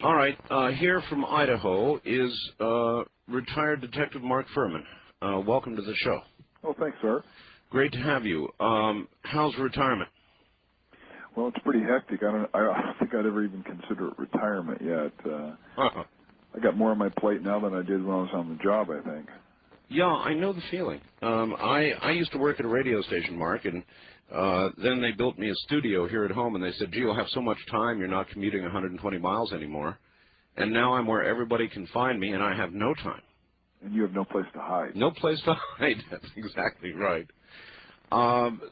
All right, here from Idaho is retired Detective Mark Fuhrman. Welcome to the show. Oh, thanks, sir. Great to have you. How's retirement? Well, it's pretty hectic. I don't think I'd ever even consider it retirement yet. I got more on my plate now than I did when I was on the job, I think. Yeah, I know the feeling. I used to work at a radio station, Mark, and then they built me a studio here at home, and they said, gee, you'll have so much time, you're not commuting 120 miles anymore. And now I'm where everybody can find me, and I have no time. And you have no place to hide. No place to hide. That's exactly right.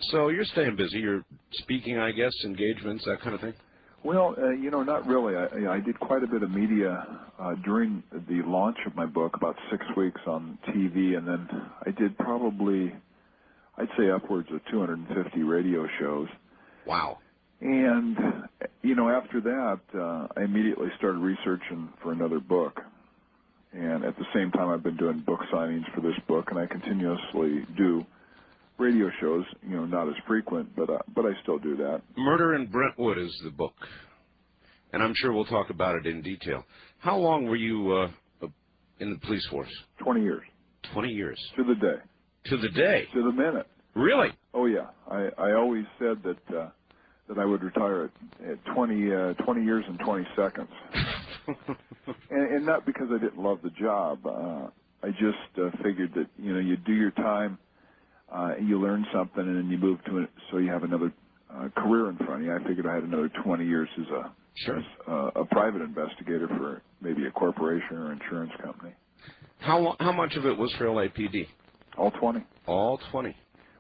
So you're staying busy. You're speaking, I guess, engagements, that kind of thing? Well, you know, not really. I did quite a bit of media during the launch of my book, about 6 weeks on TV, and then I did probably, I'd say, upwards of 250 radio shows. Wow. And, you know, after that, I immediately started researching for another book. And at the same time, I've been doing book signings for this book, and I continuously do radio shows, you know, not as frequent, but I still do that. Murder in Brentwood is the book, and I'm sure we'll talk about it in detail. How long were you in the police force? 20 years. 20 years. To the day. To the day? To the minute. Really? Oh, yeah. I always said that I would retire at 20 years and 20 seconds. and not because I didn't love the job. I just figured that, you know, you do your time, you learn something, and then you move to it, so you have another career in front of you. I figured I had another 20 years as a private investigator for maybe a corporation or insurance company. How much of it was for LAPD? All 20. All 20.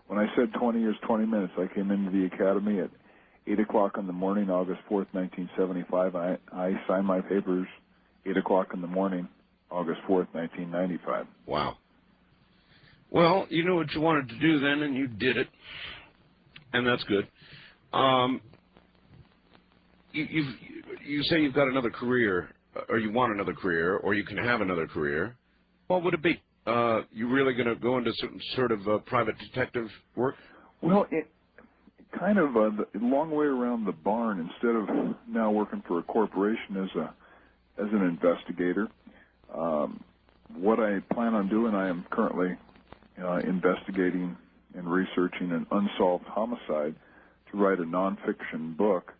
When I said 20 years, 20 minutes, I came into the academy at 8 o'clock in the morning, August 4th, 1975. I signed my papers 8 o'clock in the morning, August 4th, 1995. Wow. Well, you knew what you wanted to do then, and you did it, and that's good. You say you've got another career, or you want another career, or you can have another career. What would it be? You really going to go into some sort of private detective work? Well, it kind of the long way around the barn. Instead of now working for a corporation as an investigator, what I plan on doing, I am currently investigating and researching an unsolved homicide to write a nonfiction book,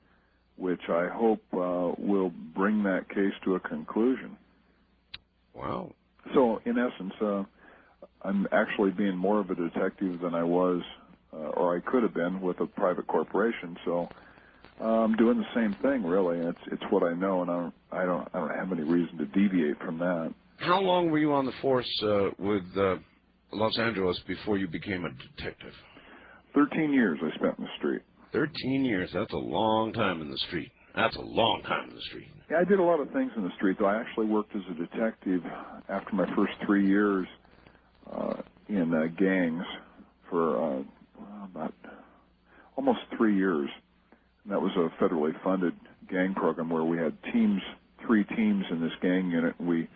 which I hope will bring that case to a conclusion. Wow. So, in essence, I'm actually being more of a detective than I was, or I could have been, with a private corporation. So, I'm doing the same thing, really. It's what I know, and I don't have any reason to deviate from that. How long were you on the force with Los Angeles before you became a detective? 13 years I spent in the street. 13 years. That's a long time in the street. That's a long time in the street. Yeah, I did a lot of things in the street, though. I actually worked as a detective after my first 3 years in gangs for about almost 3 years. And that was a federally funded gang program where we had teams, 3 teams in this gang unit, and we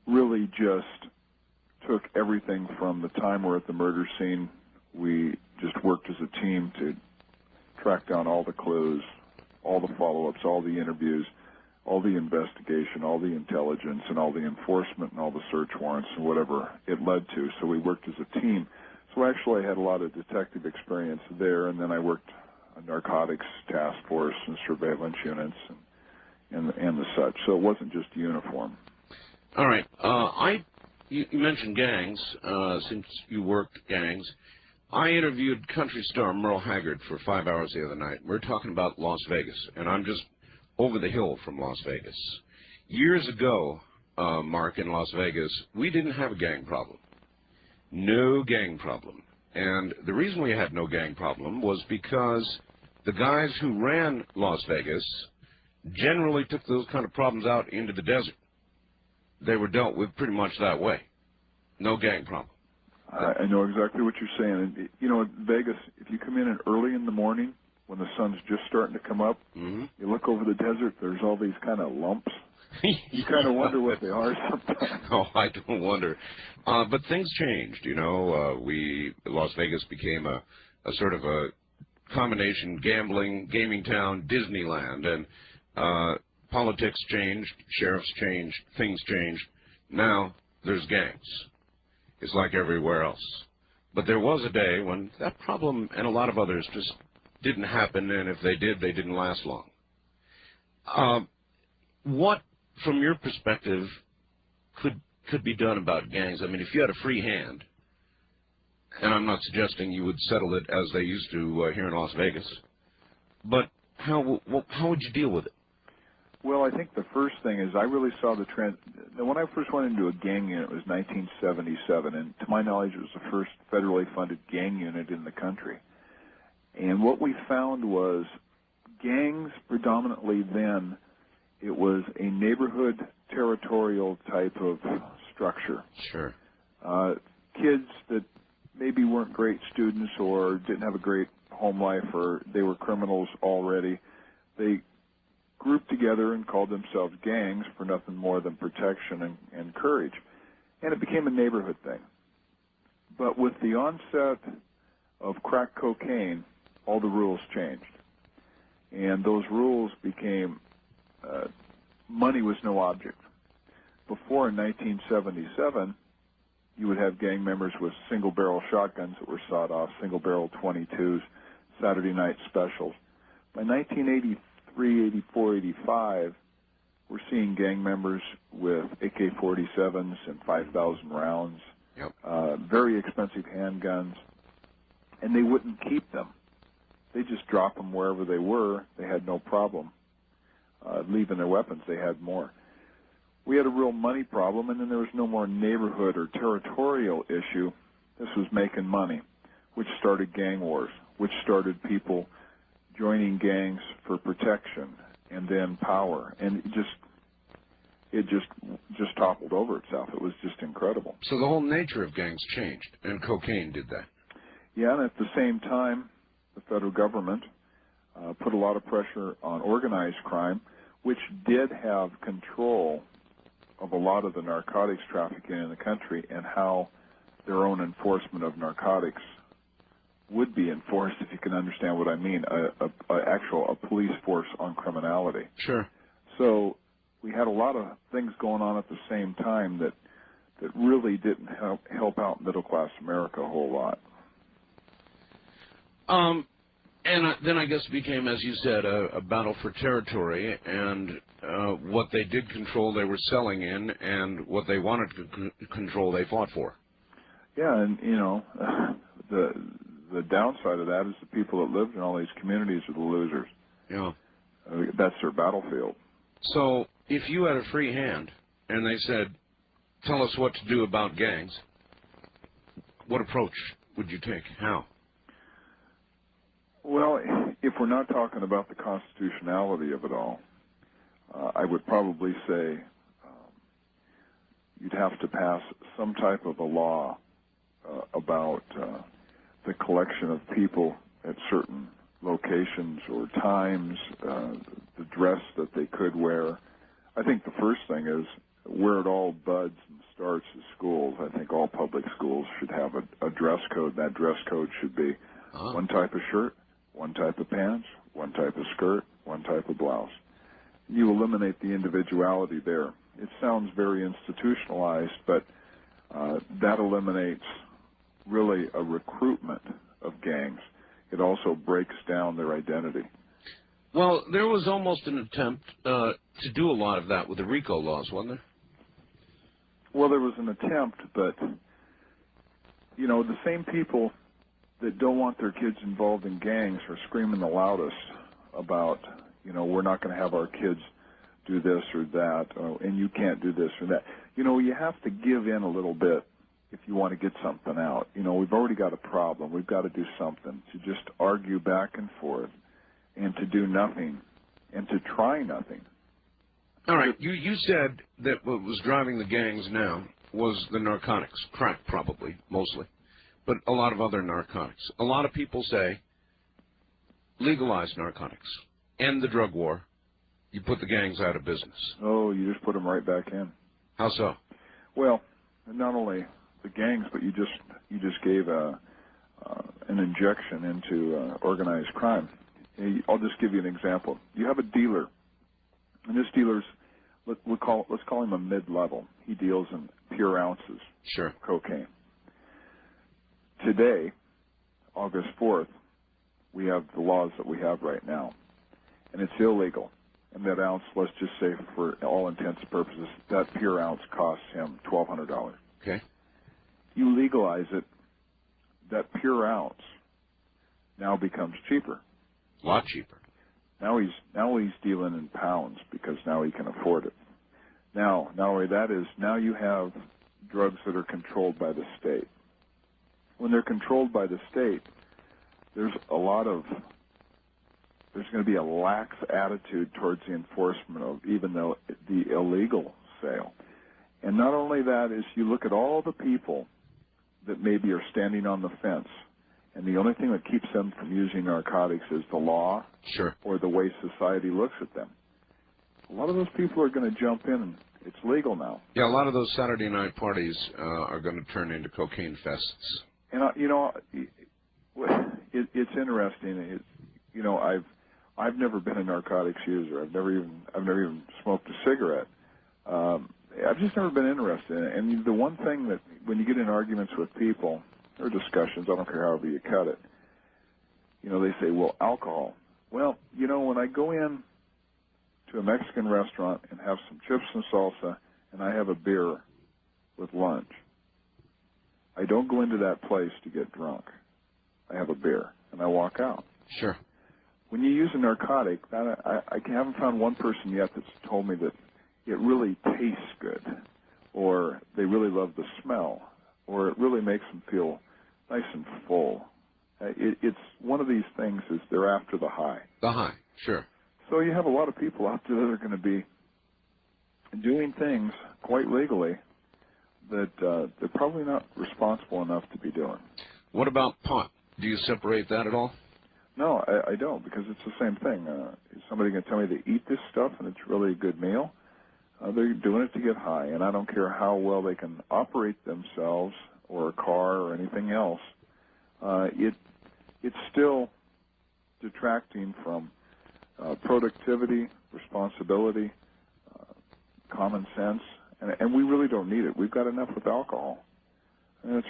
really just took everything from the time we're at the murder scene. We just worked as a team to track down all the clues, all the follow-ups, all the interviews, all the investigation, all the intelligence, and all the enforcement, and all the search warrants, and whatever it led to. So we worked as a team. So actually I had a lot of detective experience there, and then I worked a narcotics task force and surveillance units and the such. So it wasn't just uniform. All right. You mentioned gangs, since you worked gangs. I interviewed country star Merle Haggard for 5 hours the other night. We're talking about Las Vegas, and I'm just over the hill from Las Vegas. Years ago, Mark, in Las Vegas, we didn't have a gang problem. No gang problem. And the reason we had no gang problem was because the guys who ran Las Vegas generally took those kind of problems out into the desert. They were dealt with pretty much that way. No gang problem. I know exactly what you're saying. You know, in Vegas, if you come in early in the morning when the sun's just starting to come up, you look over the desert, there's all these kind of lumps. You kind of wonder what they are sometimes. Oh, I don't wonder. But things changed, you know. Las Vegas became a sort of a combination gambling, gaming town, Disneyland, and politics changed, sheriffs changed, things changed. Now there's gangs. It's like everywhere else. But there was a day when that problem and a lot of others just didn't happen, and if they did, they didn't last long. What, from your perspective, could be done about gangs? I mean, if you had a free hand, and I'm not suggesting you would settle it as they used to here in Las Vegas, but how would you deal with it? Well, I think the first thing is I really saw the trend. When I first went into a gang unit, it was 1977, and to my knowledge, it was the first federally funded gang unit in the country. And what we found was gangs predominantly then, it was a neighborhood territorial type of structure. Sure. Kids that maybe weren't great students or didn't have a great home life, or they were criminals already, they grouped together and called themselves gangs for nothing more than protection and courage. And it became a neighborhood thing. But with the onset of crack cocaine, all the rules changed. And those rules became, money was no object. Before, in 1977, you would have gang members with single-barrel shotguns that were sawed off, single-barrel .22s, Saturday night specials. By 1983, 84, 85, we're seeing gang members with AK-47s and 5,000 rounds, yep. Very expensive handguns, and they wouldn't keep them. They just dropped them wherever they were. They had no problem leaving their weapons. They had more. We had a real money problem, and then there was no more neighborhood or territorial issue. This was making money, which started gang wars, which started people joining gangs for protection and then power, and it just toppled over itself. It was just incredible. So the whole nature of gangs changed, and cocaine did that. Yeah, and at the same time, the federal government put a lot of pressure on organized crime, which did have control of a lot of the narcotics trafficking in the country and how their own enforcement of narcotics would be enforced, if you can understand what I mean, a police force on criminality. Sure. So we had a lot of things going on at the same time that really didn't help out middle-class America a whole lot. And then I guess it became, as you said, a battle for territory, and what they did control they were selling in, and what they wanted to control they fought for. Yeah, and, you know, the downside of that is the people that lived in all these communities are the losers. Yeah. That's their battlefield. So if you had a free hand and they said, tell us what to do about gangs, what approach would you take? How? Well, if we're not talking about the constitutionality of it all, I would probably say you'd have to pass some type of a law about the collection of people at certain locations or times, the dress that they could wear. I think the first thing is where it all buds and starts is schools. I think all public schools should have a dress code. That dress code should be one type of shirt, one type of pants, one type of skirt, one type of blouse. You eliminate the individuality there. It sounds very institutionalized, but that eliminates really a recruitment of gangs. It also breaks down their identity. Well, there was almost an attempt to do a lot of that with the RICO laws, wasn't there? Well, there was an attempt, but, you know, the same people that don't want their kids involved in gangs are screaming the loudest about, you know, we're not going to have our kids do this or that, and you can't do this or that. You know, you have to give in a little bit if you want to get something out. You know, we've already got a problem. We've got to do something. To just argue back and forth and to do nothing and to try nothing. All right. You said that what was driving the gangs now was the narcotics, crack probably, mostly, but a lot of other narcotics. A lot of people say legalize narcotics, end the drug war, you put the gangs out of business. Oh, you just put them right back in. How so? Well, not only the gangs, but you just gave an injection into organized crime. I'll just give you an example. You have a dealer And this dealer's, let's call him a mid-level. He deals in pure ounces Sure. of cocaine. Today, August 4th, we have the laws that we have right now, and it's illegal. And that ounce, let's just say for all intents and purposes, that pure ounce costs him $1,200. Okay. You legalize it, that pure ounce now becomes cheaper. A lot cheaper. Now he's dealing in pounds because now he can afford it. Now, not only that is, now you have drugs that are controlled by the state. When they're controlled by the state, there's going to be a lax attitude towards the enforcement of even though the illegal sale. And not only that is, you look at all the people that maybe are standing on the fence, and the only thing that keeps them from using narcotics is the law. Sure. Or the way society looks at them. A lot of those people are going to jump in, and it's legal now. Yeah, a lot of those Saturday night parties are going to turn into cocaine fests. And it's interesting. I've never been a narcotics user. I've never even smoked a cigarette. I've just never been interested in it. And the one thing that when you get in arguments with people or discussions, I don't care however you cut it, they say, well, alcohol. Well, when I go in to a Mexican restaurant and have some chips and salsa and I have a beer with lunch, I don't go into that place to get drunk. I have a beer and I walk out. Sure. When you use a narcotic, I haven't found one person yet that's told me that it really tastes good, or they really love the smell, or it really makes them feel nice and full. It's one of these things is they're after the high. The high, sure. So you have a lot of people out there that are going to be doing things quite legally that they're probably not responsible enough to be doing. What about pot? Do you separate that at all? No, I don't, because it's the same thing. Is somebody going to tell me they eat this stuff and it's really a good meal? They're doing it to get high, and I don't care how well they can operate themselves or a car or anything else. It's still detracting from productivity, responsibility, common sense, and we really don't need it. We've got enough with alcohol, and it's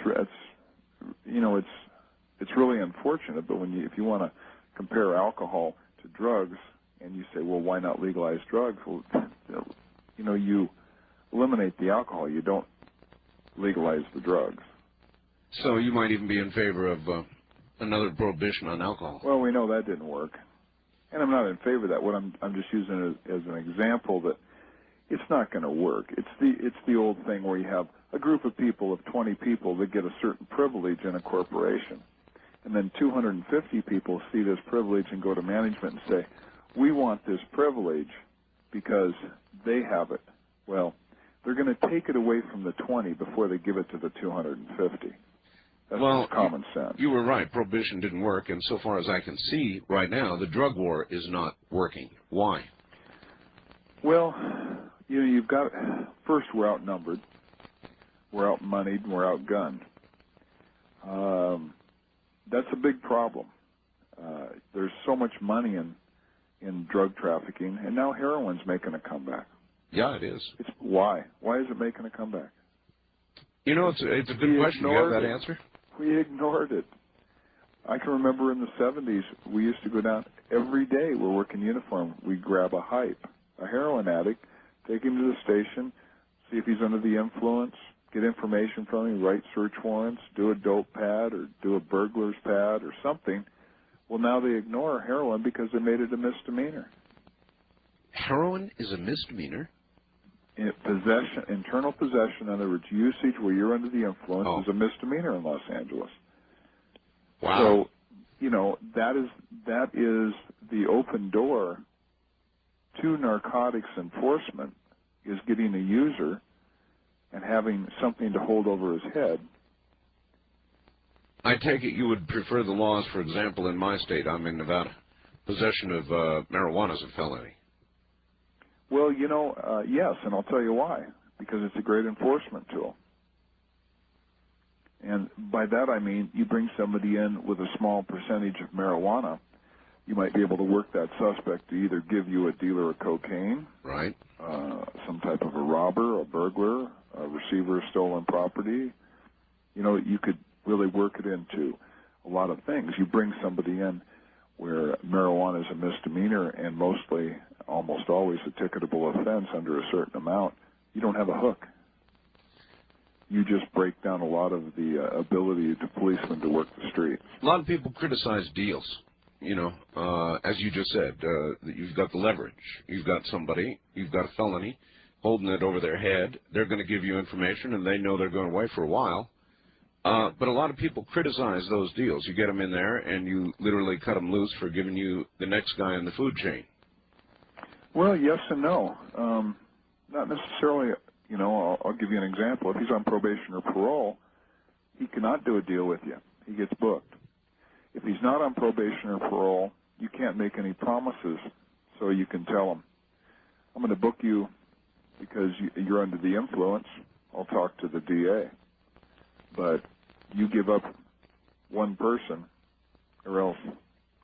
really unfortunate. But if you want to compare alcohol to drugs, and you say, well, why not legalize drugs? Well, you eliminate the alcohol. You don't legalize the drugs. So you might even be in favor of another prohibition on alcohol. Well, we know that didn't work, and I'm not in favor of that. What I'm just using it as an example that it's not going to work. It's the old thing where you have a group of people of 20 people that get a certain privilege in a corporation, and then 250 people see this privilege and go to management and say, we want this privilege because they have it. Well, they're going to take it away from the 20 before they give it to the 250. That's just common sense. You were right. Prohibition didn't work, and so far as I can see right now, the drug war is not working. Why? Well, you've got, first, we're outnumbered, we're outmoneyed, and we're outgunned. That's a big problem. There's so much money in drug trafficking, and now heroin's making a comeback. Yeah, it is. Why? Why is it making a comeback? It's a good question. You have that answer? We ignored it. I can remember in the 70s, we used to go down every day. We're working uniform. We'd grab a hype, a heroin addict, take him to the station, see if he's under the influence, get information from him, write search warrants, do a dope pad or do a burglar's pad or something. Well, now they ignore heroin because they made it a misdemeanor. Heroin is a misdemeanor? Internal possession, in other words, usage where you're under the influence is a misdemeanor in Los Angeles. Wow. So, that is the open door to narcotics enforcement, is getting a user and having something to hold over his head. I take it you would prefer the laws, for example, in my state, I'm in Nevada, possession of marijuana is a felony. Well, yes, and I'll tell you why. Because it's a great enforcement tool. And by that I mean you bring somebody in with a small percentage of marijuana, you might be able to work that suspect to either give you a dealer of cocaine, right, some type of a robber, a burglar, a receiver of stolen property. You know, you could really work it into a lot of things. You bring somebody in where marijuana is a misdemeanor and almost always a ticketable offense under a certain amount, you don't have a hook. You just break down a lot of the ability to policemen to work the streets. A lot of people criticize deals. You know, as you just said, you've got the leverage. You've got somebody, you've got a felony, holding it over their head. They're going to give you information, and they know they're going away for a while. But a lot of people criticize those deals. You get them in there, and you literally cut them loose for giving you the next guy in the food chain. Well, yes and no. Not necessarily, you know, I'll give you an example. If he's on probation or parole, he cannot do a deal with you. He gets booked. If he's not on probation or parole, you can't make any promises, so you can tell him, I'm going to book you because you're under the influence. I'll talk to the DA. But you give up one person, or else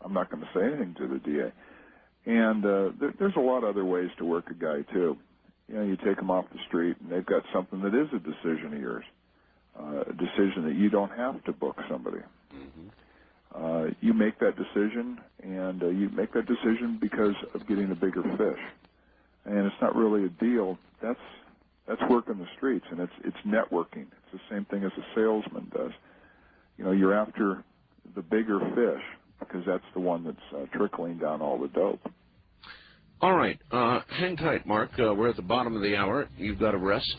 I'm not going to say anything to the DA. And there's a lot of other ways to work a guy, too. You know, you take them off the street, and they've got something that is a decision of yours, a decision that you don't have to book somebody. Mm-hmm. You make that decision, and you make that decision because of getting a bigger fish. And it's not really a deal. That's working the streets, and it's networking. It's the same thing as a salesman does. You know, you're after the bigger fish because that's the one that's trickling down all the dope. All right. Hang tight, Mark. We're at the bottom of the hour. You've got to rest.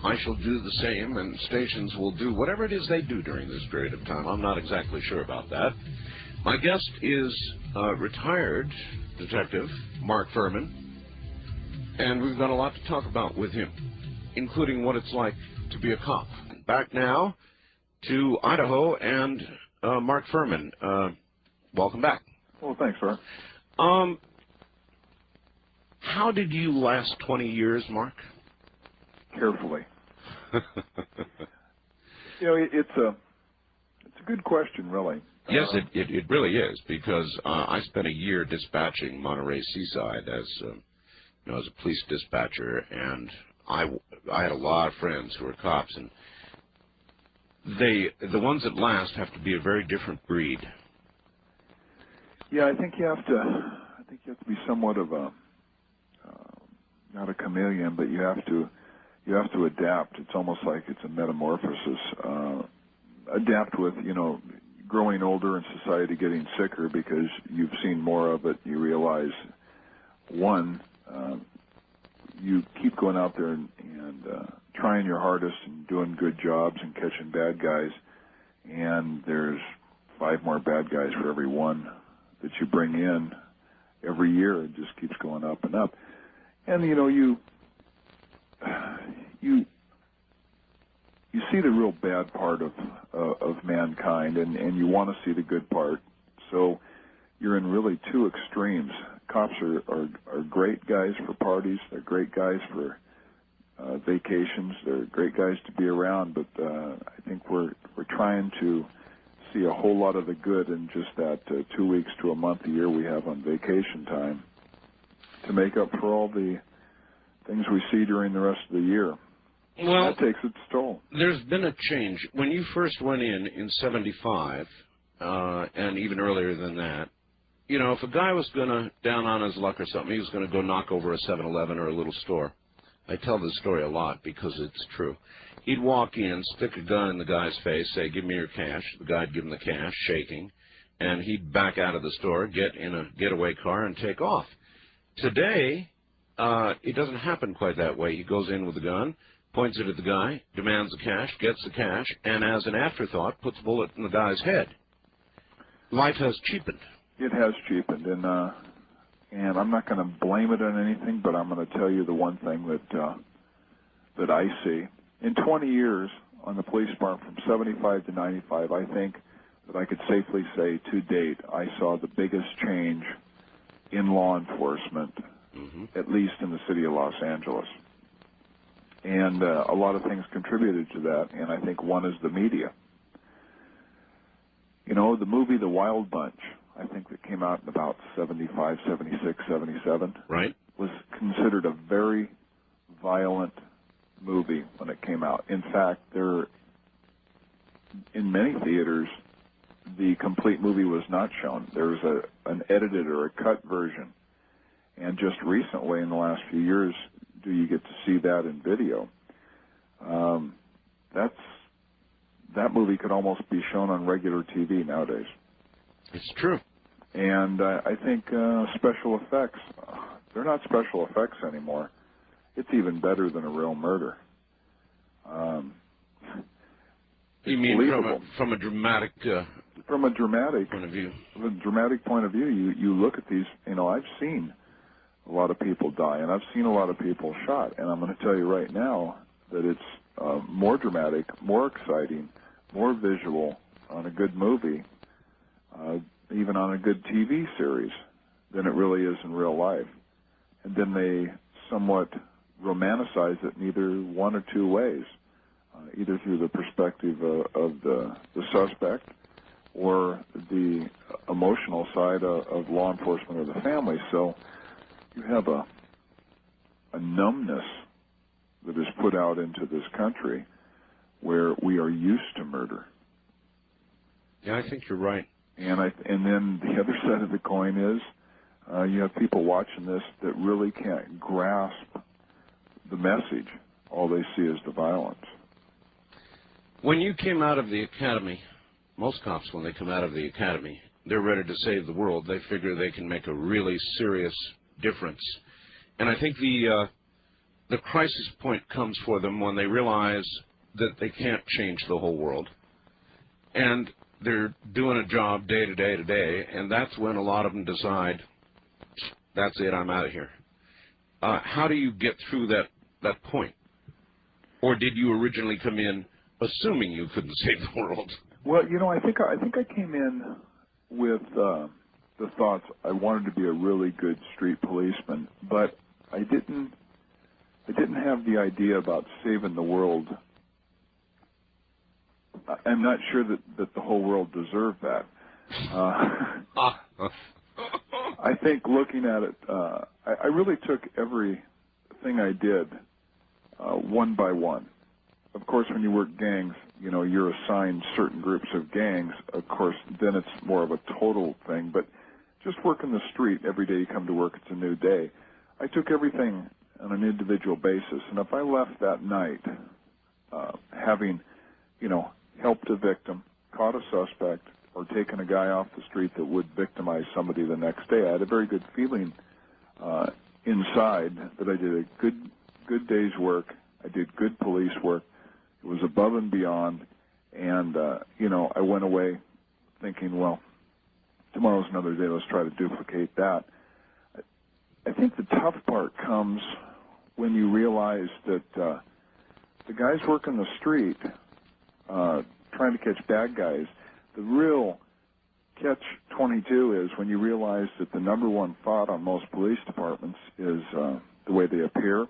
I shall do the same, and stations will do whatever it is they do during this period of time. I'm not exactly sure about that. My guest is retired Detective Mark Fuhrman, and we've got a lot to talk about with him, including what it's like to be a cop. Back now to Idaho and Mark Fuhrman. Welcome back. Well, thanks, sir. How did you last 20 years, Mark? Carefully. You know, it's a good question, really. Yes, it really is, because I spent a year dispatching Monterey Seaside as as a police dispatcher, and I had a lot of friends who were cops, and the ones that last have to be a very different breed. Yeah, I think you have to be somewhat of a not a chameleon, but you have to adapt. It's almost like it's a metamorphosis. Adapt with, growing older and society getting sicker because you've seen more of it. You realize, one, you keep going out there and trying your hardest and doing good jobs and catching bad guys, and there's 5 more bad guys for every one that you bring in every year. It just keeps going up and up. And, you see the real bad part of mankind, and you want to see the good part. So you're in really 2 extremes. Cops are great guys for parties. They're great guys for vacations. They're great guys to be around. But I think we're trying to see a whole lot of the good in just that 2 weeks to a month a year we have on vacation time to make up for all the things we see during the rest of the year. Well, that takes its toll. There's been a change. When you first went in 75, and even earlier than that, if a guy was going to, down on his luck or something, he was going to go knock over a 7-Eleven or a little store. I tell this story a lot because it's true. He'd walk in, stick a gun in the guy's face, say, "Give me your cash." The guy'd give him the cash, shaking, and he'd back out of the store, get in a getaway car, and take off. Today, it doesn't happen quite that way. He goes in with a gun, points it at the guy, demands the cash, gets the cash, and as an afterthought, puts a bullet in the guy's head. Life has cheapened. It has cheapened, and I'm not going to blame it on anything, but I'm going to tell you the one thing that I see. In 20 years on the police department, from 75 to 95, I think that I could safely say to date I saw the biggest change in law enforcement, at least in the city of Los Angeles. And a lot of things contributed to that, and I think one is the media. The movie The Wild Bunch, I think that came out in about 75, 76, 77. Right. Was considered a very violent movie when it came out. In fact, in many theaters, the complete movie was not shown. There was an edited or a cut version. And just recently, in the last few years, do you get to see that in video? That movie could almost be shown on regular TV nowadays. It's true. And I think special effects, they're not special effects anymore. It's even better than a real murder. You mean from a dramatic from a dramatic point of view? From a dramatic point of view, you look at these. I've seen a lot of people die, and I've seen a lot of people shot. And I'm going to tell you right now that it's more dramatic, more exciting, more visual on a good movie, even on a good TV series, than it really is in real life. And then they somewhat romanticize it in either one or two ways, either through the perspective of the suspect or the emotional side of law enforcement or the family. So you have a numbness that is put out into this country where we are used to murder. Yeah, I think you're right. And then the other side of the coin is you have people watching this that really can't grasp the message. All they see is the violence. When you came out of the academy, most cops, when they come out of the academy, they're ready to save the world. They figure they can make a really serious difference. And I think the crisis point comes for them when they realize that they can't change the whole world. And they're doing a job day to day to day, and that's when a lot of them decide, that's it, I'm out of here. How do you get through that point? Or did you originally come in assuming you couldn't save the world? Well, I think I came in with the thoughts I wanted to be a really good street policeman, but I didn't have the idea about saving the world. I'm not sure that the whole world deserved that. I think looking at it, I really took everything I did one by one. Of course, when you work gangs, you're assigned certain groups of gangs. Of course, then it's more of a total thing. But just working the street, every day you come to work, it's a new day. I took everything on an individual basis. And if I left that night having, helped a victim, caught a suspect, or taken a guy off the street that would victimize somebody the next day, I had a very good feeling inside that I did a good day's work. I did good police work. It was above and beyond, and, I went away thinking, well, tomorrow's another day, let's try to duplicate that. I think the tough part comes when you realize that the guys working the street trying to catch bad guys, the real catch-22 is when you realize that the number one thought on most police departments is the way they appear,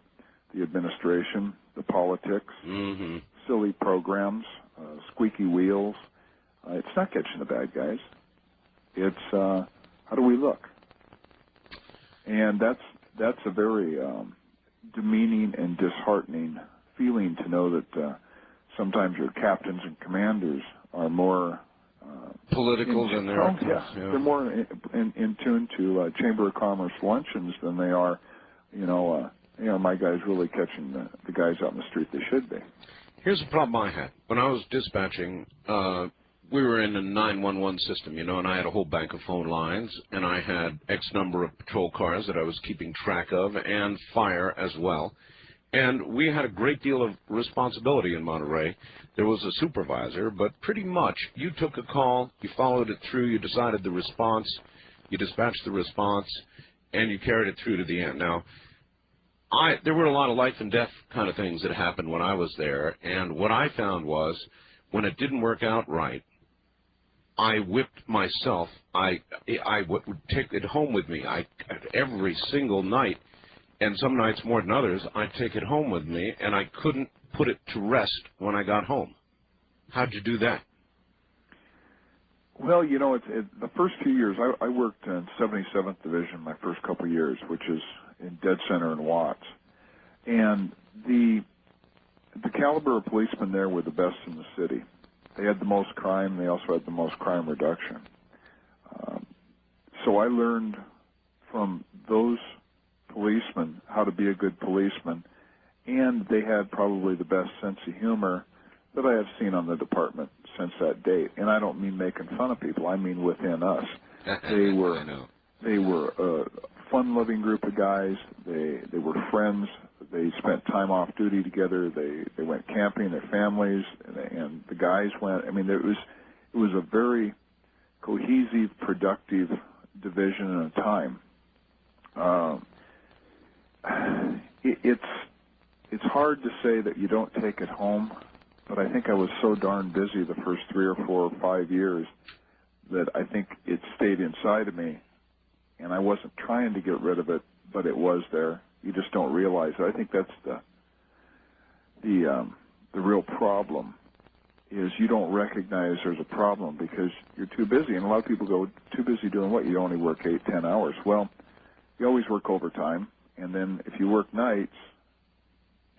the administration, the politics, silly programs, squeaky wheels. It's not catching the bad guys. It's how do we look? And that's a very demeaning and disheartening feeling to know that sometimes your captains and commanders are more political than they are. Yeah, they're more in tune to Chamber of Commerce luncheons than they are, my guys really catching the guys out in the street they should be. Here's the problem I had. When I was dispatching, we were in a 911 system, and I had a whole bank of phone lines, and I had X number of patrol cars that I was keeping track of, and fire as well. And we had a great deal of responsibility in Monterey. There was a supervisor, but pretty much you took a call, you followed it through, you decided the response, you dispatched the response, and you carried it through to the end. Now, there were a lot of life and death kind of things that happened when I was there, and what I found was when it didn't work out right, I whipped myself. I would take it home with me. Every single night, and some nights more than others, I'd take it home with me, and I couldn't put it to rest when I got home. How'd you do that? Well, you know, the first few years, I worked in 77th Division my first couple of years, which is in dead center in Watts. And the caliber of policemen there were the best in the city. They had the most crime. They also had the most crime reduction. So I learned from those policemen how to be a good policeman, and they had probably the best sense of humor that I have seen on the department since that date. And I don't mean making fun of people. I mean within us. They were a fun-loving group of guys. They were friends. They spent time off duty together. They went camping, their families, and the guys went. I mean, it was a very cohesive, productive division and a time. It's hard to say that you don't take it home, but I think I was so darn busy the first 3 or 4 or 5 years that I think it stayed inside of me, and I wasn't trying to get rid of it, but it was there. You just don't realize it. I think that's the real problem, is you don't recognize there's a problem because you're too busy. And a lot of people go, too busy doing what? You only work 8, 10 hours. Well, you always work overtime, and then if you work nights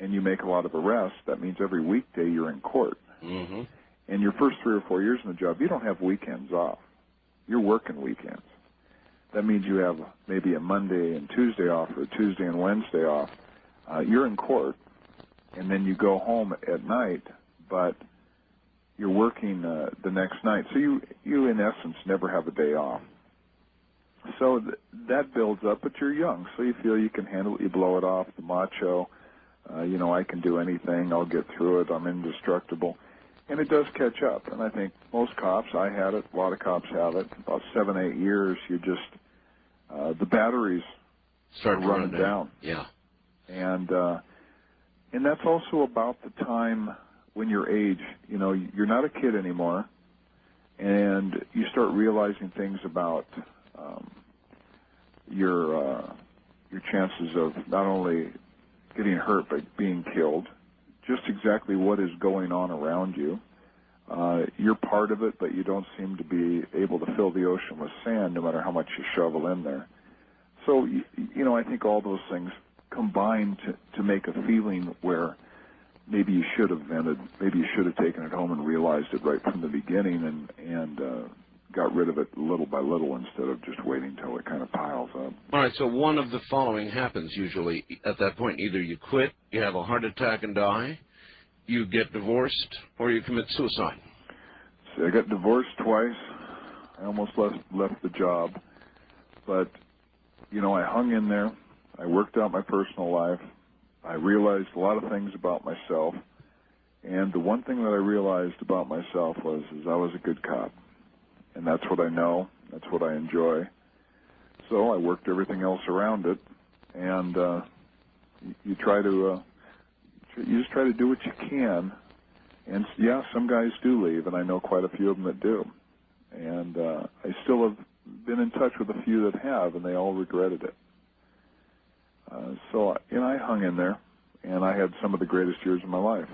and you make a lot of arrests, that means every weekday you're in court. Mm-hmm. And your first 3 or 4 years in the job, you don't have weekends off. You're working weekends. That means you have maybe a Monday and Tuesday off or a Tuesday and Wednesday off. You're in court, and then you go home at night, but you're working the next night. So you in essence, never have a day off. So that builds up, but you're young, so you feel you can handle it. You blow it off, the macho. I can do anything. I'll get through it. I'm indestructible. And it does catch up. And I think most cops, I had it, a lot of cops have it. About 7, 8 years, you just, the batteries start running down. Yeah. And that's also about the time when your age, you're not a kid anymore, and you start realizing things about your chances of not only getting hurt but being killed, just exactly what is going on around you. You're part of it, but you don't seem to be able to fill the ocean with sand no matter how much you shovel in there. So, I think all those things combine to make a feeling where maybe you should have vented, maybe you should have taken it home and realized it right from the beginning and got rid of it little by little instead of just waiting until it kind of piles up. All right, so one of the following happens usually at that point. Either you quit, you have a heart attack and die, you get divorced, or you commit suicide. See, I got divorced twice. I almost left the job. But, I hung in there. I worked out my personal life. I realized a lot of things about myself. And the one thing that I realized about myself was I was a good cop. And that's what I know. That's what I enjoy. So I worked everything else around it. And you just try to do what you can. And, yeah, some guys do leave, and I know quite a few of them that do. And I still have been in touch with a few that have, and they all regretted it. So I hung in there, and I had some of the greatest years of my life.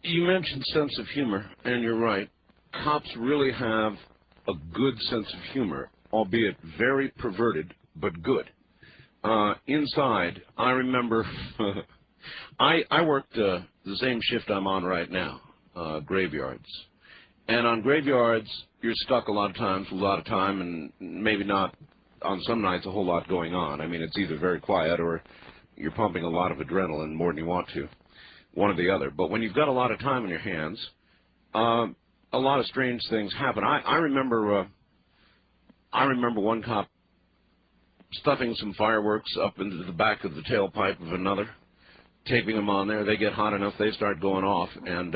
You mentioned sense of humor, and you're right. Cops really have a good sense of humor, albeit very perverted, but good. Inside, I remember I worked the same shift I'm on right now, graveyards. And on graveyards, you're stuck a lot of times with a lot of time and maybe not on some nights a whole lot going on. I mean, it's either very quiet or you're pumping a lot of adrenaline more than you want to, one or the other. But when you've got a lot of time in your hands, a lot of strange things happen. I remember one cop stuffing some fireworks up into the back of the tailpipe of another, taping them on there. They get hot enough, they start going off, and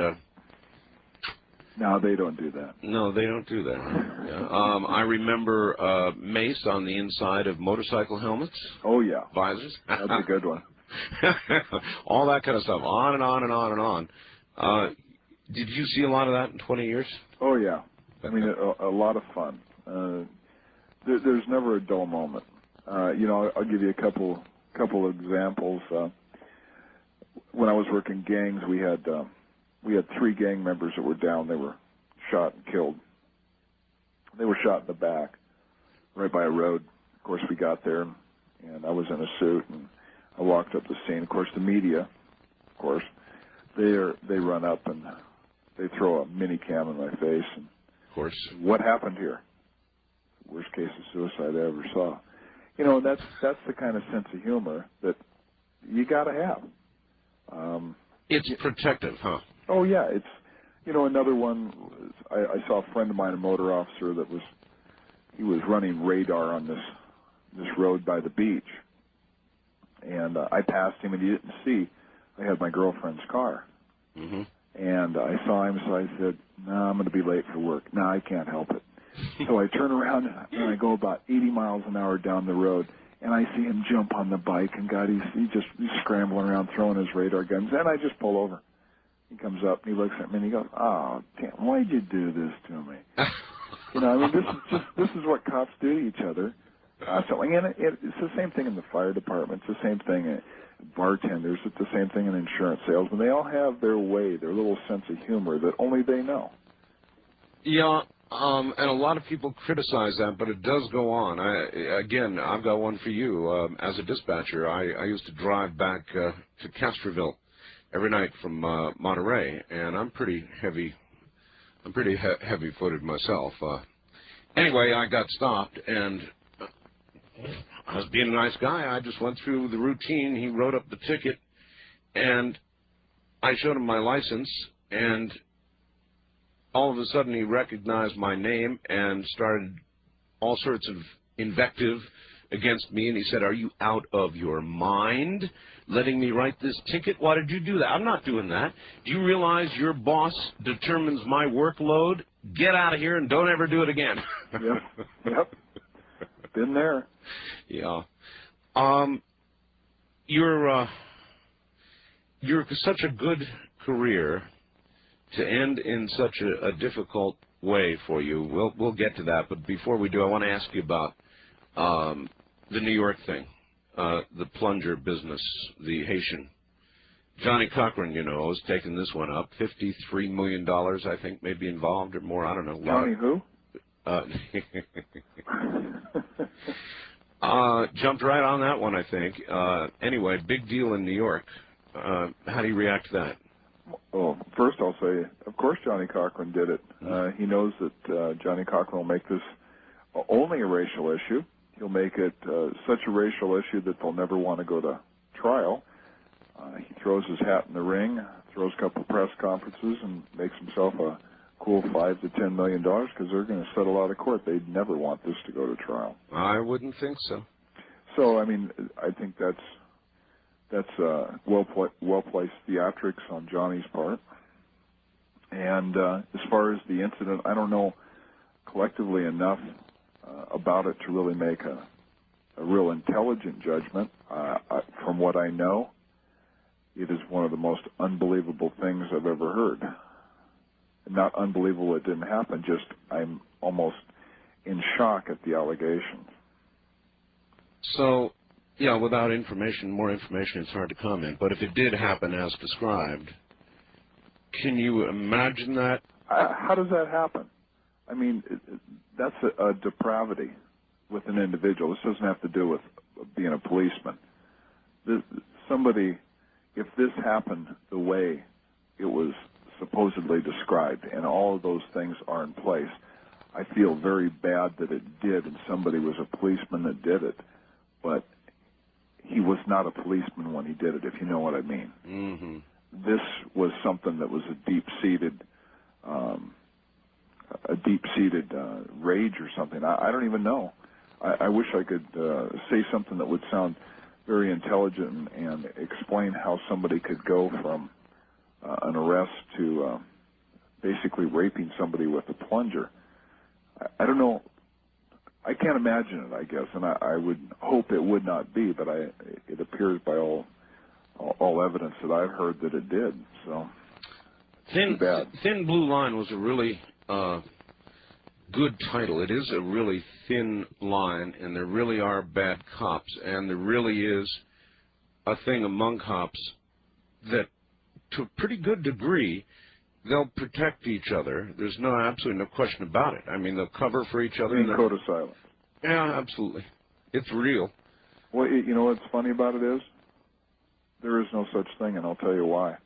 no, they don't do that. No, they don't do that. Yeah. I remember mace on the inside of motorcycle helmets. Oh, yeah. Visors. That's a good one. All that kind of stuff, on and on and on and on. Did you see a lot of that in 20 years? Oh, yeah. I mean, a lot of fun. There's never a dull moment. I'll give you a couple examples. When I was working gangs, we had 3 gang members that were down. They were shot and killed. They were shot in the back, right by a road. Of course, we got there, and I was in a suit, and I walked up the scene. Of course, the media, of course, they run up and they throw a mini cam in my face. And of course. What happened here? Worst case of suicide I ever saw. You know, that's the kind of sense of humor that you got to have. It's protective, huh? Oh, yeah. It's, you know, another one, I saw a friend of mine, a motor officer, he was running radar on this road by the beach. And I passed him, and he didn't see I had my girlfriend's car. Mm-hmm. And I saw him, so I said, no, I'm going to be late for work. No, I can't help it. So I turn around, and I go about 80 miles an hour down the road, and I see him jump on the bike, and God, he's scrambling around, throwing his radar guns, and I just pull over. He comes up, and he looks at me, and he goes, oh, damn, why'd you do this to me? You know, I mean, this is what cops do to each other. And it's the same thing in the fire department. It's the same thing in bartenders. It's the same thing in insurance salesmen. They all have their way, their little sense of humor that only they know. Yeah, and a lot of people criticize that, but it does go on. Again, I've got one for you. As a dispatcher, I used to drive back to Castroville every night from Monterey, and I'm pretty heavy-footed myself. Anyway, I got stopped, and I was being a nice guy. I just went through the routine. He wrote up the ticket, and I showed him my license, and all of a sudden he recognized my name and started all sorts of invective against me, and he said, are you out of your mind letting me write this ticket? Why did you do that? I'm not doing that. Do you realize your boss determines my workload? Get out of here and don't ever do it again. Yep. Been there. Yeah. You're such a good career to end in such a difficult way for you. We'll get to that, but before we do, I want to ask you about the New York thing, the plunger business, the Haitian. Johnny Cochran, you know, is taking this one up. $53 million, I think, may be involved or more. I don't know. Johnny who? Jumped right on that one, I think. Anyway, big deal in New York. How do you react to that? Well, first I'll say, of course Johnny Cochran did it. He knows that Johnny Cochran will make this only a racial issue. He'll make it such a racial issue that they'll never want to go to trial. He throws his hat in the ring, throws a couple of press conferences, and makes himself a cool $5 to $10 million because they're going to settle out of court. They'd never want this to go to trial. I wouldn't think so. So, I mean, I think that's well-placed theatrics on Johnny's part. And as far as the incident, I don't know collectively enough about it to really make a real intelligent judgment. From what I know, it is one of the most unbelievable things I've ever heard. Not unbelievable it didn't happen, just I'm almost in shock at the allegations. So, yeah, without information, more information, it's hard to comment. But if it did happen as described, can you imagine that? How does that happen? I mean, that's a depravity with an individual. This doesn't have to do with being a policeman. Somebody, if this happened the way it was supposedly described and all of those things are in place, I feel very bad that it did and somebody was a policeman that did it. But he was not a policeman when he did it, if you know what I mean. Mm-hmm. This was something that was a deep-seated rage or something. I don't even know. I wish I could say something that would sound very intelligent and explain how somebody could go from an arrest to basically raping somebody with a plunger. I don't know. I can't imagine it, I guess, and I would hope it would not be, but it appears by all evidence that I've heard that it did. So, Thin Blue Line was a really good title. It is a really thin line, and there really are bad cops, and there really is a thing among cops that, to a pretty good degree, they'll protect each other. There's absolutely no question about it. I mean, they'll cover for each other. Code of silence. Yeah, absolutely. It's real. Well, you know what's funny about it is there is no such thing, and I'll tell you why.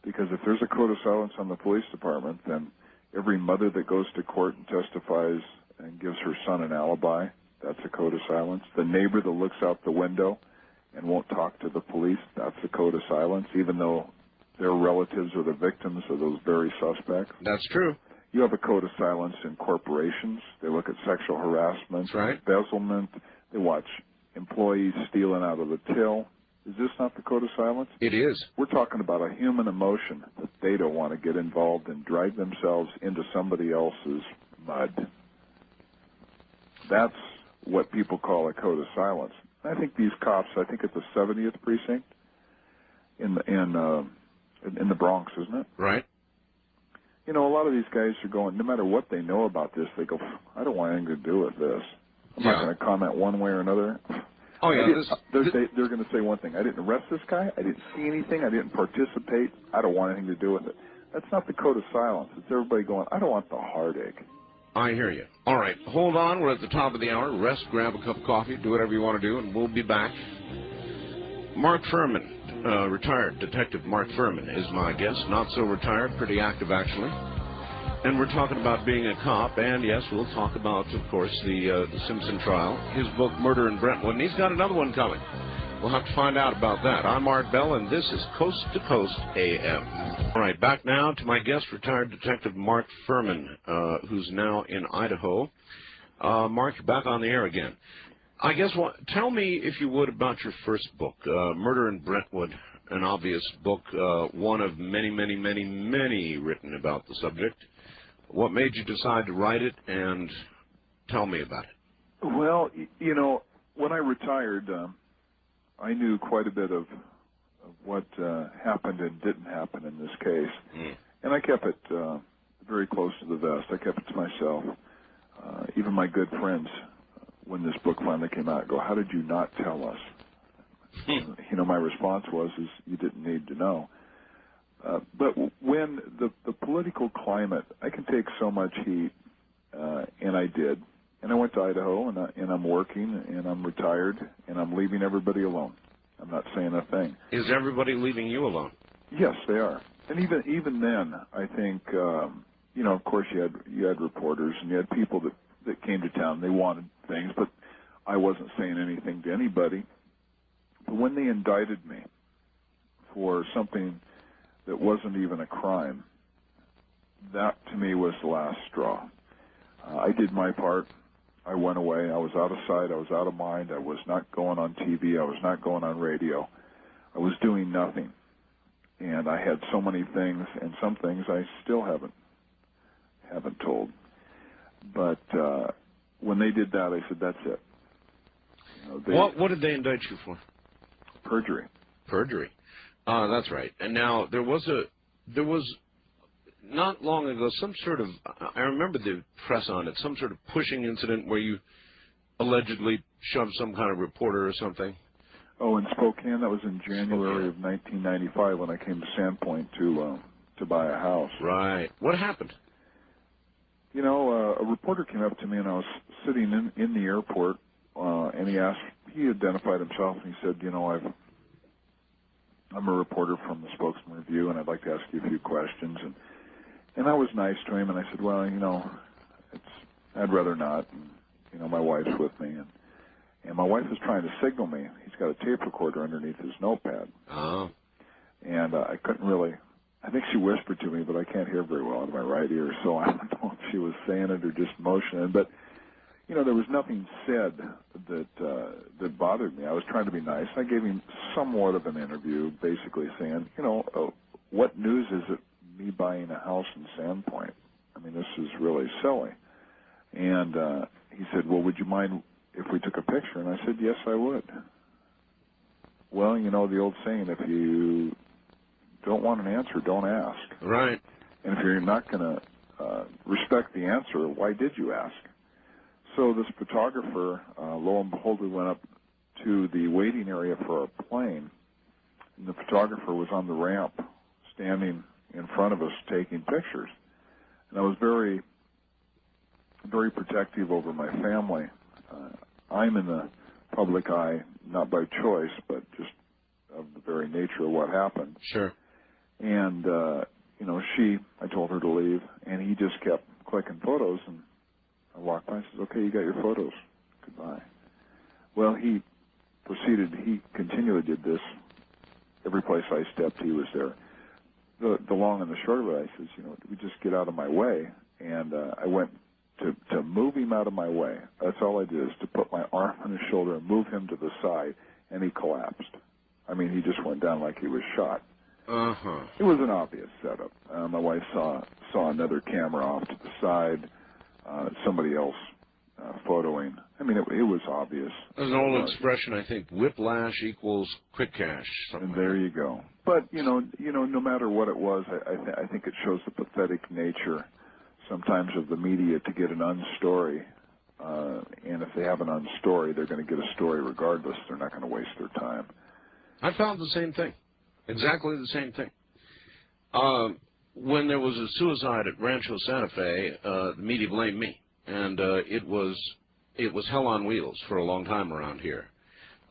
Because if there's a code of silence on the police department, then every mother that goes to court and testifies and gives her son an alibi, that's a code of silence. The neighbor that looks out the window and won't talk to the police, that's a code of silence, even though their relatives are the victims of those very suspects. That's true. You have a code of silence in corporations. They look at sexual harassment, That's right. embezzlement. They watch employees stealing out of the till. Is this not the code of silence? It is. We're talking about a human emotion that they don't want to get involved and drag themselves into somebody else's mud. That's what people call a code of silence. I think these cops, I think at the 70th precinct in the Bronx, isn't it? Right. You know, a lot of these guys are going, no matter what they know about this, they go, I don't want anything to do with this. I'm not going to comment one way or another. Oh, yeah. They're going to say one thing. I didn't arrest this guy. I didn't see anything. I didn't participate. I don't want anything to do with it. That's not the code of silence. It's everybody going, I don't want the heartache. I hear you. All right. Hold on. We're at the top of the hour. Rest, grab a cup of coffee, do whatever you want to do, and we'll be back. Mark Fuhrman, retired Detective Mark Fuhrman, is my guest. Not so retired, pretty active, actually. And we're talking about being a cop, and yes, we'll talk about, of course, the Simpson trial, his book, Murder in Brentwood, and he's got another one coming. We'll have to find out about that. I'm Art Bell, and this is Coast to Coast AM. All right, back now to my guest, retired Detective Mark Fuhrman, who's now in Idaho. Mark, you're back on the air again. I guess, tell me, if you would, about your first book, Murder in Brentwood, an obvious book, one of many, many, many, many written about the subject. What made you decide to write it, and tell me about it? Well, you know, when I retired, I knew quite a bit of what happened and didn't happen in this case. And I kept it very close to the vest. I kept it to myself. Even my good friends, when this book finally came out, go, how did you not tell us? You know, my response was, you didn't need to know. But when the political climate, I can take so much heat, and I did. And I went to Idaho, and I'm working, and I'm retired, and I'm leaving everybody alone. I'm not saying a thing. Is everybody leaving you alone? Yes, they are. And even then, I think, you know, of course you had reporters, and you had people that came to town. They wanted things, but I wasn't saying anything to anybody. But when they indicted me for something that wasn't even a crime, that to me was the last straw. I did my part. I went away. I was out of sight. I was out of mind. I was not going on TV. I was not going on radio. I was doing nothing. And I had so many things, and some things I still haven't told. But when they did that, I said, that's it. You know, what did they indict you for? Perjury. Perjury. That's right. And now there was not long ago some sort of, I remember the press on it, some sort of pushing incident where you allegedly shoved some kind of reporter or something. Oh, in Spokane, that was in January of 1995 when I came to Sandpoint to buy a house. Right. What happened? You know, a reporter came up to me, and I was sitting in the airport, and he identified himself, and he said, you know, I'm a reporter from the Spokesman Review, and I'd like to ask you a few questions. And I was nice to him, and I said, well, you know, I'd rather not. And, you know, my wife's with me, and my wife is trying to signal me. He's got a tape recorder underneath his notepad. Oh. And I couldn't really, I think she whispered to me, but I can't hear very well out of my right ear, so I don't know if she was saying it or just motioning. But, you know, there was nothing said that bothered me. I was trying to be nice. I gave him somewhat of an interview, basically saying, you know, what news is it me buying a house in Sandpoint? I mean, this is really silly. And he said, well, would you mind if we took a picture? And I said, yes, I would. Well, you know the old saying, if you don't want an answer, don't ask. Right. And if you're not going to respect the answer, why did you ask? So this photographer, lo and behold, we went up to the waiting area for our plane, and the photographer was on the ramp, standing in front of us taking pictures. And I was very, very protective over my family. I'm in the public eye, not by choice, but just of the very nature of what happened. Sure. And, I told her to leave, and he just kept clicking photos, and I walked by and says, okay, you got your photos. Goodbye. Well, he continually did this. Every place I stepped, he was there. The long and the short of it, I says, we just get out of my way. And I went to move him out of my way. That's all I did, is to put my arm on his shoulder and move him to the side, and he collapsed. I mean, he just went down like he was shot. Uh-huh. It was an obvious setup. My wife saw another camera off to the side, somebody else photoing. I mean, it was obvious. There's an old expression, I think, whiplash equals quick cash. And there you go. But, no matter what it was, I think it shows the pathetic nature sometimes of the media to get an unstory. And if they have an unstory, they're going to get a story regardless. They're not going to waste their time. I found the same thing. Exactly the same thing. When there was a suicide at Rancho Santa Fe, the media blamed me. And it was hell on wheels for a long time around here.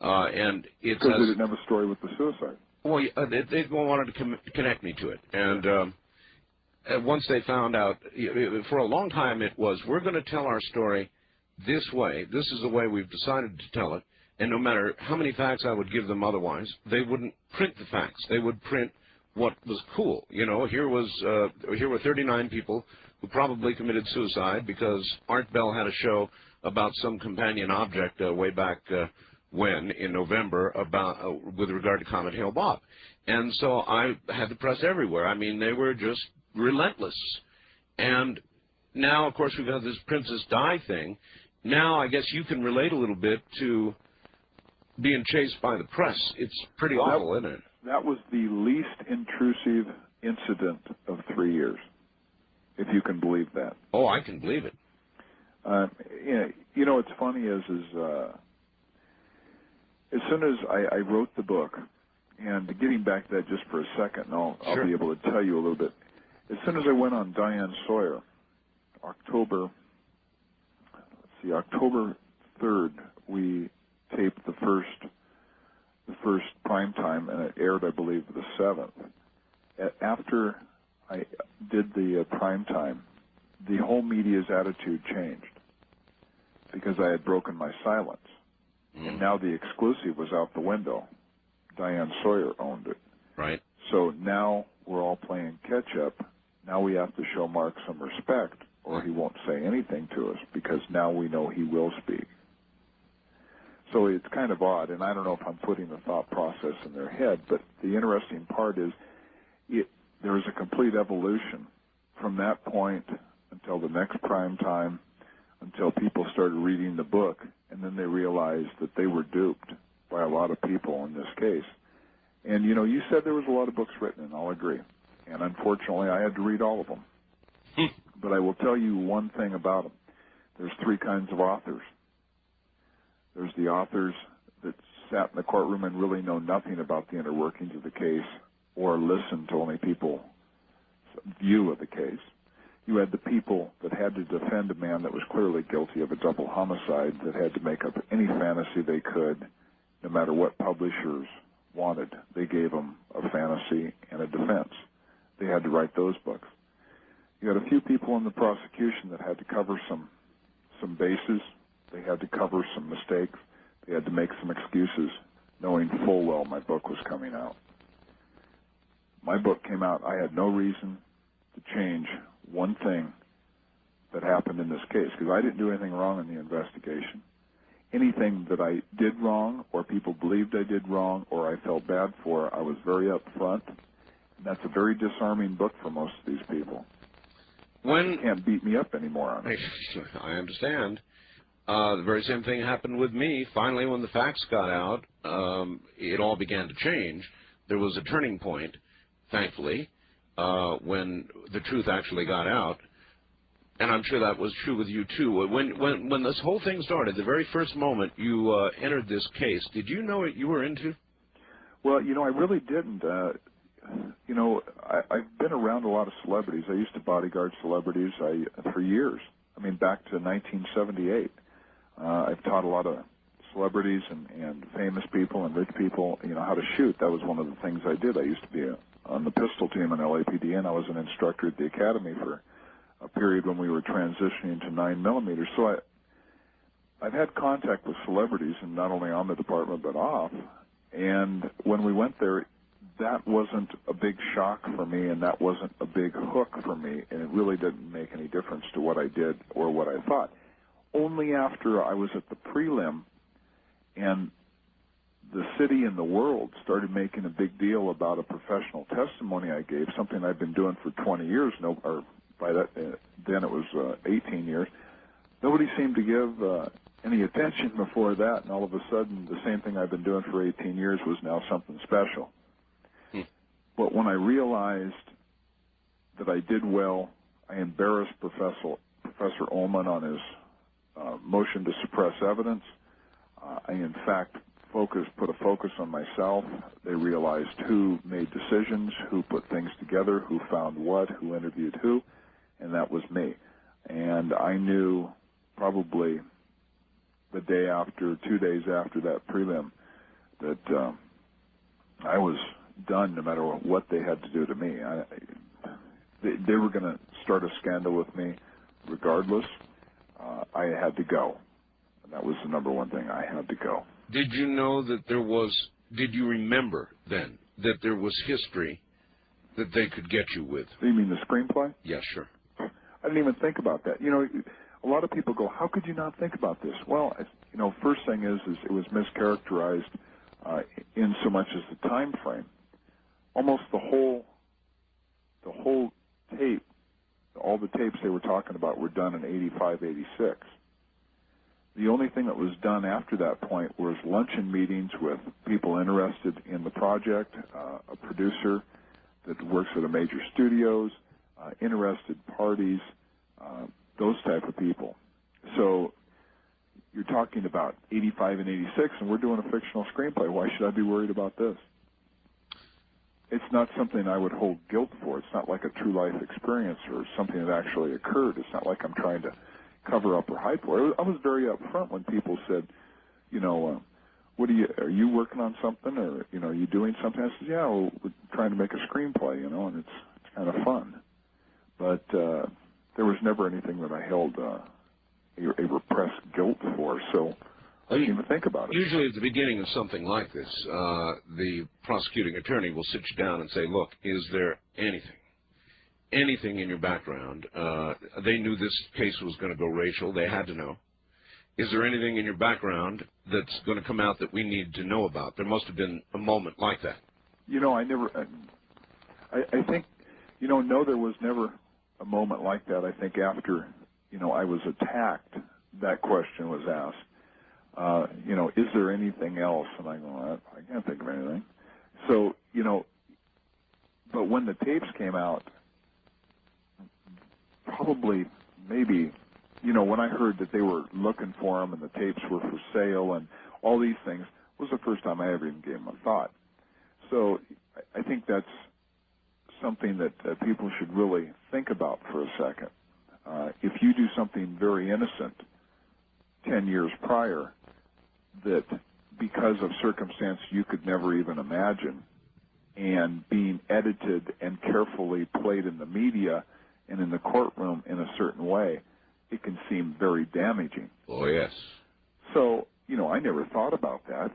And it's because they didn't have a story with the suicide. Well, they wanted to connect me to it. And once they found out, for a long time it was, we're going to tell our story this way. This is the way we've decided to tell it. And no matter how many facts I would give them otherwise, they wouldn't print the facts. They would print what was cool. Here were 39 people who probably committed suicide because Art Bell had a show about some companion object way back in November about with regard to Comet Hale-Bopp. And so I had the press everywhere. I mean, they were just relentless. And now, of course, we've got this Princess Di thing. Now I guess you can relate a little bit to being chased by the press. It's pretty awful, isn't it? That was the least intrusive incident of 3 years, if you can believe that. Oh, I can believe it. What's funny is as soon as I wrote the book, and getting back to that just for a second, and I'll be able to tell you a little bit. As soon as I went on Diane Sawyer, October 3rd, we taped the first prime time, and it aired, I believe, the 7th. After I did the prime time, the whole media's attitude changed because I had broken my silence. And now the exclusive was out the window. Diane Sawyer owned it. Right. So now we're all playing catch-up. Now we have to show Mark some respect, or he won't say anything to us, because now we know he will speak. So it's kind of odd, and I don't know if I'm putting the thought process in their head, but the interesting part is there was a complete evolution from that point until the next prime time, until people started reading the book, and then they realized that they were duped by a lot of people in this case. And, you said there was a lot of books written, and I'll agree. And unfortunately, I had to read all of them. But I will tell you one thing about them. There's 3 kinds of authors. There's the authors that sat in the courtroom and really know nothing about the inner workings of the case or listen to only people's view of the case. You had the people that had to defend a man that was clearly guilty of a double homicide, that had to make up any fantasy they could, no matter what publishers wanted. They gave them a fantasy and a defense. They had to write those books. You had a few people in the prosecution that had to cover some bases. They had to cover some mistakes. They had to make some excuses, knowing full well my book was coming out. My book came out. I had no reason to change one thing that happened in this case, because I didn't do anything wrong in the investigation. Anything that I did wrong, or people believed I did wrong, or I felt bad for, I was very upfront. And that's a very disarming book for most of these people. They can't beat me up anymore on it. I understand. The very same thing happened with me. Finally, when the facts got out, it all began to change. There was a turning point, thankfully, when the truth actually got out. And I'm sure that was true with you, too. When this whole thing started, the very first moment you entered this case, did you know what you were into? Well, I really didn't. you know, I've been around a lot of celebrities. I used to bodyguard celebrities for years. I mean, back to 1978. I've taught a lot of celebrities and famous people and rich people, you know, how to shoot. That was one of the things I did. I used to be on the pistol team in LAPD, and I was an instructor at the academy for a period when we were transitioning to 9mm. So I've had contact with celebrities, and not only on the department but off. And when we went there, that wasn't a big shock for me, and that wasn't a big hook for me, and it really didn't make any difference to what I did or what I thought. Only after I was at the prelim and the city and the world started making a big deal about a professional testimony I gave, something I've been doing for 20 years, or by that, then it was 18 years. Nobody seemed to give any attention before that, and all of a sudden the same thing I've been doing for 18 years was now something special. But when I realized that I did well, I embarrassed Professor Ullman on his motion to suppress evidence. I, in fact, put a focus on myself. They realized who made decisions, who put things together, who found what, who interviewed who, and that was me. And I knew probably the day after, 2 days after that prelim, that I was done no matter what they had to do to me. They were going to start a scandal with me regardless. I had to go. And that was the number one thing. I had to go. Did you know that did you remember then that there was history that they could get you with? You mean the screenplay? Yes, sure. I didn't even think about that. You know, a lot of people go, how could you not think about this? Well, you know, first thing is it was mischaracterized in so much as the time frame. Almost the whole tape, all the tapes they were talking about were done in 85, 86. The only thing that was done after that point was luncheon meetings with people interested in the project, a producer that works at a major studios, interested parties, those type of people. So you're talking about 85 and 86, and we're doing a fictional screenplay. Why should I be worried about this? It's not something I would hold guilt for. It's not like a true life experience or something that actually occurred. It's not like I'm trying to cover up or hide for it. I was very upfront when people said, you know, are you working on something, or, you know, are you doing something? I said, yeah, well, we're trying to make a screenplay, you know, and it's kind of fun. But there was never anything that I held a repressed guilt for, so I didn't even think about it. Usually at the beginning of something like this, the prosecuting attorney will sit you down and say, look, is there anything in your background? They knew this case was going to go racial. They had to know. Is there anything in your background that's going to come out that we need to know about? There must have been a moment like that. You know, I think, you know, no, there was never a moment like that. I think after, you know, I was attacked, that question was asked. You know, is there anything else? And I go, I can't think of anything. So, you know, but when the tapes came out, probably, maybe, you know, when I heard that they were looking for them and the tapes were for sale and all these things, was the first time I ever even gave them a thought. So I think that's something that people should really think about for a second. If you do something very innocent 10 years prior, that because of circumstance you could never even imagine, and being edited and carefully played in the media and in the courtroom in a certain way, it can seem very damaging. Oh, yes. So, you know, I never thought about that.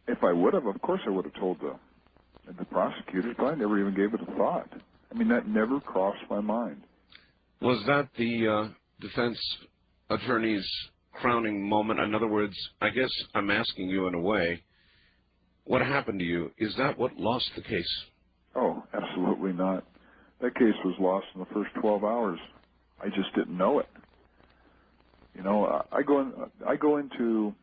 If I would have, of course I would have told the prosecutor, but I never even gave it a thought. I mean, that never crossed my mind. Was that the defense attorney's crowning moment? In other words, I guess I'm asking you in a way, what happened to you? Is that what lost the case? Oh, absolutely not. That case was lost in the first 12 hours. I just didn't know it. You know, I go into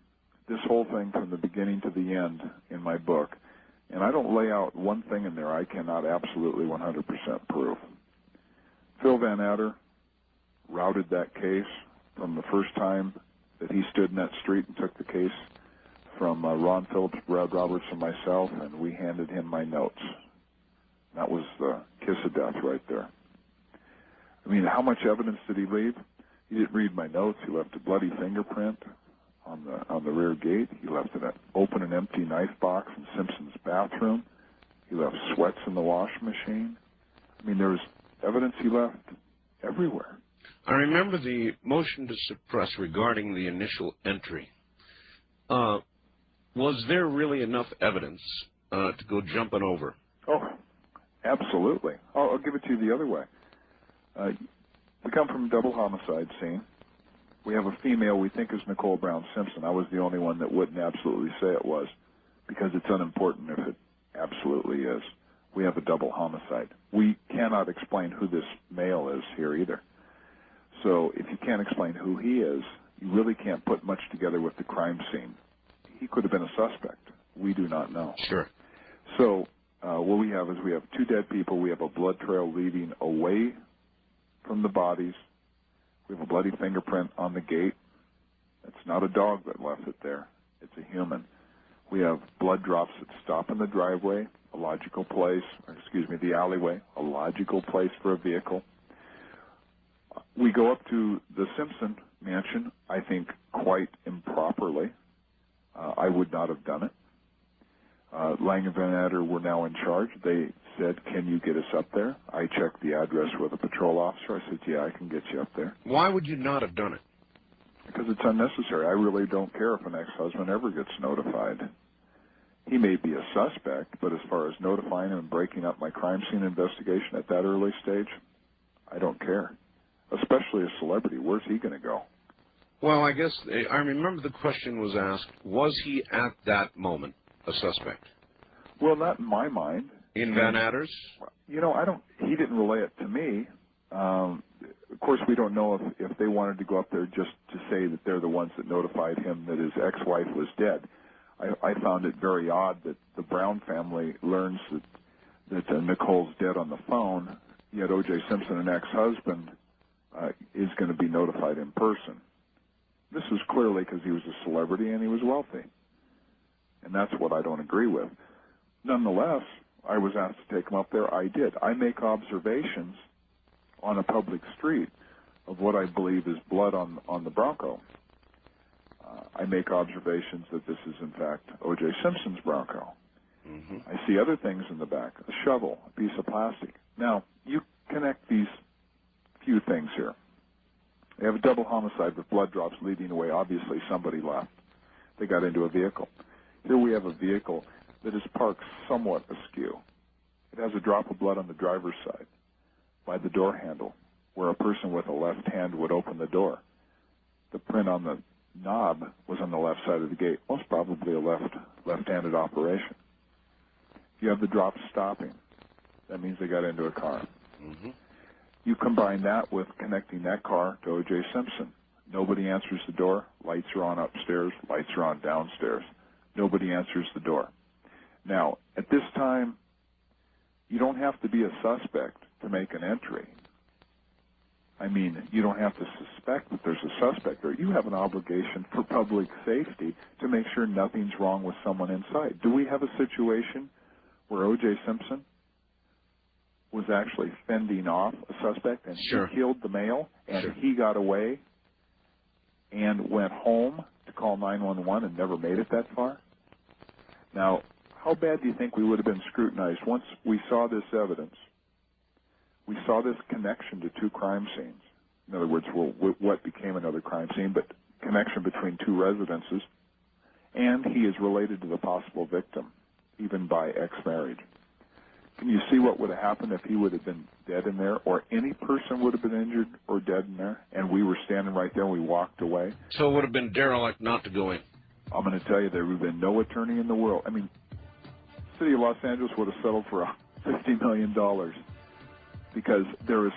this whole thing from the beginning to the end in my book, and I don't lay out one thing in there I cannot absolutely 100% prove. Phil Van Adder routed that case from the first time that he stood in that street and took the case from Ron Phillips, Brad Roberts, and myself, and we handed him my notes. That was the kiss of death right there. I mean, how much evidence did he leave? He didn't read my notes. He left a bloody fingerprint on the rear gate. He left an open and empty knife box in Simpson's bathroom. He left sweats in the washing machine. I mean, there was evidence he left everywhere. I remember the motion to suppress regarding the initial entry. Was there really enough evidence to go jumping over? Oh, absolutely. I'll give it to you the other way. We come from a double homicide scene. We have a female we think is Nicole Brown Simpson. I was the only one that wouldn't absolutely say it was, because it's unimportant if it absolutely is. We have a double homicide. We cannot explain who this male is here either. So if you can't explain who he is, you really can't put much together with the crime scene. He could have been a suspect. We do not know. Sure. So what we have is we have two dead people. We have a blood trail leading away from the bodies. We have a bloody fingerprint on the gate. It's not a dog that left it there. It's a human. We have blood drops that stop in the driveway, a logical place, or excuse me, the alleyway, a logical place for a vehicle. We go up to the Simpson mansion, I think, quite improperly. I would not have done it. Lang and Van Adder were now in charge. They said, can you get us up there? I checked the address with a patrol officer. I said, yeah, I can get you up there. Why would you not have done it? Because it's unnecessary. I really don't care if an ex-husband ever gets notified. He may be a suspect, but as far as notifying him and breaking up my crime scene investigation at that early stage, I don't care. Especially a celebrity. Where's he going to go? Well, I guess I remember the question was asked, was he at that moment a suspect? Well, not in my mind. In Van Adder's? You know, he didn't relay it to me. Of course, we don't know if they wanted to go up there just to say that they're the ones that notified him that his ex-wife was dead. I found it very odd that the Brown family learns that Nicole's dead on the phone, yet O.J. Simpson, an ex-husband, is going to be notified in person. This is clearly because he was a celebrity and he was wealthy. And that's what I don't agree with. Nonetheless, I was asked to take him up there. I did. I make observations on a public street of what I believe is blood on the Bronco. I make observations that this is, in fact, O.J. Simpson's Bronco. Mm-hmm. I see other things in the back, a shovel, a piece of plastic. Now, you connect these few things here. They have a double homicide with blood drops leading away. Obviously, somebody left. They got into a vehicle. Here we have a vehicle that is parked somewhat askew. It has a drop of blood on the driver's side by the door handle, where a person with a left hand would open the door. The print on the knob was on the left side of the gate, most probably a left-handed operation. If you have the drops stopping, that means they got into a car. Mm-hmm. You combine that with connecting that car to O.J. Simpson. Nobody answers the door. Lights are on upstairs. Lights are on downstairs. Nobody answers the door. Now, at this time, you don't have to be a suspect to make an entry. I mean, you don't have to suspect that there's a suspect, or you have an obligation for public safety to make sure nothing's wrong with someone inside. Do we have a situation where O.J. Simpson was actually fending off a suspect and Sure. he killed the male and Sure. he got away and went home to call 911 and never made it that far? Now, how bad do you think we would have been scrutinized once we saw this evidence? We saw this connection to two crime scenes. In other words, what became another crime scene, but connection between two residences, and he is related to the possible victim, even by ex-marriage. Can you see what would have happened if he would have been dead in there, or any person would have been injured or dead in there, and we were standing right there and we walked away? So it would have been derelict not to go in. I'm going to tell you, there would have been no attorney in the world. I mean, the city of Los Angeles would have settled for $50 million because there is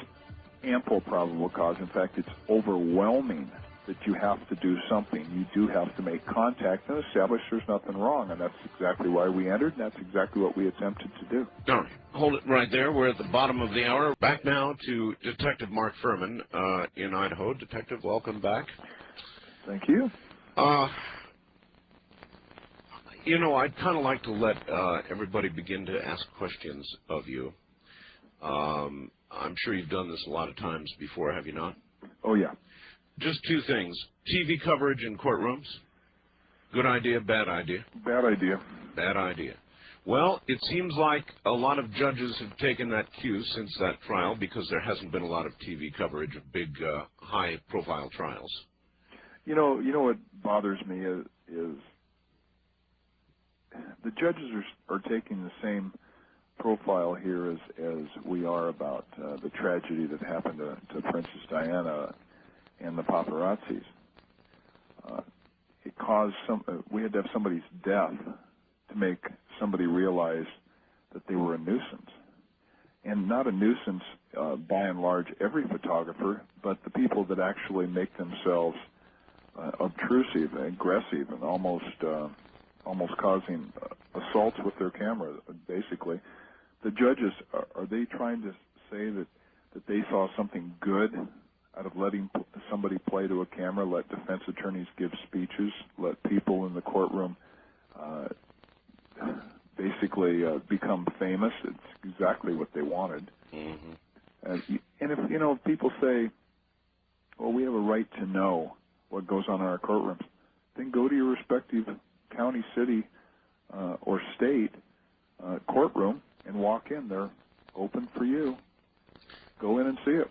ample probable cause. In fact, it's overwhelming that you have to do something. You do have to make contact and establish there's nothing wrong, and that's exactly why we entered, and that's exactly what we attempted to do. All right. Hold it right there. We're at the bottom of the hour. Back now to Detective Mark Fuhrman in Idaho. Detective, welcome back. Thank you. You know, I'd kind of like to let everybody begin to ask questions of you. I'm sure you've done this a lot of times before, have you not? Oh, yeah. Just two things. TV coverage in courtrooms. Good idea, bad idea? Bad idea. Bad idea. Well, it seems like a lot of judges have taken that cue since that trial because there hasn't been a lot of TV coverage of big, high-profile trials. You know what bothers me is the judges are taking the same profile here as we are about the tragedy that happened to Princess Diana and the paparazzis. It caused we had to have somebody's death to make somebody realize that they were a nuisance. And not a nuisance by and large every photographer, but the people that actually make themselves obtrusive, aggressive, and almost causing assaults with their camera, basically. The judges, are they trying to say that they saw something good out of letting somebody play to a camera, let defense attorneys give speeches, let people in the courtroom basically become famous? It's exactly what they wanted. Mm-hmm. And if people say, well, we have a right to know what goes on in our courtrooms, then go to your respective county, city, or state courtroom and walk in. They're open for you. Go in and see it.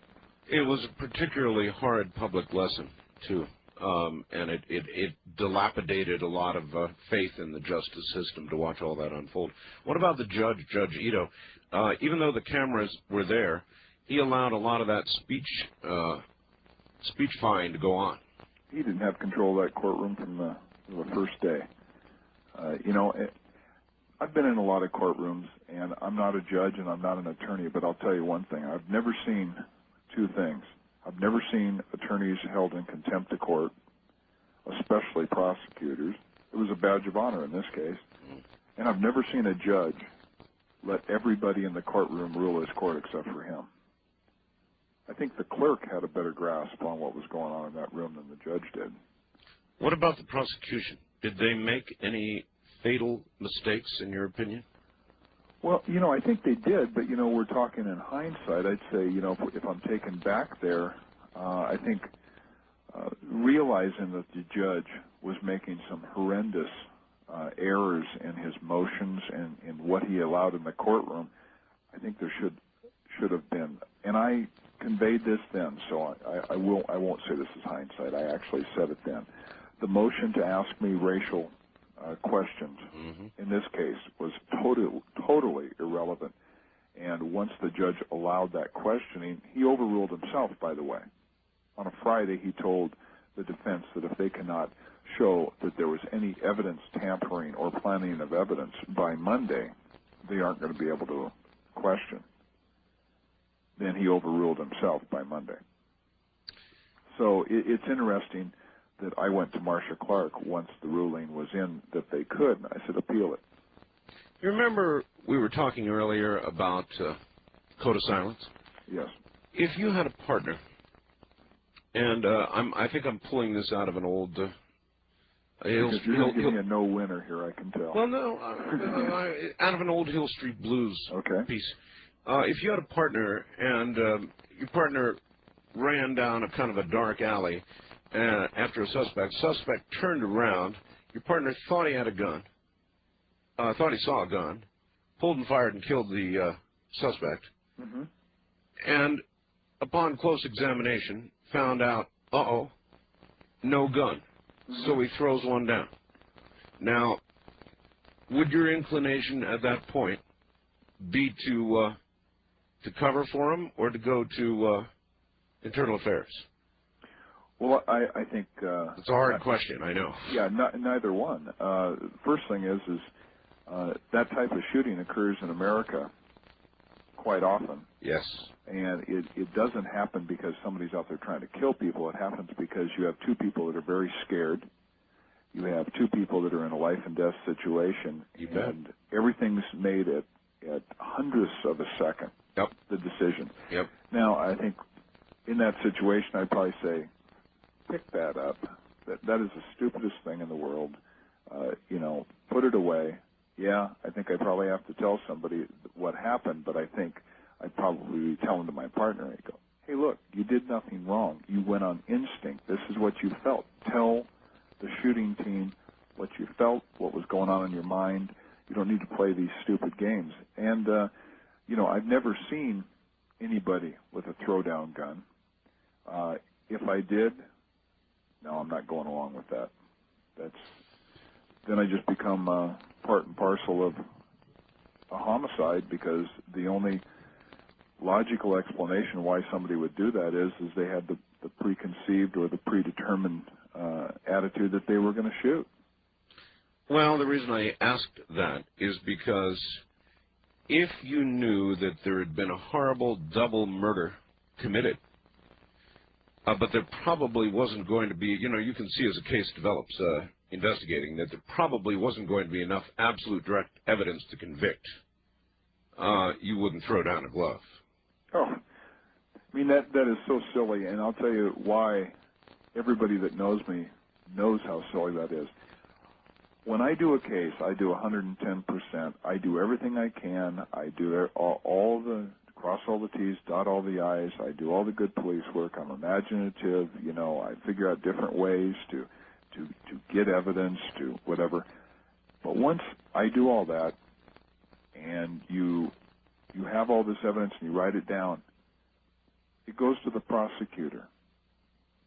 It was a particularly hard public lesson, too, and it dilapidated a lot of faith in the justice system to watch all that unfold. What about the judge, Judge Ito? Even though the cameras were there, he allowed a lot of that speechifying to go on. He didn't have control of that courtroom from the first day. I've been in a lot of courtrooms, and I'm not a judge and I'm not an attorney, but I'll tell you one thing. I've never seen two things. I've never seen attorneys held in contempt of court, especially prosecutors. It was a badge of honor in this case. And I've never seen a judge let everybody in the courtroom rule his court except for him. I think the clerk had a better grasp on what was going on in that room than the judge did. What about the prosecution? Did they make any fatal mistakes, in your opinion? Well, I think they did, but, we're talking in hindsight. I'd say, if I'm taken back there, I think realizing that the judge was making some horrendous errors in his motions and in what he allowed in the courtroom, I think there should have been. And I conveyed this then, so I won't say this is hindsight. I actually said it then. The motion to ask me racial questions in this case was totally irrelevant. And once the judge allowed that questioning, he overruled himself, by the way. On a Friday, he told the defense that if they cannot show that there was any evidence tampering or planning of evidence by Monday, they aren't going to be able to question. Then he overruled himself by Monday. So it's interesting that I went to Marcia Clark once the ruling was in that they could, and I said, appeal it. You remember we were talking earlier about code of silence? Yes. If you had a partner, and I think I'm pulling this out of an old... You're going to give me a no-winner here, I can tell. Well, no, out of an old Hill Street Blues piece. If you had a partner, and your partner ran down a kind of a dark alley after a suspect turned around, your partner thought he had a gun, thought he saw a gun, pulled and fired and killed the suspect, and upon close examination found out, no gun. So he throws one down. Now, would your inclination at that point be to cover for him or to go to internal affairs? Well, I think... it's a hard question, I know. Yeah, neither one. First thing is that type of shooting occurs in America quite often. Yes. And it doesn't happen because somebody's out there trying to kill people. It happens because you have two people that are very scared. You have two people that are in a life and death situation. And everything's made at hundredths of a second, the decision. Now, I think in that situation, I'd probably say, pick that up. That is the stupidest thing in the world. Put it away. Yeah, I think I probably have to tell somebody what happened, but I think I'd probably be telling to my partner, I'd go, hey, look, you did nothing wrong. You went on instinct. This is what you felt. Tell the shooting team what you felt, what was going on in your mind. You don't need to play these stupid games. And, I've never seen anybody with a throwdown gun. If I did, no, I'm not going along with that. Then I just become part and parcel of a homicide, because the only logical explanation why somebody would do that is they had the preconceived or the predetermined attitude that they were going to shoot. Well, the reason I asked that is because if you knew that there had been a horrible double murder committed, but there probably wasn't going to be, you can see as a case develops, investigating, that there probably wasn't going to be enough absolute direct evidence to convict, you wouldn't throw down a glove. Oh, I mean, that is so silly, and I'll tell you why. Everybody that knows me knows how silly that is. When I do a case, I do 110%. I do everything I can. I do cross all the T's, dot all the I's. I do all the good police work. I'm imaginative. I figure out different ways to get evidence, to whatever. But once I do all that, and you have all this evidence and you write it down, it goes to the prosecutor.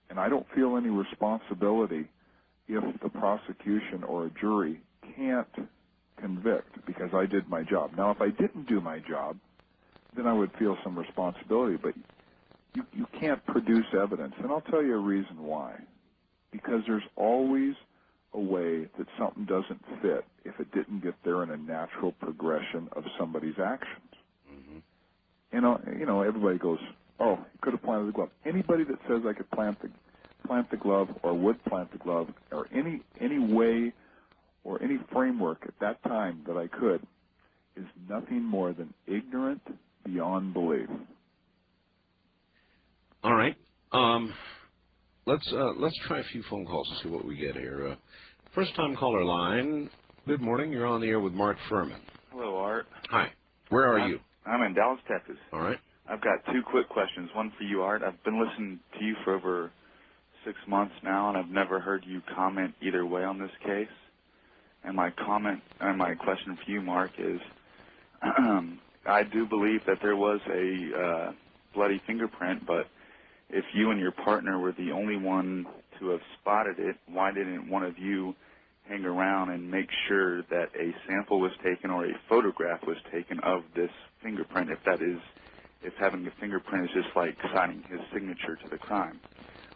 And I don't feel any responsibility if the prosecution or a jury can't convict, because I did my job. Now, if I didn't do my job, then I would feel some responsibility, but you can't produce evidence. And I'll tell you a reason why. Because there's always a way that something doesn't fit if it didn't get there in a natural progression of somebody's actions. Mm-hmm. Everybody goes, oh, you could have planted the glove. Anybody that says I could plant the glove or would plant the glove, or any way or any framework at that time that I could, is nothing more than ignorant beyond belief. All right. Let's try a few phone calls and see what we get here. First-time caller line. Good morning. You're on the air with Mark Fuhrman. Hello, Art. Hi. Where are you? I'm in Dallas, Texas. All right. I've got two quick questions. One for you, Art. I've been listening to you for over 6 months now, and I've never heard you comment either way on this case. And my question for you, Mark, is I do believe that there was a bloody fingerprint, but if you and your partner were the only one to have spotted it, why didn't one of you hang around and make sure that a sample was taken or a photograph was taken of this fingerprint, if having a fingerprint is just like signing his signature to the crime?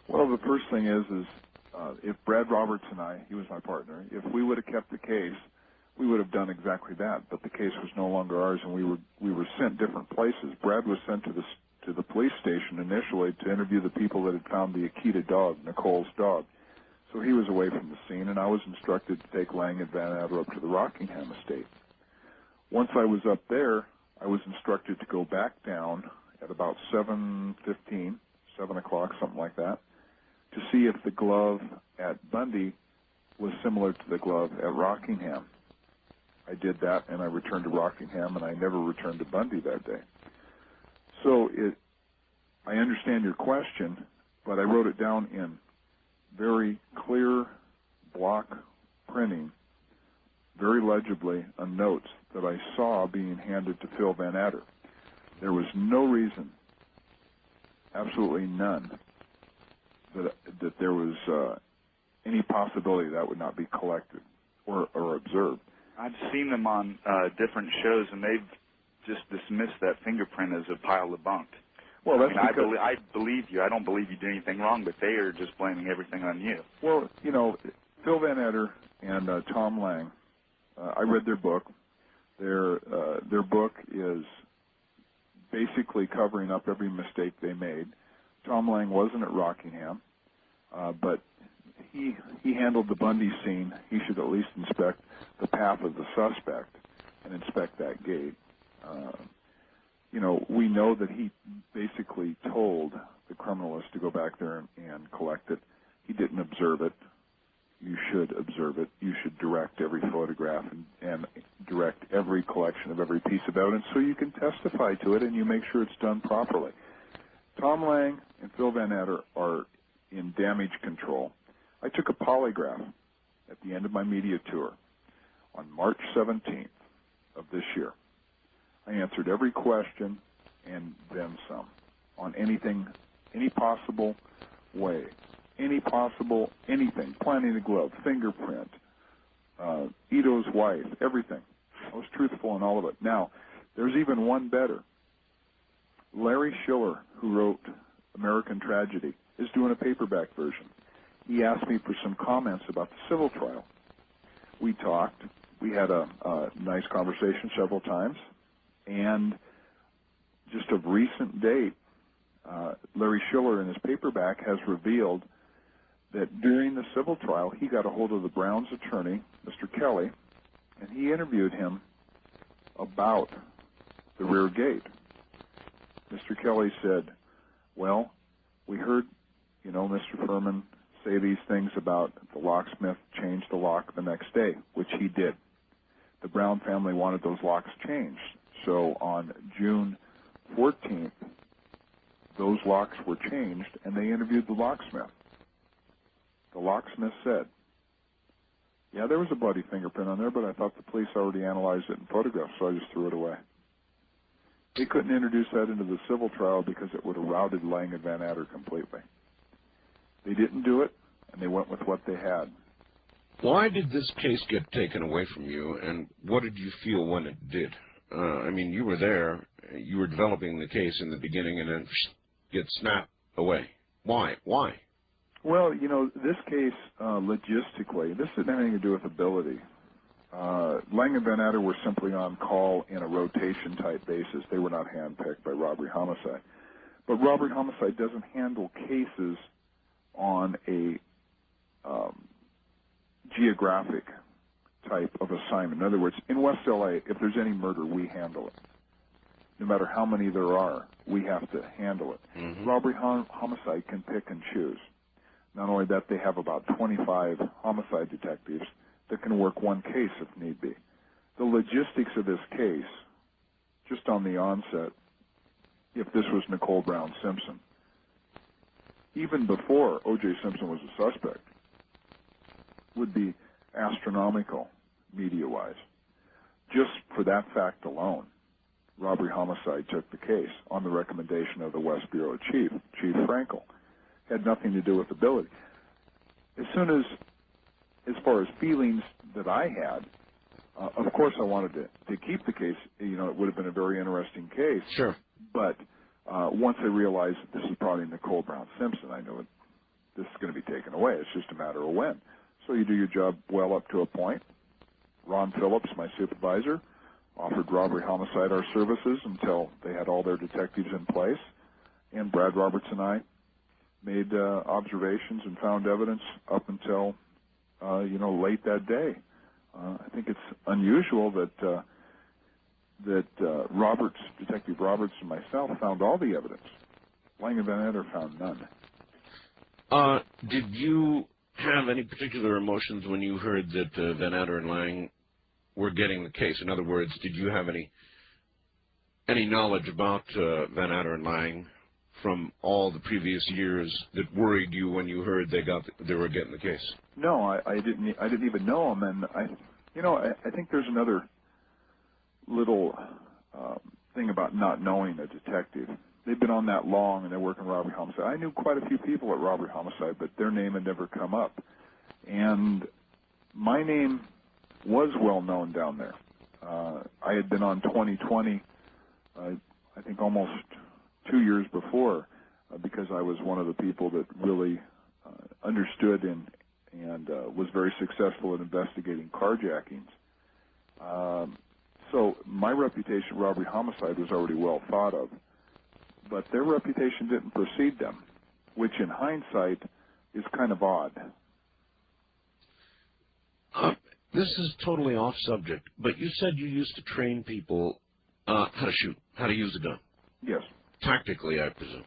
Well, the first thing is if Brad Roberts and I, he was my partner, if we would have kept the case, we would have done exactly that. But the case was no longer ours, and we were sent different places. Brad was sent to the police station initially to interview the people that had found the Akita dog, Nicole's dog. So he was away from the scene, and I was instructed to take Lang and Van Adder up to the Rockingham estate. Once I was up there, I was instructed to go back down at about 7:15, 7 o'clock, something like that, to see if the glove at Bundy was similar to the glove at Rockingham. I did that, and I returned to Rockingham, and I never returned to Bundy that day. So I understand your question, but I wrote it down in very clear block printing, very legibly, on notes that I saw being handed to Phil Van Adder. There was no reason, absolutely none, that there was any possibility that would not be collected or observed. I've seen them on different shows, and they've just dismissed that fingerprint as a pile of bunk. Well, that's because I believe you. I don't believe you did anything wrong, but they are just blaming everything on you. Well, Phil Van Adder and Tom Lang, I read their book. Their book is basically covering up every mistake they made. Tom Lang wasn't at Rockingham, but he handled the Bundy scene. He should at least inspect the path of the suspect and inspect that gate. We know that he basically told the criminalist to go back there and collect it. He didn't observe it. you should observe it. You should direct every photograph and direct every collection of every piece of evidence so you can testify to it and you make sure it's done properly. Tom Lang and Phil Van Adder are in damage control. I took a polygraph at the end of my media tour on March 17th of this year. I answered every question and then some on anything, any possible way, any possible anything, planting the glove, fingerprint, Ito's wife, everything. I was truthful in all of it. Now, there's even one better. Larry Schiller, who wrote American Tragedy, is doing a paperback version. He asked me for some comments about the civil trial. We talked. We had a nice conversation several times. And just of recent date, Larry Schiller in his paperback has revealed that during the civil trial, he got a hold of the Browns' attorney, Mr. Kelly, and he interviewed him about the rear gate. Mr. Kelly said, well, we heard, Mr. Fuhrman say these things about the locksmith changed the lock the next day, which he did. The Brown family wanted those locks changed. So on June 14th, those locks were changed, and they interviewed the locksmith. The locksmith said, yeah, there was a bloody fingerprint on there, but I thought the police already analyzed it in photographs, so I just threw it away. They couldn't introduce that into the civil trial because it would have routed Lang and Van Adder completely. They didn't do it, and they went with what they had. Why did this case get taken away from you, and what did you feel when it did? You were there. You were developing the case in the beginning, and then get snapped away. Why? Why? Well, this case, logistically, this had nothing to do with ability. Lang and Van Adder were simply on call in a rotation-type basis. They were not handpicked by robbery homicide. But robbery homicide doesn't handle cases on a geographic type of assignment. In other words, in West LA, if there's any murder, we handle it. No matter how many there are, we have to handle it. Mm-hmm. Robbery homicide can pick and choose. Not only that, they have about 25 homicide detectives that can work one case if need be. The logistics of this case, just on the onset, if this was Nicole Brown Simpson, even before O.J. Simpson was a suspect, would be astronomical media-wise. Just for that fact alone, robbery homicide took the case on the recommendation of the West Bureau Chief, Chief Frankel. Had nothing to do with ability. As far as feelings that I had, of course I wanted to keep the case. It would have been a very interesting case. Sure. But once I realized that this is probably Nicole Brown Simpson, I knew this is going to be taken away. It's just a matter of when. So you do your job well up to a point. Ron Phillips, my supervisor, offered robbery homicide our services until they had all their detectives in place. And Brad Roberts and I made observations and found evidence up until, late that day. I think it's unusual that Detective Roberts and myself found all the evidence. Lang and Van Adder found none. Did you have any particular emotions when you heard that Van Adder and Lang were getting the case? In other words, did you have any knowledge about Van Adder and Lang from all the previous years that worried you when you heard they were getting the case? No, I didn't even know them, and I think there's another little thing about not knowing a detective. They've been on that long, and they're working robbery homicide. I knew quite a few people at robbery homicide, but their name had never come up. And my name was well known down there. I had been on 2020, I think almost 2 years before, because I was one of the people that really understood and was very successful in investigating carjackings. So my reputation, robbery homicide, was already well thought of. But their reputation didn't precede them, which in hindsight is kind of odd. This is totally off subject, but you said you used to train people how to shoot, how to use a gun. Yes. Tactically, I presume.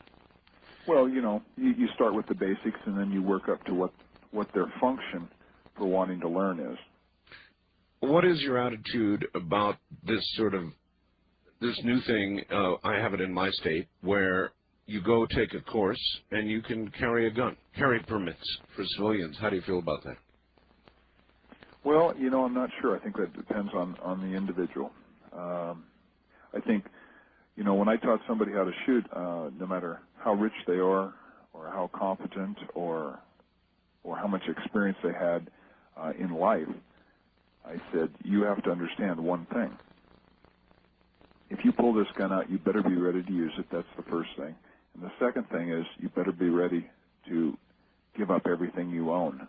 Well, you start with the basics, and then you work up to what their function for wanting to learn is. What is your attitude about this this new thing? I have it in my state where you go take a course and you can carry a gun, carry permits for civilians. How do you feel about that? Well, I'm not sure. I think that depends on the individual. I think, when I taught somebody how to shoot, no matter how rich they are or how competent or how much experience they had in life, I said, you have to understand one thing. If you pull this gun out, you better be ready to use it. That's the first thing. And the second thing is you better be ready to give up everything you own,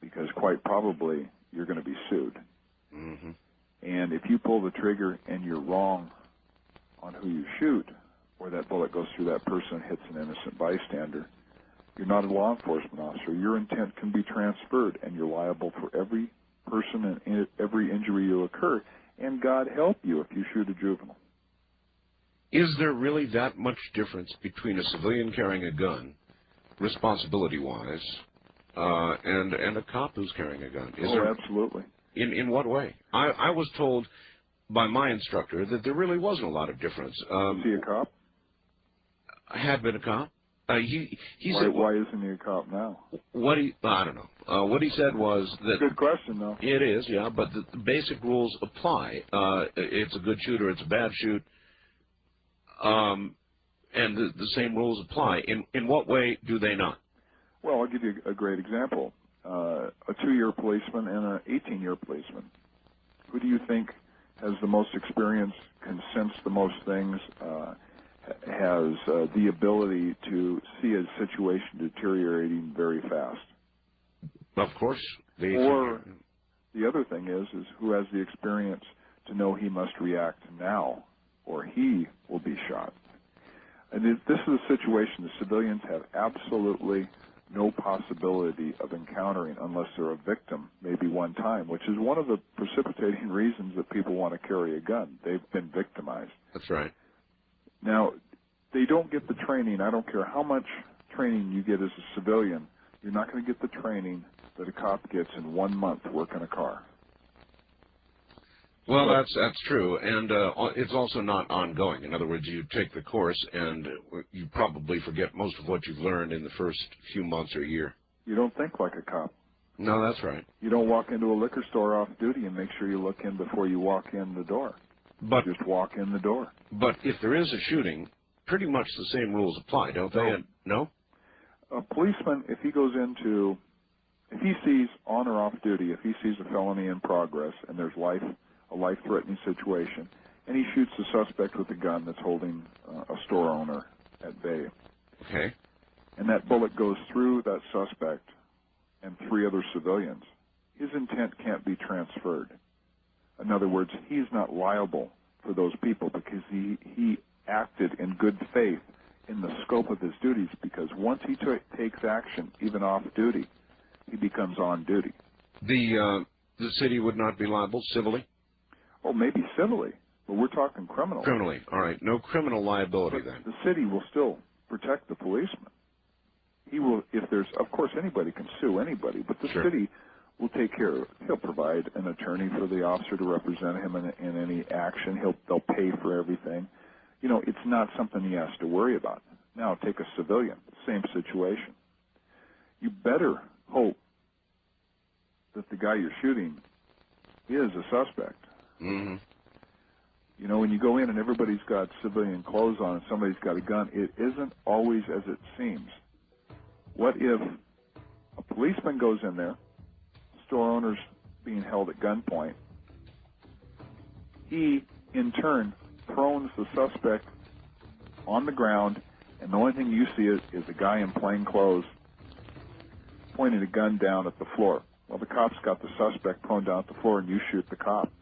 because quite probably you're going to be sued. Mm-hmm. And if you pull the trigger and you're wrong on who you shoot, or that bullet goes through that person and hits an innocent bystander, you're not a law enforcement officer. Your intent can be transferred, and you're liable for every person and every injury you occur. And God help you if you shoot a juvenile. Is there really that much difference between a civilian carrying a gun, responsibility-wise, and a cop who's carrying a gun? Is there, absolutely. In what way? I was told by my instructor that there really wasn't a lot of difference. Is he a cop? I had been a cop. He why, said, why isn't he a cop now? I don't know. What he said was that... Good question, though. It is, yeah, but the basic rules apply. It's a good shoot or it's a bad shoot, and the same rules apply. In what way do they not? Well, I'll give you a great example. A 2-year policeman and an 18-year policeman. Who do you think has the most experience, can sense the most things, has the ability to see a situation deteriorating very fast? Of course. Or the other thing is who has the experience to know he must react now or he will be shot. And this is a situation the civilians have absolutely no possibility of encountering unless they're a victim, maybe one time, which is one of the precipitating reasons that people want to carry a gun. They've been victimized. That's right. Now, they don't get the training. I don't care how much training you get as a civilian. You're not going to get the training that a cop gets in 1 month working a car. Well, that's true, and it's also not ongoing. In other words, you take the course, and you probably forget most of what you've learned in the first few months or year. You don't think like a cop. No, that's right. You don't walk into a liquor store off duty and make sure you look in before you walk in the door. But you just walk in the door. But if there is a shooting, pretty much the same rules apply, don't they? No? A policeman, if he sees on or off duty, if he sees a felony in progress and there's a life-threatening situation, and he shoots the suspect with a gun that's holding a store owner at bay. Okay. And that bullet goes through that suspect and 3 other civilians. His intent can't be transferred. In other words, he's not liable for those people because he acted in good faith in the scope of his duties, because once he takes action, even off duty, he becomes on duty. The city would not be liable civilly? Oh, maybe civilly, but we're talking criminal. Criminally, all right. No criminal liability but then. The city will still protect the policeman. He will, if there's, of course, anybody can sue anybody, but the city will take care of it. He'll provide an attorney for the officer to represent him in any action. They'll pay for everything. You know, it's not something he has to worry about. Now, take a civilian, same situation. You better hope that the guy you're shooting is a suspect. Mm-hmm. You know, when you go in and everybody's got civilian clothes on and somebody's got a gun, it isn't always as it seems. What if a policeman goes in there, store owner's being held at gunpoint, he, in turn, prones the suspect on the ground, and the only thing you see is a guy in plain clothes pointing a gun down at the floor. Well, the cop's got the suspect prone down at the floor, and you shoot the cop.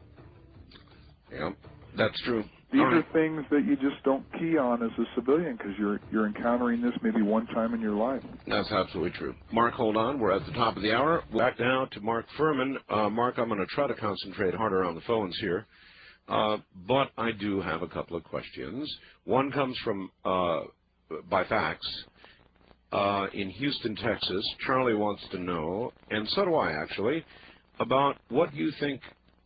Yeah, that's true. These are things that you just don't key on as a civilian because you're encountering this maybe one time in your life. That's absolutely true. Mark, hold on. We're at the top of the hour. Back now to Mark Fuhrman. Mark, I'm going to try to concentrate harder on the phones here, but I do have a couple of questions. One comes from by fax, in Houston, Texas. Charlie wants to know, and so do I actually, about what you think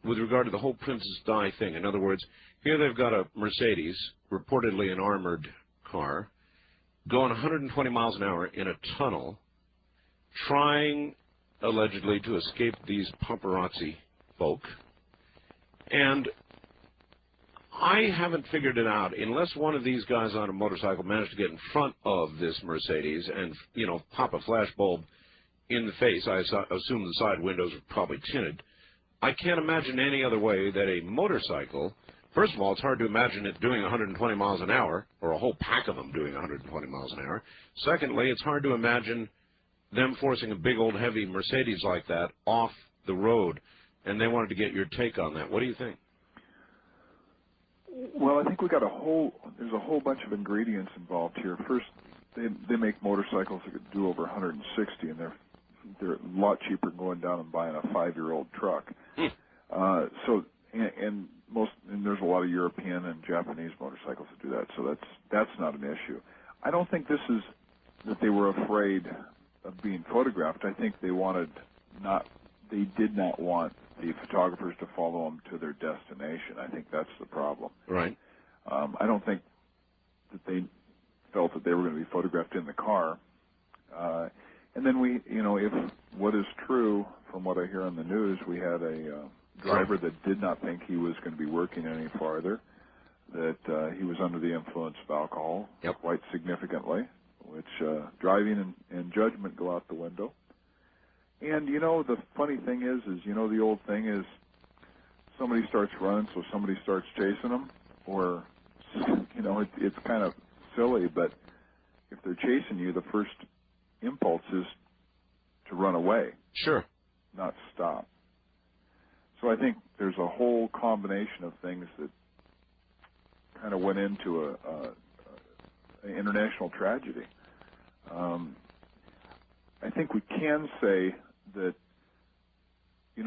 with regard to the whole Princess Di thing. In other words, here they've got a Mercedes, reportedly an armored car, going 120 miles an hour in a tunnel, trying, allegedly, to escape these paparazzi folk. And I haven't figured it out, unless one of these guys on a motorcycle managed to get in front of this Mercedes and, you know, pop a flashbulb in the face. I assume the side windows are probably tinted. I can't imagine any other way that a motorcycle, first of all, it's hard to imagine it doing 120 miles an hour, or a whole pack of them doing 120 miles an hour. Secondly, it's hard to imagine them forcing a big old heavy Mercedes like that off the road. And they wanted to get your take on that. What do you think? Well, I think there's a whole bunch of ingredients involved here. First, they make motorcycles that could do over 160, and they're a lot cheaper than going down and buying a 5-year-old truck. And there's a lot of European and Japanese motorcycles that do that, so that's not an issue. I don't think this is that they were afraid of being photographed. I think they did not want the photographers to follow them to their destination. I think that's the problem. Right. I don't think that they felt that they were going to be photographed in the car. And then if what is true from what I hear on the news, we had a driver that did not think he was going to be working any farther, that he was under the influence of alcohol quite significantly, which driving and judgment go out the window. And, the funny thing is, the old thing is somebody starts running, so somebody starts chasing them, or, it's kind of silly, but if they're chasing you, the first impulse is to run away. Sure. Not stop. So I think there's a whole combination of things that kind of went into an international tragedy. I think we can say that,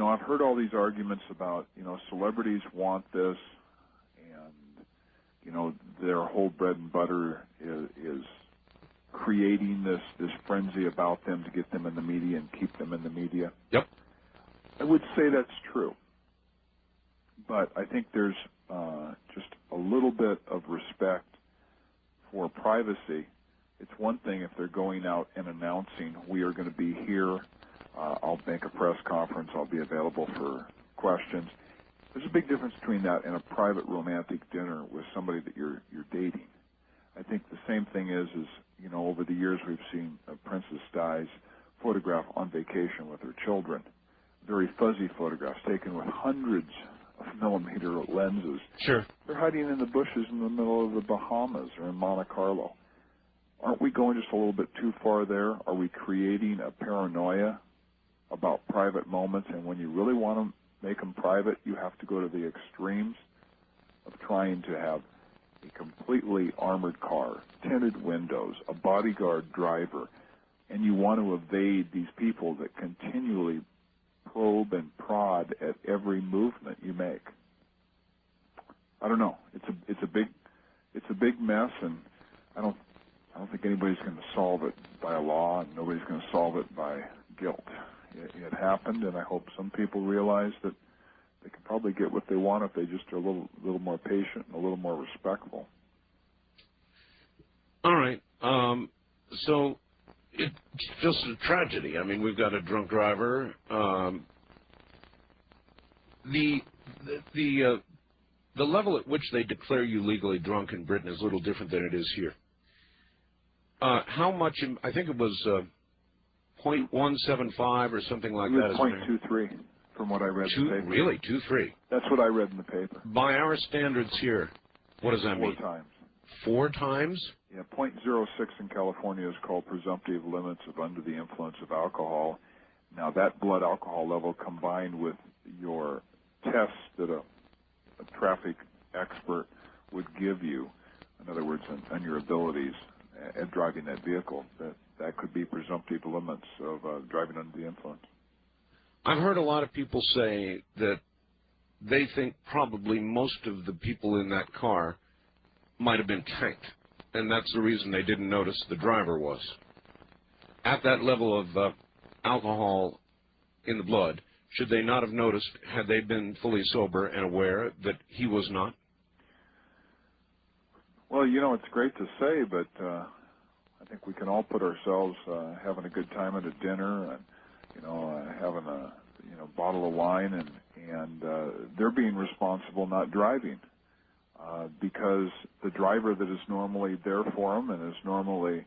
I've heard all these arguments about, celebrities want this, and, their whole bread and butter is creating this frenzy about them to get them in the media and keep them in the media. Yep. I would say that's true. But I think there's just a little bit of respect for privacy. It's one thing if they're going out and announcing, we are going to be here, I'll make a press conference, I'll be available for questions. There's a big difference between that and a private romantic dinner with somebody that you're dating. I think the same thing is over the years we've seen Princess Di's photograph on vacation with her children. Very fuzzy photographs taken with hundreds of millimeter lenses. Sure. They're hiding in the bushes in the middle of the Bahamas or in Monte Carlo. Aren't we going just a little bit too far there? Are we creating a paranoia about private moments, and when you really want to make them private, you have to go to the extremes of trying to have a completely armored car, tinted windows, a bodyguard driver, and you want to evade these people that continually probe and prod at every movement you make. I don't know. It's a big mess, and I don't think anybody's going to solve it by a law, and nobody's going to solve it by guilt. It happened, and I hope some people realize that they can probably get what they want if they just are a little more patient and a little more respectful. All right. So it's just a tragedy. I mean, we've got a drunk driver. The level at which they declare you legally drunk in Britain is a little different than it is here. How much? I think it was 0.175 or something like that. It was 0.23 from what I read in the paper. Really? 2.3? That's what I read in the paper. By our standards here, what does that mean? 4 times. 4 times? Yeah, 0.06 in California is called presumptive limits of under the influence of alcohol. Now, that blood alcohol level combined with your tests that a traffic expert would give you, in other words, on your abilities at driving that vehicle, that could be presumptive limits of driving under the influence. I've heard a lot of people say that they think probably most of the people in that car might have been tanked, and that's the reason they didn't notice the driver was. at that level of alcohol in the blood, should they not have noticed, had they been fully sober and aware, that he was not? Well, you know, it's great to say, but I think we can all put ourselves having a good time at a dinner and, you know, having a bottle of wine, and they're being responsible, not driving, because the driver that is normally there for them and is normally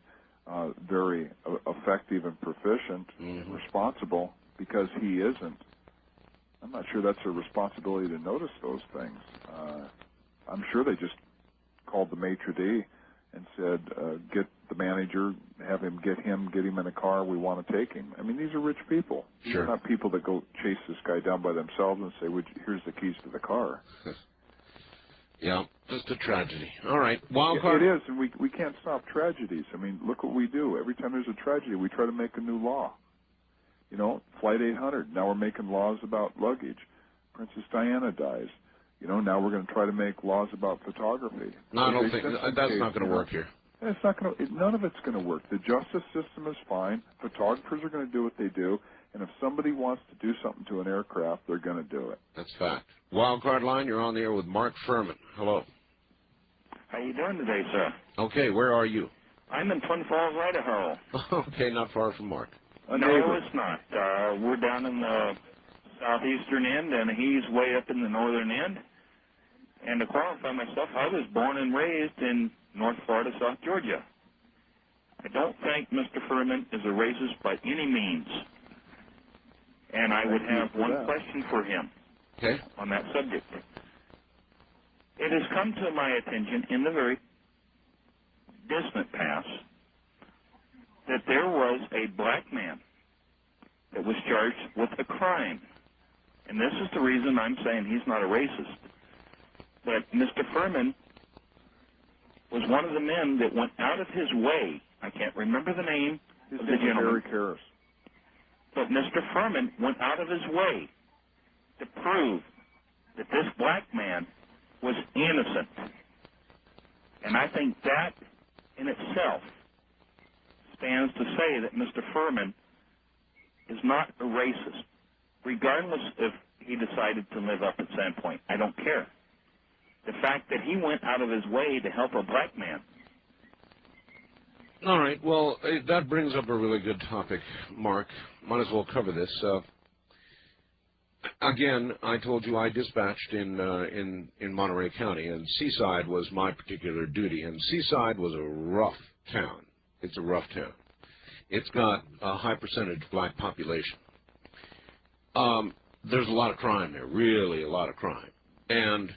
very effective and proficient and responsible, because he isn't, I'm not sure that's a responsibility to notice those things. I'm sure they just called the maitre d' and said, get the manager, have him get him in a car, we want to take him. I mean, these are rich people. These are not people that go chase this guy down by themselves and say, here's the keys to the car. Yeah, just a tragedy. All right, wild card. It is, and we can't stop tragedies. I mean, look what we do. Every time there's a tragedy, we try to make a new law. You know, Flight 800, now we're making laws about luggage. Princess Diana dies. You know, now we're going to try to make laws about photography. No, I don't think that's not going to work here. It's not going to. None of it's going to work. The justice system is fine. Photographers are going to do what they do, and if somebody wants to do something to an aircraft, they're going to do it. That's fact. Wild card line. You're on the air with Mark Fuhrman. Hello. How you doing today, sir? Okay. Where are you? I'm in Twin Falls, Idaho. Okay, not far from Mark. No, it's not. We're down in the southeastern end, and he's way up in the northern end. And to qualify myself, I was born and raised in North Florida, South Georgia. I don't think Mr. Fuhrman is a racist by any means. And I would have one question for him on that subject. It has come to my attention in the very distant past that there was a black man that was charged with a crime. And this is the reason I'm saying he's not a racist. But Mr. Fuhrman was one of the men that went out of his way. I can't remember the name of the gentleman. Eric Harris. But Mr. Fuhrman went out of his way to prove that this black man was innocent. And I think that in itself stands to say that Mr. Fuhrman is not a racist, regardless if he decided to live up at Sandpoint. I don't care. The fact that he went out of his way to help a black man. All right. Well, that brings up a really good topic, Mark. Might as well cover this. Again, I told you I dispatched in Monterey County, and Seaside was my particular duty. And Seaside was a rough town. It's a rough town. It's got a high percentage black population. There's a lot of crime there, really a lot of crime. And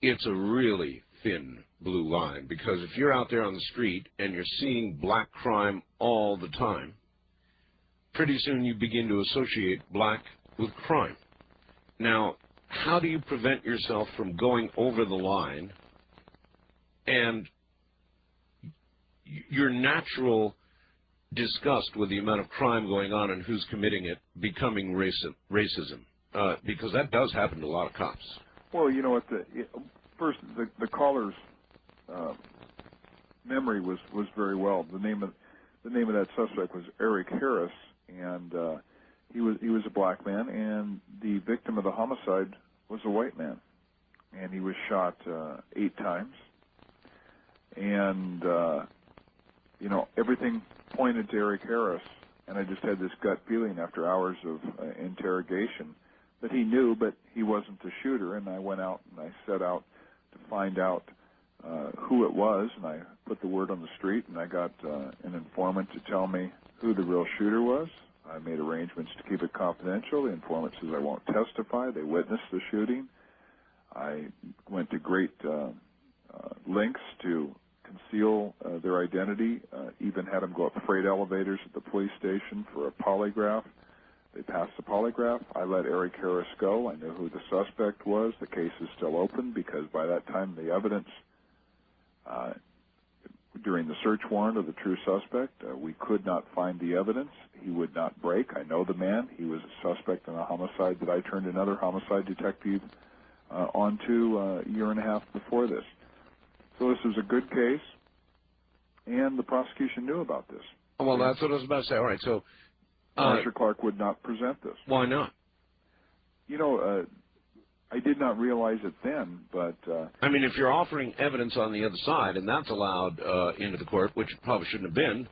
it's a really thin blue line, because if you're out there on the street and you're seeing black crime all the time, pretty soon you begin to associate black with crime. Now, how do you prevent yourself from going over the line and your natural disgust with the amount of crime going on and who's committing it becoming racism? Because that does happen to a lot of cops. Well, you know what? First, the caller's memory was very well. The name of that suspect was Eric Harris, and he was a black man, and the victim of the homicide was a white man, and he was shot 8 times, and you know, everything pointed to Eric Harris, and I just had this gut feeling after hours of interrogation that he knew, but he wasn't the shooter. And I went out and I set out to find out who it was, and I put the word on the street, and I got an informant to tell me who the real shooter was. I made arrangements to keep it confidential. The informant says I won't testify. They witnessed the shooting. I went to great lengths to conceal their identity, even had them go up freight elevators at the police station for a polygraph. They passed the polygraph. I let Eric Harris go. I knew who the suspect was. The case is still open because by that time the evidence during the search warrant of the true suspect, we could not find the evidence. He would not break. I know the man. He was a suspect in a homicide that I turned another homicide detective onto a year and a half before this. So this is a good case, and the prosecution knew about this. Well, that's what I was about to say. All right, so Marsha Clark would not present this. Why not? You know, I did not realize it then, but... I mean, if you're offering evidence on the other side, and that's allowed into the court, which it probably shouldn't have been,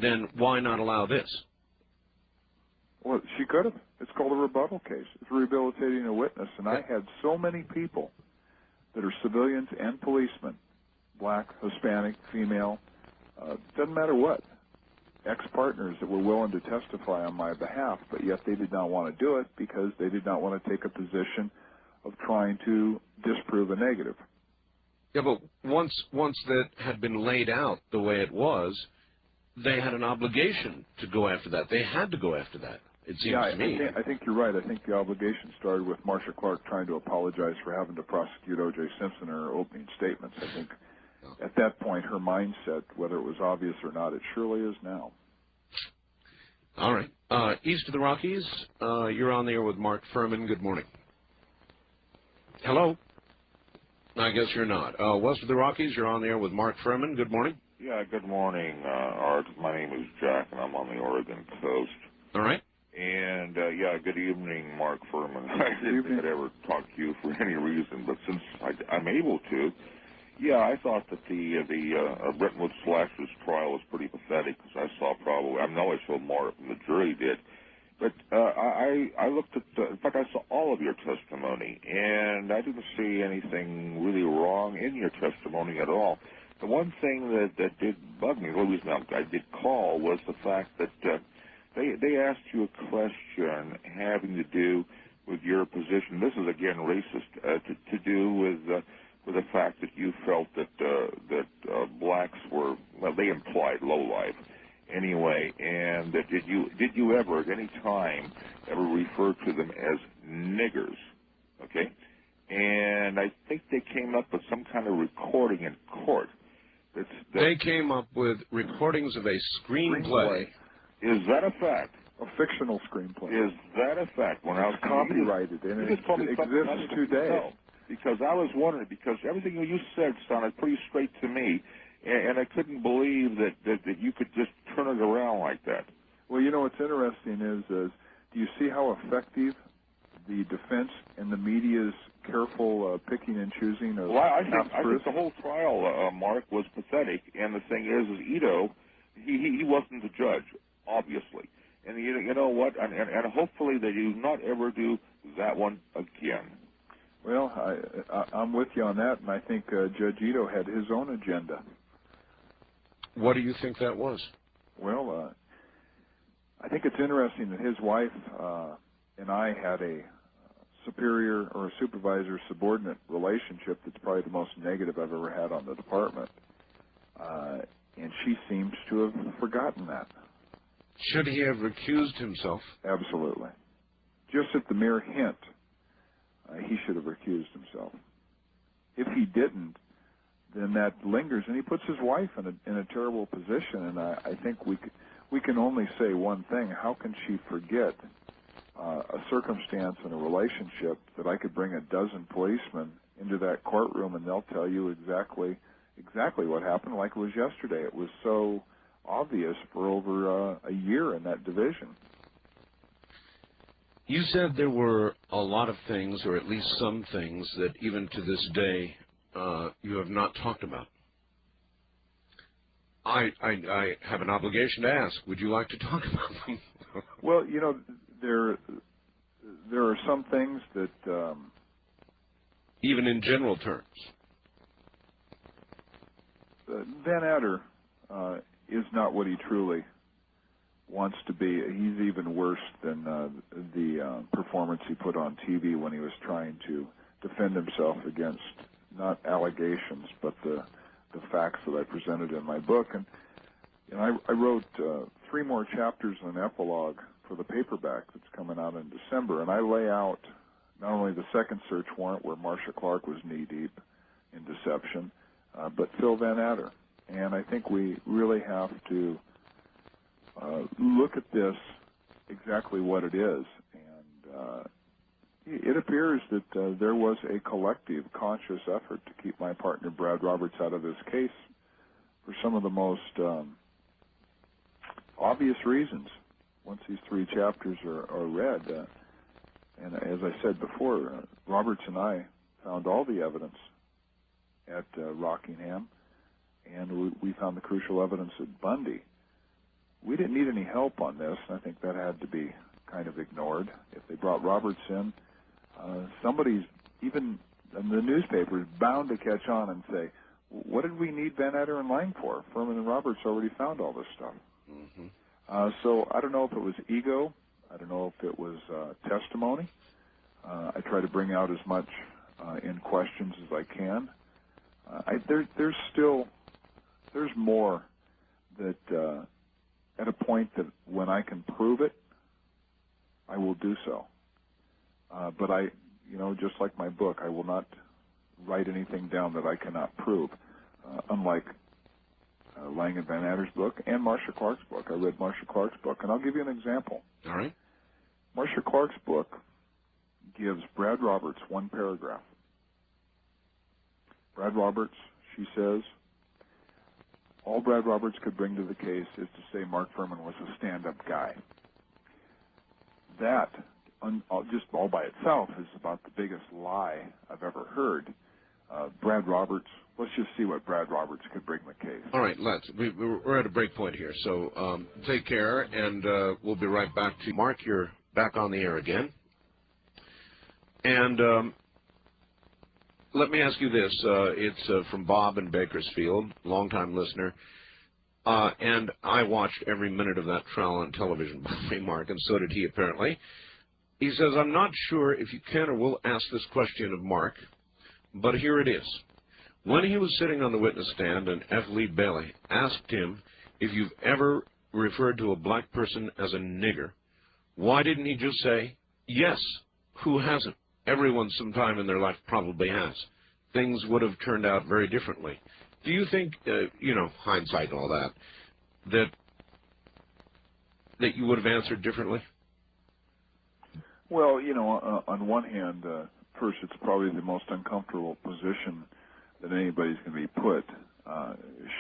then why not allow this? Well, she could have. It's called a rebuttal case. It's rehabilitating a witness, and I had so many people that are civilians and policemen, black, Hispanic, female, doesn't matter what, ex-partners that were willing to testify on my behalf, but yet they did not want to do it because they did not want to take a position of trying to disprove a negative. Yeah, but once that had been laid out the way it was, they had an obligation to go after that. They had to go after that, it seems to me. I think you're right. I think the obligation started with Marsha Clark trying to apologize for having to prosecute O.J. Simpson in her opening statements. I think at that point her mindset, whether it was obvious or not, it surely is now. All right. East of the Rockies, you're on the air with Mark Fuhrman. Good morning. Hello? I guess you're not. West of the Rockies, you're on the air with Mark Fuhrman. Good morning. Yeah, good morning, Art. My name is Jack, and I'm on the Oregon coast. All right. And, yeah, good evening, Mark Fuhrman. I didn't think I'd ever talk to you for any reason, but since I'm able to, yeah, I thought that the Brentwood slashers trial was pretty pathetic, because I know I saw more than the jury did. But I looked at, in fact, I saw all of your testimony, and I didn't see anything really wrong in your testimony at all. The one thing that did bug me, the only reason I did call, was the fact that they asked you a question having to do with your position. This is, again, racist, to do with the fact that you felt that blacks were, well, they implied lowlife. Anyway, and did you ever at any time ever refer to them as niggers? Okay, and I think they came up with some kind of recording in court. They came up with recordings of a screenplay. Is that a fact? A fictional screenplay. Is that a fact? When it's copyrighted, and it exists today. No, because I was wondering, because everything you said sounded pretty straight to me. And I couldn't believe that you could just turn it around like that. Well, you know what's interesting is do you see how effective the defense and the media's careful picking and choosing of I think the whole trial, Mark, was pathetic. And the thing is Ito, he wasn't the judge, obviously. And you know what? And hopefully they do not ever do that one again. Well, I'm with you on that, and I think Judge Ito had his own agenda. What do you think that was? Well, I think it's interesting that his wife and I had a superior or a supervisor-subordinate relationship that's probably the most negative I've ever had on the department. And she seems to have forgotten that. Should he have recused himself? Absolutely. Just at the mere hint, he should have recused himself. If he didn't, then that lingers, and he puts his wife in a terrible position. And I think we can only say one thing: how can she forget a circumstance in a relationship that I could bring a dozen policemen into that courtroom and they'll tell you exactly what happened, like it was yesterday. It was so obvious for over a year in that division. You said there were a lot of things, or at least some things, that even to this day you have not talked about. I have an obligation to ask. Would you like to talk about them? Well, you know, there are some things that... even in general terms. Van Adder is not what he truly wants to be. He's even worse than the performance he put on TV when he was trying to defend himself against not allegations, but the facts that I presented in my book. And I wrote 3 more chapters and an epilogue for the paperback that's coming out in December, and I lay out not only the second search warrant where Marsha Clark was knee-deep in deception, but Phil Van Adder. And I think we really have to look at this exactly what it is. And it appears that there was a collective, conscious effort to keep my partner Brad Roberts out of this case for some of the most obvious reasons once these 3 chapters are read. And as I said before, Roberts and I found all the evidence at Rockingham, and we found the crucial evidence at Bundy. We didn't need any help on this. I think that had to be kind of ignored. If they brought Roberts in, somebody's, even the newspaper, is bound to catch on and say, what did we need Van Etter and Lang for? Fuhrman and Roberts already found all this stuff. Mm-hmm. So I don't know if it was ego. I don't know if it was testimony. I try to bring out as much in questions as I can. There's more that at a point that when I can prove it, I will do so. But just like my book, I will not write anything down that I cannot prove, unlike Lang and Van Etter's book and Marcia Clark's book. I read Marcia Clark's book, and I'll give you an example. All right. Marcia Clark's book gives Brad Roberts one paragraph. Brad Roberts, she says, all Brad Roberts could bring to the case is to say Mark Fuhrman was a stand-up guy. That, just all by itself, is about the biggest lie I've ever heard. Brad Roberts, let's just see what Brad Roberts could bring the case. All right, we're at a break point here, so take care, and we'll be right back to Mark. You're back on the air again. And let me ask you this. It's from Bob in Bakersfield, longtime listener. And I watched every minute of that trial on television, by the way, Mark, and so did he, apparently. He says, I'm not sure if you can or will ask this question of Mark, but here it is. When he was sitting on the witness stand and F. Lee Bailey asked him if you've ever referred to a black person as a nigger, why didn't he just say, yes, who hasn't? Everyone sometime in their life probably has. Things would have turned out very differently. Do you think, hindsight and all that you would have answered differently? Well, on one hand, first, it's probably the most uncomfortable position that anybody's going to be put,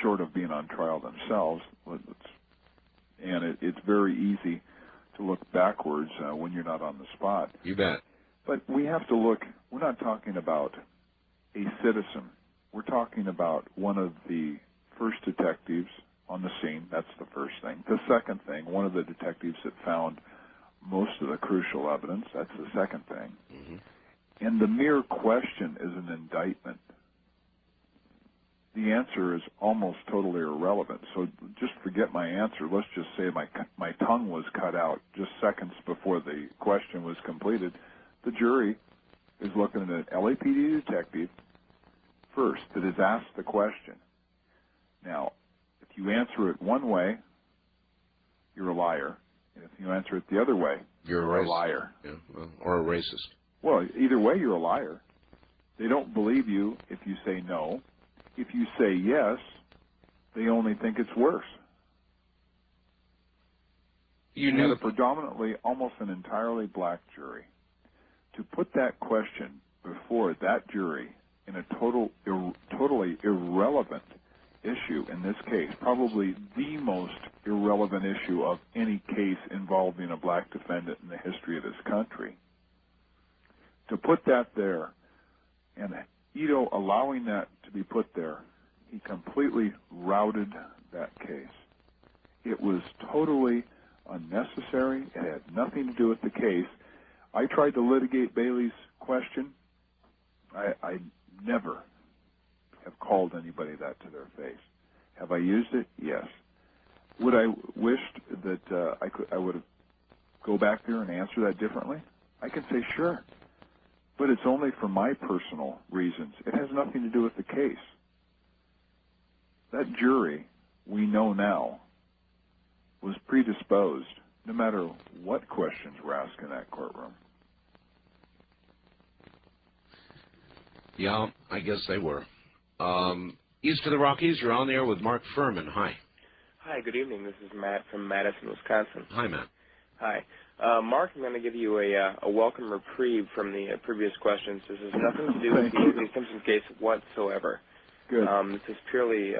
short of being on trial themselves. And it's very easy to look backwards when you're not on the spot. You bet. But we have to look, we're not talking about a citizen. We're talking about one of the first detectives on the scene. That's the first thing. The second thing, one of the detectives that found most of the crucial evidence. That's the second thing. Mm-hmm. And the mere question is an indictment. The answer is almost totally irrelevant. So just forget my answer. Let's just say my tongue was cut out just seconds before the question was completed. The jury is looking at an LAPD detective first that has asked the question. Now, if you answer it one way, you're a liar. And if you answer it the other way, you're a liar. Yeah, or a racist. Well, either way, you're a liar. They don't believe you if you say no. If you say yes, they only think it's worse. You had a predominantly, almost an entirely black jury. To put that question before that jury in a totally irrelevant issue in this case, probably the most irrelevant issue of any case involving a black defendant in the history of this country, to put that there, and Ito allowing that to be put there, he completely routed that case. It was totally unnecessary. It had nothing to do with the case. I tried to litigate Bailey's question. I never have called anybody that to their face. Have I used it? Yes. Would I wished that I would have go back there and answer that differently? I can say sure, but it's only for my personal reasons. It has nothing to do with the case. That jury, we know now, was predisposed, no matter what questions were asked in that courtroom. Yeah, I guess they were. East of the Rockies, you're on the air with Mark Fuhrman. Hi. Hi, good evening. This is Matt from Madison, Wisconsin. Hi, Matt. Hi. Mark, I'm going to give you a welcome reprieve from the previous questions. This has nothing to do with the Simpson case whatsoever. Good. This is purely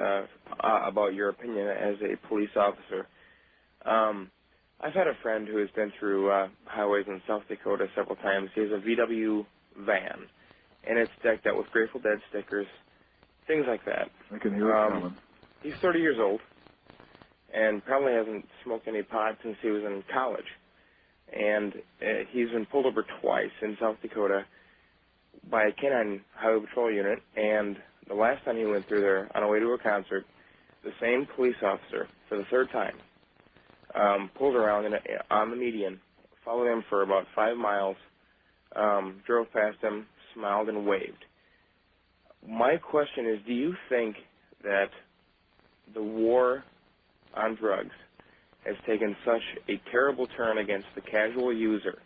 about your opinion as a police officer. I've had a friend who has been through highways in South Dakota several times. He has a VW van, and it's decked out with Grateful Dead stickers, things like that. I can hear it coming. He's 30 years old and probably hasn't smoked any pot since he was in college. And he's been pulled over twice in South Dakota by a canine highway patrol unit, and the last time he went through there on the way to a concert, the same police officer, for the third time, pulled around on the median, followed him for about 5 miles, drove past him, smiled, and waved. My question is, do you think that the war on drugs has taken such a terrible turn against the casual user,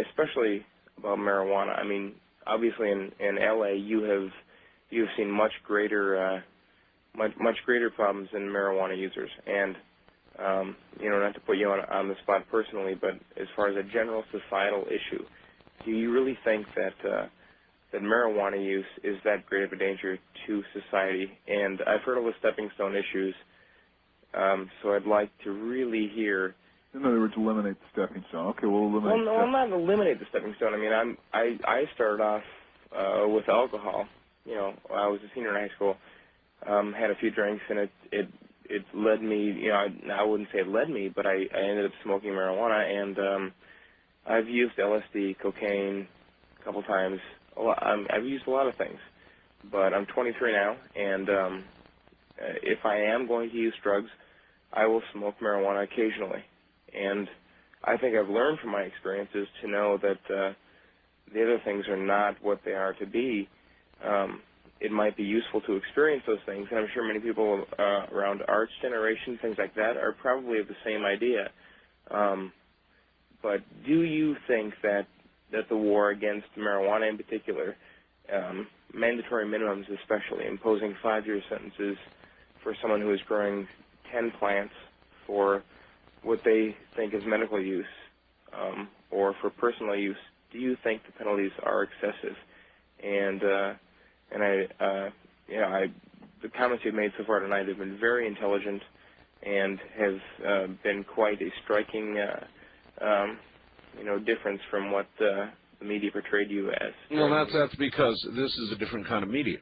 especially about marijuana? I mean, obviously in LA, you've seen much greater problems in marijuana users, and not to put you on the spot personally, but as far as a general societal issue, do you really think that that marijuana use is that great of a danger to society? And I've heard of the stepping stone issues, so I'd like to really hear. In other words, eliminate the stepping stone. Okay, we'll eliminate. Well, no, I'm not eliminate the stepping stone. I mean, I started off with alcohol. You know, I was a senior in high school, had a few drinks, and it led me. You know, I wouldn't say it led me, but I ended up smoking marijuana, and I've used LSD, cocaine, a couple times. I've used a lot of things, but I'm 23 now, and if I am going to use drugs, I will smoke marijuana occasionally. And I think I've learned from my experiences to know that the other things are not what they are to be. It might be useful to experience those things, and I'm sure many people around Art's generation, things like that, are probably of the same idea. But do you think that the war against marijuana in particular, mandatory minimums especially, imposing 5-year sentences for someone who is growing 10 plants for what they think is medical use or for personal use, do you think the penalties are excessive? And the comments you've made so far tonight have been very intelligent and have been quite a striking difference from what the media portrayed you as. Well, that's because this is a different kind of media.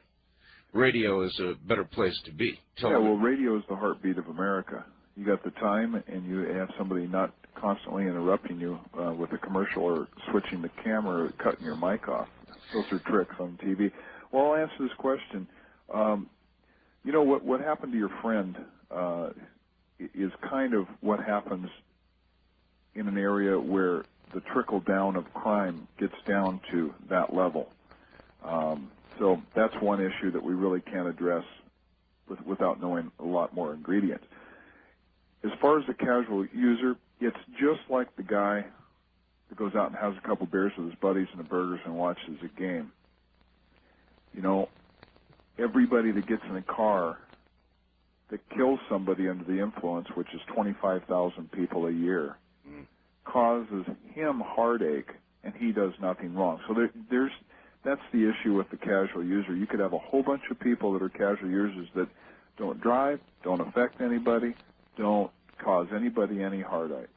Radio is a better place to be. Yeah, well, radio is the heartbeat of America. You got the time, and you have somebody not constantly interrupting you with a commercial or switching the camera or cutting your mic off. Those are tricks on TV. Well, I'll answer this question. What happened to your friend is kind of what happens in an area where the trickle down of crime gets down to that level. So that's one issue that we really can't address without knowing a lot more ingredients. As far as the casual user, it's just like the guy that goes out and has a couple beers with his buddies and the burgers and watches a game. You know, everybody that gets in a car that kills somebody under the influence, which is 25,000 people a year, causes him heartache, and he does nothing wrong. So that's the issue with the casual user. You could have a whole bunch of people that are casual users that don't drive, don't affect anybody, don't cause anybody any heartache.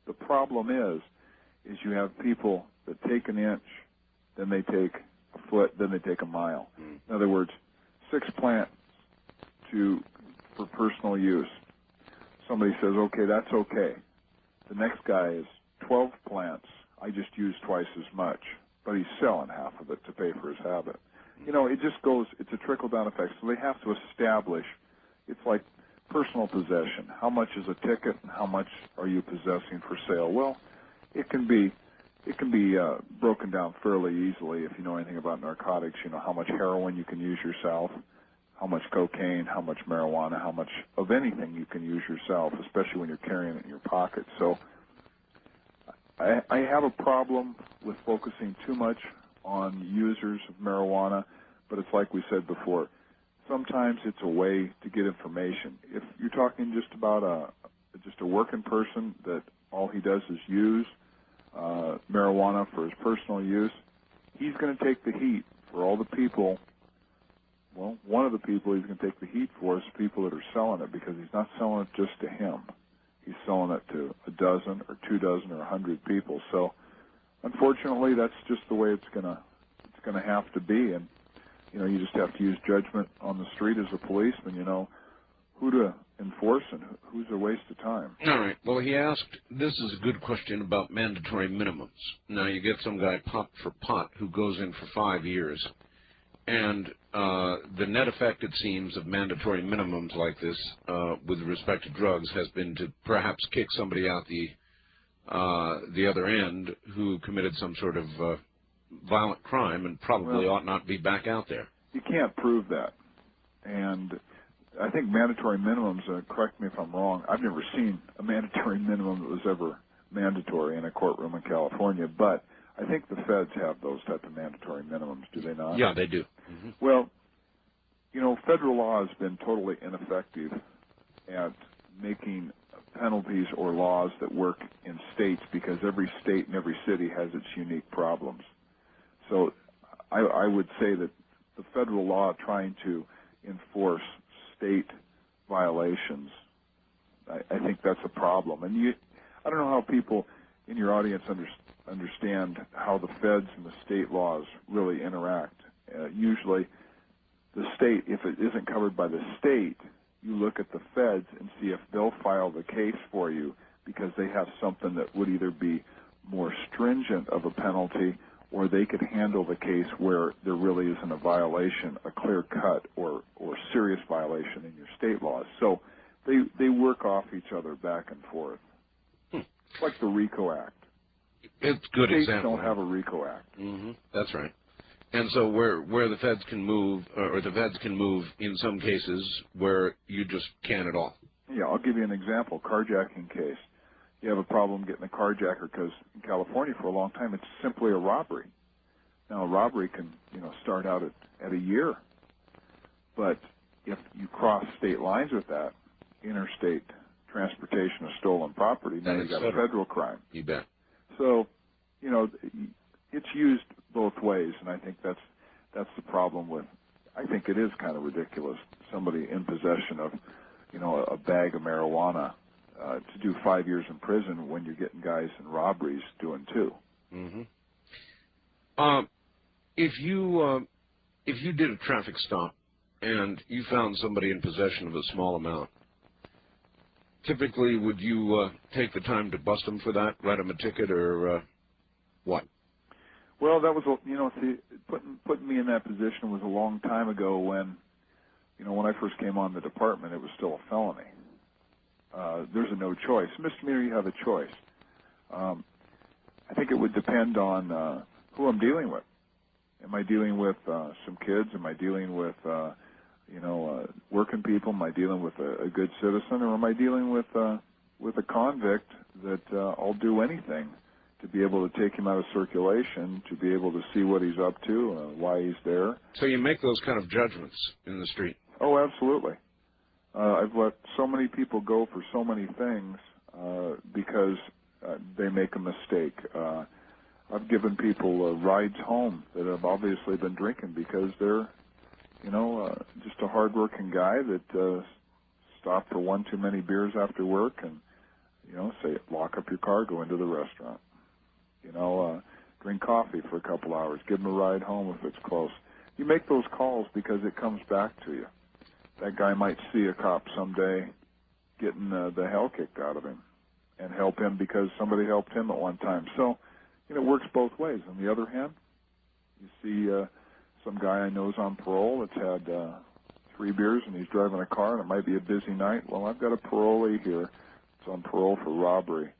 The problem is you have people that take an inch, then they take a foot, then they take a mile. In other words, 6 plants for personal use. Somebody says, okay, that's okay. The next guy is 12 plants. I just use twice as much, but he's selling half of it to pay for his habit. You know, it just goes, it's a trickle-down effect. So they have to establish, it's like personal possession. How much is a ticket and how much are you possessing for sale? Well, it can be broken down fairly easily if you know anything about narcotics. You know how much heroin you can use yourself, how much cocaine, how much marijuana, how much of anything you can use yourself, especially when you're carrying it in your pocket. So I have a problem with focusing too much on users of marijuana, but it's like we said before. Sometimes it's a way to get information. If you're talking just about just a working person that all he does is use marijuana for his personal use, he's going to take the heat for all the people. Well, one of the people he's going to take the heat for is people that are selling it, because he's not selling it just to him. he's selling it to a dozen or 2 dozen or 100 people. So unfortunately, that's just the way it's gonna have to be. And you just have to use judgment on the street as a policeman. Who to enforce and who's a waste of time. All right. Well, he asked, this is a good question about mandatory minimums. Now, you get some guy popped for pot who goes in for 5 years, and the net effect, it seems, of mandatory minimums like this with respect to drugs has been to perhaps kick somebody out the other end who committed some sort of violent crime and probably ought not be back out there. You can't prove that. And I think mandatory minimums, correct me if I'm wrong, I've never seen a mandatory minimum that was ever mandatory in a courtroom in California, but I think the feds have those type of mandatory minimums, do they not? Yeah, they do. Mm-hmm. Well, federal law has been totally ineffective at making penalties or laws that work in states because every state and every city has its unique problems. So I would say that the federal law trying to enforce state violations, I think that's a problem. And I don't know how people in your audience understand how the feds and the state laws really interact. Usually the state, if it isn't covered by the state, you look at the feds and see if they'll file the case for you because they have something that would either be more stringent of a penalty or they could handle the case where there really isn't a violation, a clear cut or serious violation in your state laws. So they work off each other back and forth. It's like the RICO Act. It's a good States example. don't have a RICO Act. Mm-hmm. That's right. And so where the feds can move, or the feds can move in some cases where you just can't at all. Yeah, I'll give you an example. Carjacking case. You have a problem getting a carjacker because in California for a long time it's simply a robbery. Now a robbery can start out at a year, but if you cross state lines with that, interstate transportation of stolen property, now you've got a federal crime. You bet. So it's used both ways, and I think that's the problem with. I think it is kind of ridiculous. Somebody in possession of a bag of marijuana. To do 5 years in prison when you're getting guys in robberies doing 2. Mm-hmm. If you did a traffic stop and you found somebody in possession of a small amount, typically would you take the time to bust them for that, write them a ticket, or what? Well, that was putting me in that position was a long time ago when when I first came on the department, it was still a felony. There's a no choice. Misdemeanor, you have a choice. I think it would depend on who I'm dealing with. Am I dealing with some kids? Am I dealing with, working people? Am I dealing with a good citizen? Or am I dealing with a convict that I'll do anything to be able to take him out of circulation, to be able to see what he's up to, why he's there? So you make those kind of judgments in the street? Oh, absolutely. I've let so many people go for so many things because they make a mistake. I've given people rides home that have obviously been drinking because they're, just a hard-working guy that stopped for one too many beers after work and, say, lock up your car, go into the restaurant. Drink coffee for a couple hours, give them a ride home if it's close. You make those calls because it comes back to you. That guy might see a cop someday getting the hell kicked out of him and help him because somebody helped him at one time. So, it works both ways. On the other hand, you see some guy I know is on parole that's had 3 beers and he's driving a car and it might be a busy night. Well, I've got a parolee here that's on parole for robbery,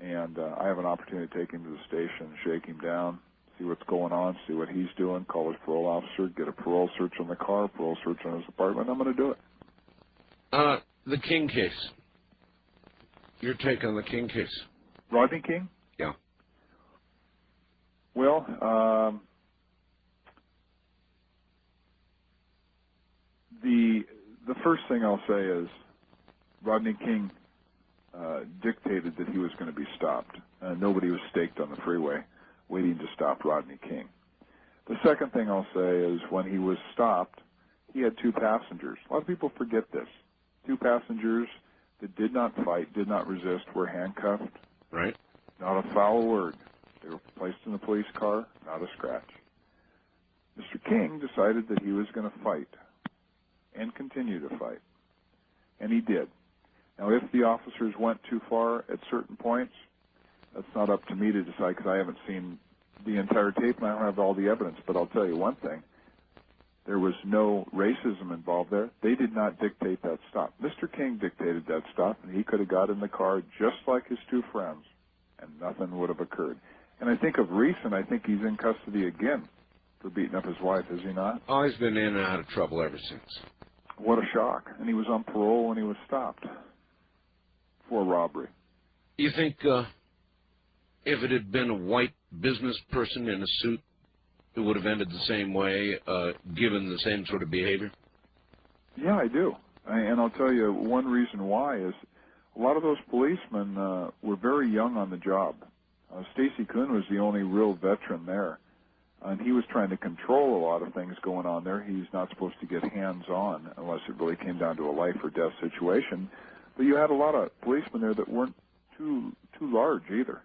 and I have an opportunity to take him to the station, shake him down, see what's going on, see what he's doing, call his parole officer, get a parole search on the car, parole search on his apartment. I'm going to do it. The King case. Your take on the King case. Rodney King? Yeah. Well, the first thing I'll say is Rodney King dictated that he was going to be stopped. Nobody was staked on the freeway waiting to stop Rodney King. The second thing I'll say is when he was stopped, he had 2 passengers. A lot of people forget this. 2 passengers, that did not fight, did not resist, were handcuffed. Right. Not a foul word. They were placed in the police car, not a scratch. Mr. King decided that he was going to fight and continue to fight, and he did. Now, if the officers went too far at certain points, that's not up to me to decide because I haven't seen the entire tape and I don't have all the evidence, but I'll tell you one thing. There was no racism involved there. They did not dictate that stop. Mr. King dictated that stop, and he could have got in the car just like his two friends, and nothing would have occurred. And I think of Reese, and I think he's in custody again for beating up his wife, is he not? Oh, he's been in and out of trouble ever since. What a shock. And he was on parole when he was stopped for robbery. You think if it had been a white business person in a suit, it would have ended the same way, given the same sort of behavior? Yeah, I do. And I'll tell you one reason why is a lot of those policemen were very young on the job. Stacy Kuhn was the only real veteran there, and he was trying to control a lot of things going on there. He's not supposed to get hands-on unless it really came down to a life-or-death situation. But you had a lot of policemen there that weren't too large either.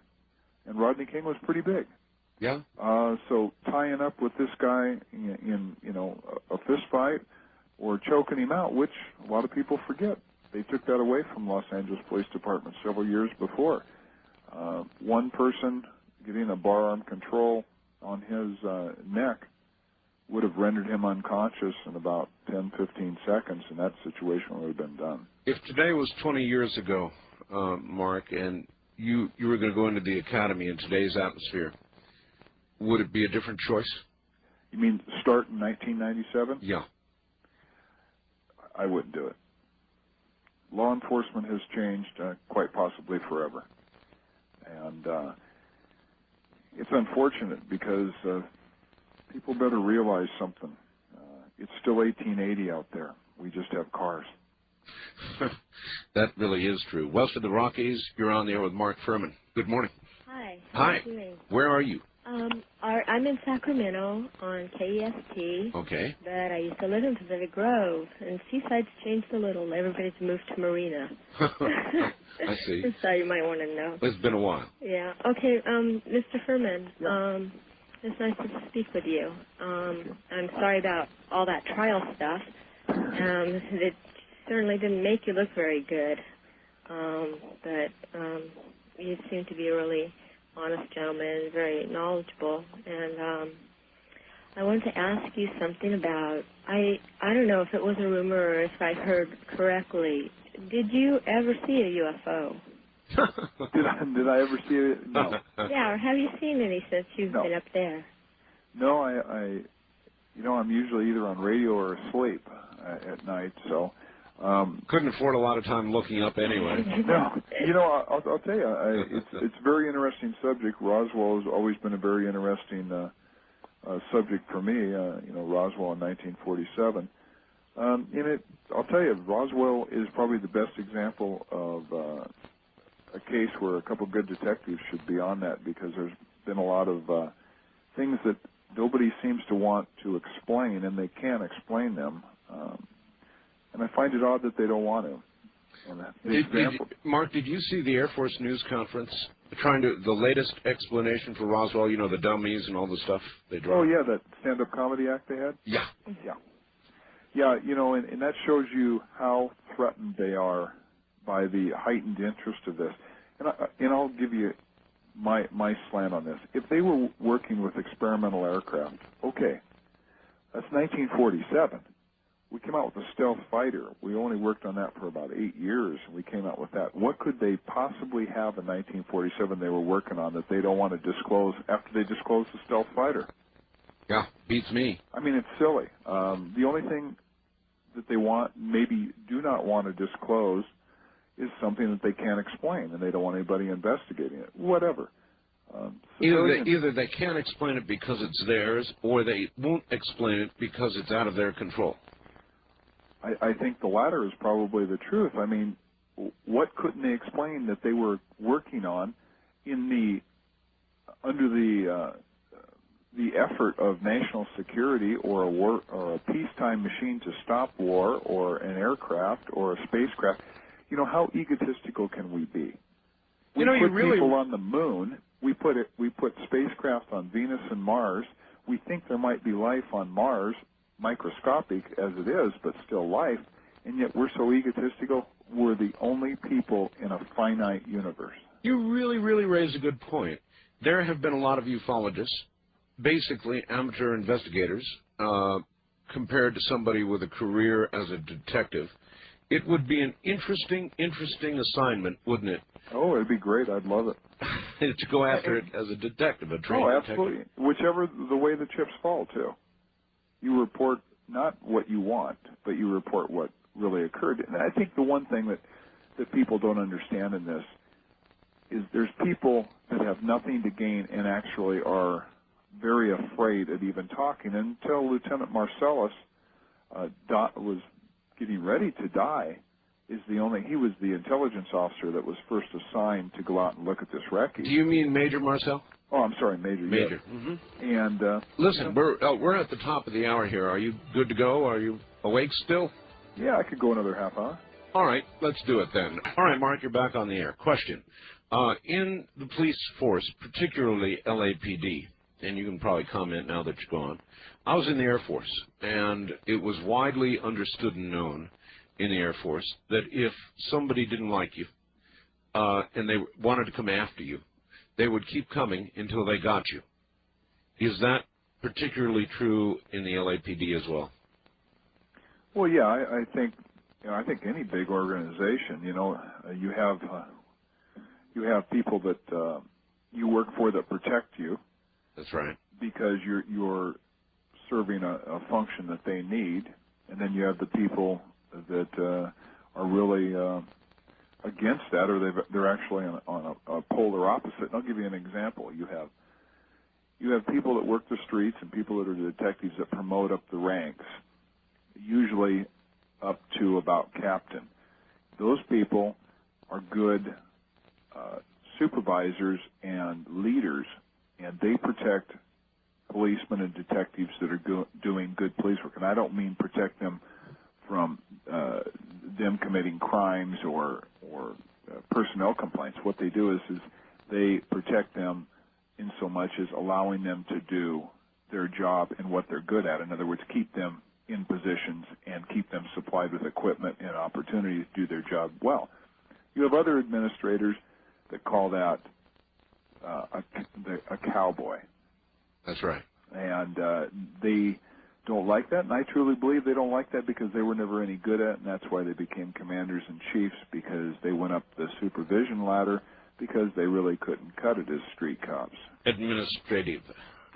And Rodney King was pretty big. Yeah. So tying up with this guy in a fist fight or choking him out, which a lot of people forget. They took that away from Los Angeles Police Department several years before. One person getting a bar arm control on his neck would have rendered him unconscious in about 10, 15 seconds, and that situation would have been done. If today was 20 years ago, Mark, and you were going to go into the academy in today's atmosphere, would it be a different choice? You mean start in 1997? Yeah. I wouldn't do it. Law enforcement has changed quite possibly forever. And it's unfortunate because people better realize something. It's still 1880 out there. We just have cars. That really is true. West of the Rockies, you're on the air with Mark Fuhrman. Good morning. Hi. Hi. How are you doing? Where are you? I'm in Sacramento on KEST. Okay. But I used to live in Pacific Grove, and Seaside's changed a little. Everybody's moved to Marina. I see. So you might want to know. It's been a while. Yeah. Okay, Mr. Fuhrman, Yeah. it's nice to speak with you. I'm sorry about all that trial stuff. It certainly didn't make you look very good. But you seem to be a really honest gentleman, very knowledgeable, and I wanted to ask you something about, I don't know if it was a rumor or if I heard correctly, did you ever see a UFO? Did I ever see it? No. Yeah, or have you seen any since you've No. been up there? No, I'm usually either on radio or asleep at night, so. Couldn't afford a lot of time looking up anyway. No, I'll tell you, it's a very interesting subject. Roswell has always been a very interesting subject for me. Roswell in 1947. I'll tell you, Roswell is probably the best example of a case where a couple good detectives should be on that, because there's been a lot of things that nobody seems to want to explain, and they can't explain them. And I find it odd that they don't want to. Mark, did you see the Air Force news conference the latest explanation for Roswell, the dummies and all the stuff they draw? Oh, yeah, that stand-up comedy act they had? Yeah. Yeah, and that shows you how threatened they are by the heightened interest of this. And I'll give you my slant on this. If they were working with experimental aircraft, okay, that's 1947. We came out with a stealth fighter. We only worked on that for about 8 years, and we came out with that. What could they possibly have in 1947 they were working on that they don't want to disclose after they disclose the stealth fighter? Yeah, beats me. I mean, it's silly. The only thing that they maybe do not want to disclose is something that they can't explain, and they don't want anybody investigating it. Whatever. Either they can't explain it because it's theirs, or they won't explain it because it's out of their control. I think the latter is probably the truth. I mean, what couldn't they explain that they were working on under the effort of national security, or a war, or a peacetime machine to stop war, or an aircraft or a spacecraft? You know, how egotistical can we be? We You know, you put really... people on the moon. We put spacecraft on Venus and Mars. We think there might be life on Mars, microscopic as it is, but still life, and yet we're so egotistical. We're the only people in a finite universe. You really, really raise a good point. There have been a lot of ufologists, basically amateur investigators, compared to somebody with a career as a detective. It would be an interesting assignment, wouldn't it? Oh, it'd be great. I'd love it. To go after it as a detective, a trained absolutely. detective. Whichever the way the chips fall, too. You report not what you want, but you report what really occurred. And I think the one thing that people don't understand in this is there's people that have nothing to gain and actually are very afraid of even talking. Until Lieutenant Marcellus was getting ready to die, he was the intelligence officer that was first assigned to go out and look at this wreckage. Do you mean Major Marcel? Oh, I'm sorry, Major. Major. Yes. Mm-hmm. And listen, we're at the top of the hour here. Are you good to go? Are you awake still? Yeah, I could go another half hour. All right, let's do it then. All right, Mark, you're back on the air. Question. In the police force, particularly LAPD, and you can probably comment now that you're gone, I was in the Air Force, and it was widely understood and known in the Air Force that if somebody didn't like you and they wanted to come after you, they would keep coming until they got you. Is that particularly true in the LAPD as well? Well, yeah, I think any big organization, you have people that you work for that protect you. That's right. Because you're serving a function that they need, and then you have the people that are really against that, or they're actually on a polar opposite. And I'll give you an example. You have people that work the streets and people that are detectives that promote up the ranks, usually up to about captain. Those people are good supervisors and leaders, and they protect policemen and detectives that are doing good police work. And I don't mean protect them from them committing crimes or personnel complaints. What they do is they protect them in so much as allowing them to do their job and what they're good at. In other words, keep them in positions and keep them supplied with equipment and opportunities to do their job well. You have other administrators that call that a cowboy. That's right. And they don't like that, and I truly believe they don't like that because they were never any good at it, and that's why they became commanders-in-chiefs, because they went up the supervision ladder because they really couldn't cut it as street cops. Administrative.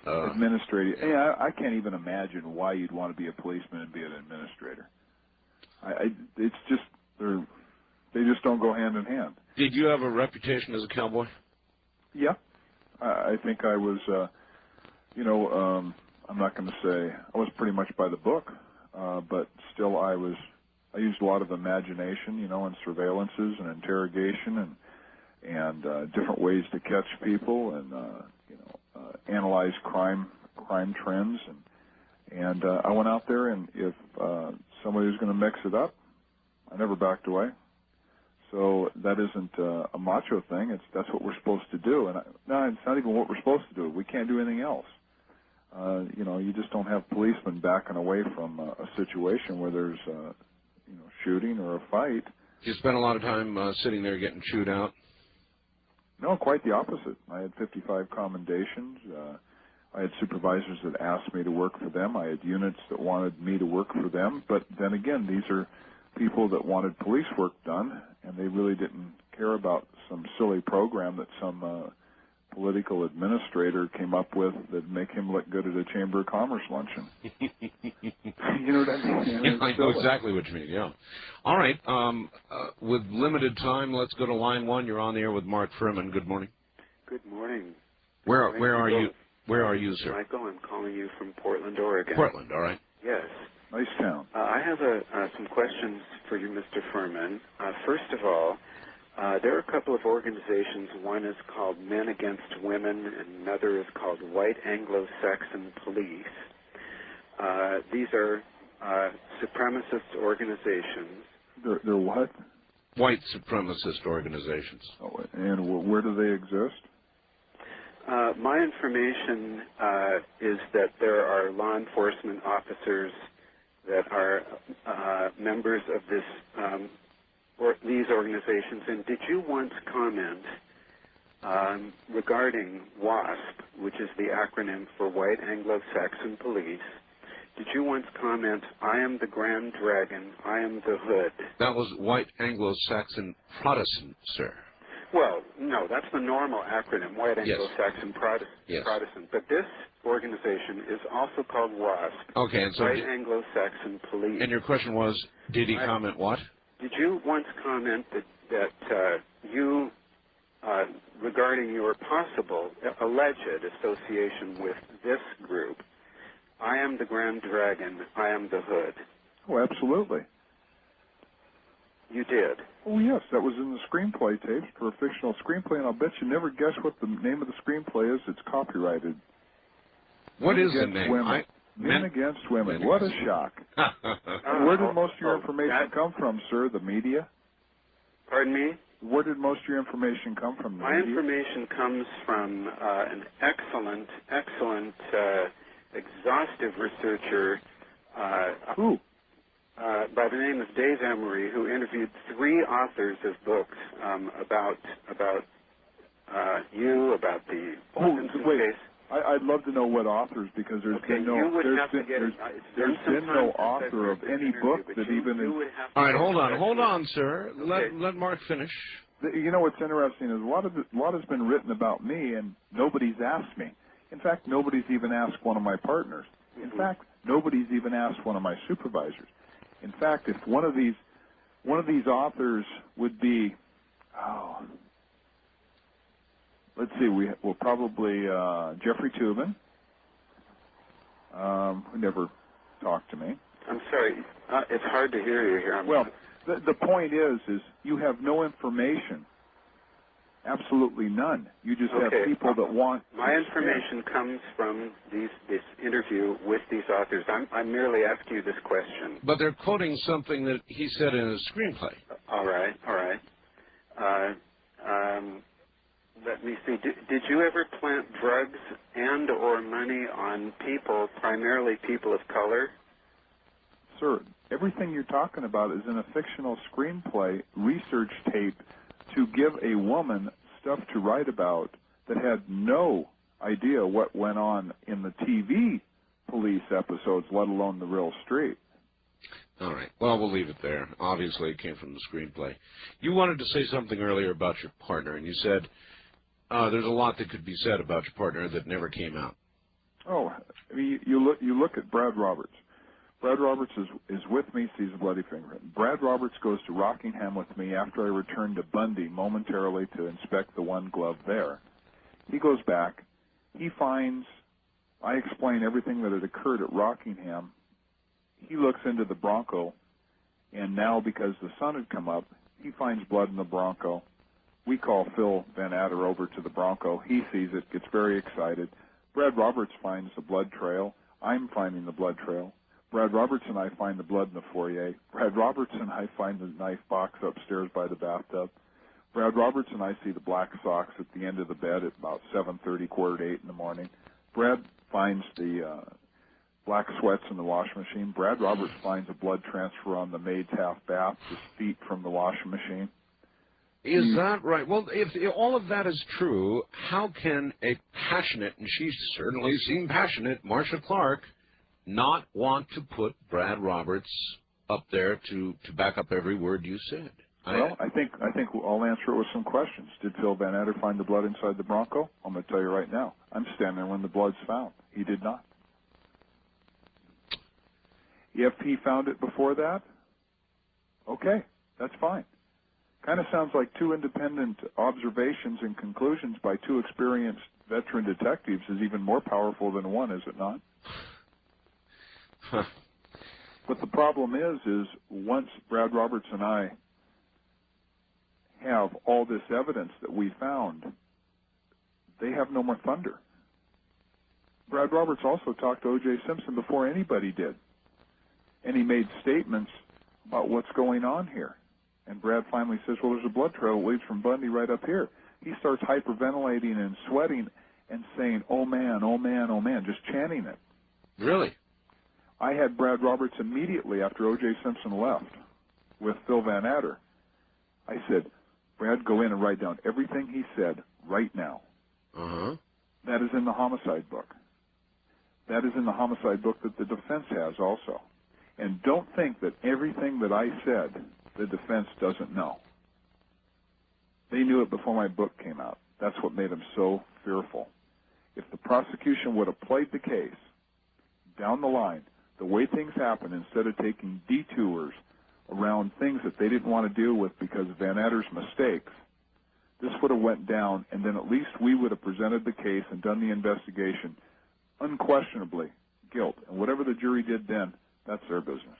Administrative. Yeah, I can't even imagine why you'd want to be a policeman and be an administrator. It's just, they just don't go hand in hand. Did you have a reputation as a cowboy? Yeah. I think I was, I'm not going to say I was pretty much by the book, but still I used a lot of imagination, and surveillances and interrogation and different ways to catch people and, analyze crime trends. And I went out there, and if somebody was going to mix it up, I never backed away. So that isn't a macho thing. That's what we're supposed to do. And no, it's not even what we're supposed to do. We can't do anything else. You just don't have policemen backing away from a situation where there's, shooting or a fight. You spent a lot of time sitting there getting chewed out? No, quite the opposite. I had 55 commendations. I had supervisors that asked me to work for them. I had units that wanted me to work for them. But then again, these are people that wanted police work done, and they really didn't care about some silly program that some political administrator came up with that make him look good at a Chamber of Commerce luncheon. You know what I mean? Yeah, I know exactly what you mean, yeah. All right, with limited time, let's go to line one. You're on the air with Mark Fuhrman. Good morning. Good morning. Where are you? Where are you, sir? Michael, I'm calling you from Portland, Oregon. Portland, all right. Yes. Nice town. I have some questions for you, Mr. Fuhrman. First of all, there are a couple of organizations. One is called Men Against Women, and another is called White Anglo-Saxon Police. These are supremacist organizations. They're what? white supremacist organizations. Oh, and where do they exist? My information is that there are law enforcement officers that are members of these organizations. And did you once comment regarding WASP, which is the acronym for White Anglo-Saxon Police? Did you once comment, I am the Grand Dragon, I am the Hood? That was White Anglo-Saxon Protestant, sir. Well, no, that's the normal acronym, White Anglo-Saxon Protestant. But this organization is also called WASP, okay, and so White Anglo-Saxon Police. And your question was, did he comment what? Did you once comment that you, regarding your possible, alleged association with this group, I am the Grand Dragon, I am the Hood? Oh, absolutely. You did? Oh, yes. That was in the screenplay tapes for a fictional screenplay, and I'll bet you never guess what the name of the screenplay is. It's copyrighted. What is the name? Men Against Women. What a shock. Where did most of your information come from, sir? The media? Pardon me? Where did most of your information come from? The My media? information comes from an excellent, exhaustive researcher. Who? By the name of Dave Emery, who interviewed 3 authors of books about you, about the Simpson case. I'd love to know what authors, because there's been no author of any book that even is. All right, hold on, sir. Let Mark finish. You know what's interesting is a lot has been written about me, and nobody's asked me. In fact, nobody's even asked one of my partners. In fact, nobody's even asked one of my supervisors. In fact, if one of these authors would be, let's see, we'll probably Jeffrey Toobin, who never talked to me. I'm sorry, it's hard to hear you here. Well, the point is you have no information, absolutely none. You just have people that want. My information comes from this interview with these authors. I'm merely asking you this question. But they're quoting something that he said in his screenplay. All right. Let me see. Did you ever plant drugs and or money on people, primarily people of color? Sir, everything you're talking about is in a fictional screenplay research tape to give a woman stuff to write about that had no idea what went on in the TV police episodes, let alone the real street. All right. Well, we'll leave it there. Obviously, it came from the screenplay. You wanted to say something earlier about your partner, and you said there's a lot that could be said about your partner that never came out. Oh, I mean, you look at Brad Roberts. Brad Roberts is with me, sees a bloody finger. Brad Roberts goes to Rockingham with me after I return to Bundy momentarily to inspect the one glove there. He goes back. He finds, I explain everything that had occurred at Rockingham. He looks into the Bronco, and now because the sun had come up, he finds blood in the Bronco. We call Phil Van Adder over to the Bronco. He sees it, gets very excited. Brad Roberts finds the blood trail. I'm finding the blood trail. Brad Roberts and I find the blood in the foyer. Brad Roberts and I find the knife box upstairs by the bathtub. Brad Roberts and I see the black socks at the end of the bed at about 7:30, 7:45 in the morning. Brad finds the black sweats in the washing machine. Brad Roberts finds a blood transfer on the maid's half bath, just feet from the washing machine. Is that right? Well, if all of that is true, how can a passionate, and she certainly seemed passionate, Marcia Clark, not want to put Brad Roberts up there to back up every word you said? Well, I think I'll answer it with some questions. Did Phil Van Adder find the blood inside the Bronco? I'm going to tell you right now. I'm standing there when the blood's found. He did not. If he found it before that, okay, that's fine. Kind of sounds like two independent observations and conclusions by two experienced veteran detectives is even more powerful than one, is it not? But the problem is once Brad Roberts and I have all this evidence that we found, they have no more thunder. Brad Roberts also talked to O.J. Simpson before anybody did. And he made statements about what's going on here. And Brad finally says, well, there's a blood trail that leads from Bundy right up here. He starts hyperventilating and sweating and saying, oh, man, oh, man, oh, man, just chanting it. Really? I had Brad Roberts immediately after O.J. Simpson left with Phil Van Adder. I said, Brad, go in and write down everything he said right now. Uh-huh. That is in the homicide book. That is in the homicide book that the defense has also. And don't think that everything that I said the defense doesn't know. They knew it before my book came out. That's what made them so fearful. If the prosecution would have played the case down the line, the way things happen, instead of taking detours around things that they didn't want to deal with because of Van Adder's mistakes, this would have went down, and then at least we would have presented the case and done the investigation. Unquestionably, guilt. And whatever the jury did then, that's their business.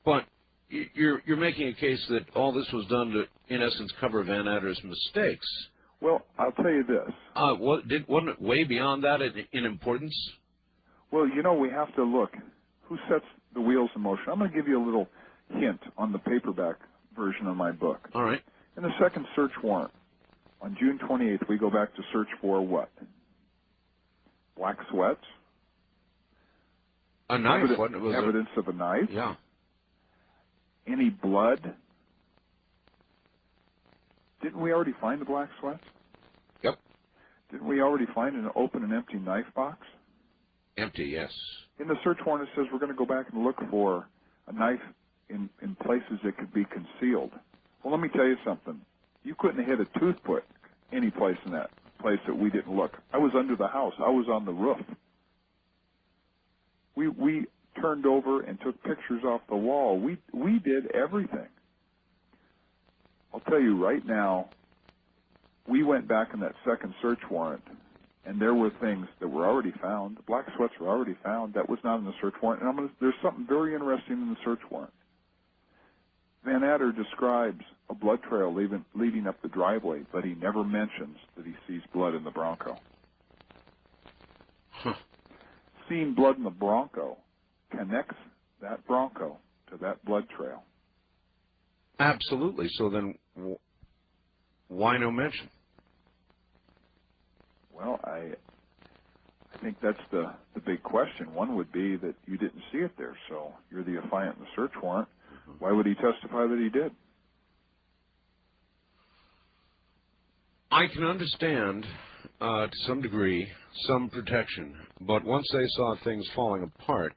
But you're making a case that all this was done to, in essence, cover Van Adder's mistakes. Well, I'll tell you this. Wasn't it way beyond that in importance? Well, you know, we have to look. Who sets the wheels in motion? I'm going to give you a little hint on the paperback version of my book. All right. In the second search warrant, on June 28th, we go back to search for what? Black sweats? A knife. Evidence of a knife? Yeah. Any blood? Didn't we already find the black sweats? Yep. Didn't we already find an open and empty knife box? Empty, yes. In the search warrant, it says we're going to go back and look for a knife in places that could be concealed. Well, let me tell you something. You couldn't have hid a toothpick any place in that place that we didn't look. I was under the house. I was on the roof. We turned over and took pictures off the wall. We did everything. I'll tell you right now, we went back in that second search warrant, and there were things that were already found. The black sweats were already found. That was not in the search warrant. And there's something very interesting in the search warrant. Van Adder describes a blood trail leading up the driveway, but he never mentions that he sees blood in the Bronco. Huh. Seeing blood in the Bronco connects that Bronco to that blood trail. Absolutely. So then why no mention? Well, I think that's the big question. One would be that you didn't see it there, so you're the affiant in the search warrant. Why would he testify that he did? I can understand, to some degree, some protection, but once they saw things falling apart,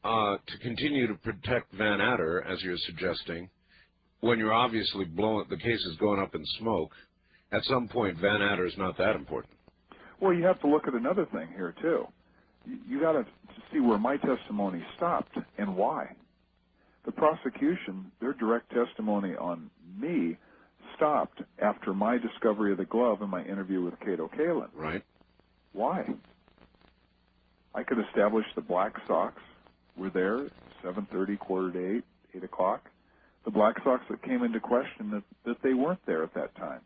to continue to protect Van Adder, as you're suggesting, when you're obviously the case is going up in smoke, at some point Van Adder is not that important. Well, you have to look at another thing here, too. You got to see where my testimony stopped and why. The prosecution, their direct testimony on me stopped after my discovery of the glove and my interview with Cato Kalin. Right. Why? I could establish the black socks were there, 7:30, 7:45, 8 o'clock. The black socks that came into question, that they weren't there at that time.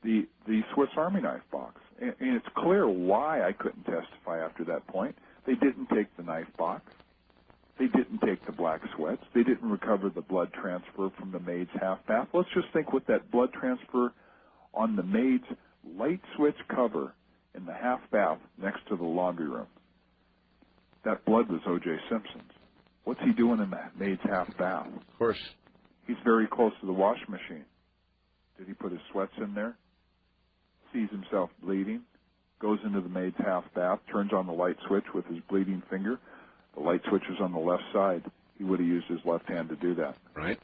The Swiss Army knife box. And it's clear why I couldn't testify after that point. They didn't take the knife box. They didn't take the black sweats. They didn't recover the blood transfer from the maid's half bath. Let's just think with that blood transfer on the maid's light switch cover in the half bath next to the laundry room. That blood was O.J. Simpson's. What's he doing in that maid's half bath? Of course. He's very close to the wash machine. Did he put his sweats in there? Sees himself bleeding, goes into the maid's half bath, turns on the light switch with his bleeding finger. The light switch was on the left side. He would have used his left hand to do that. Right.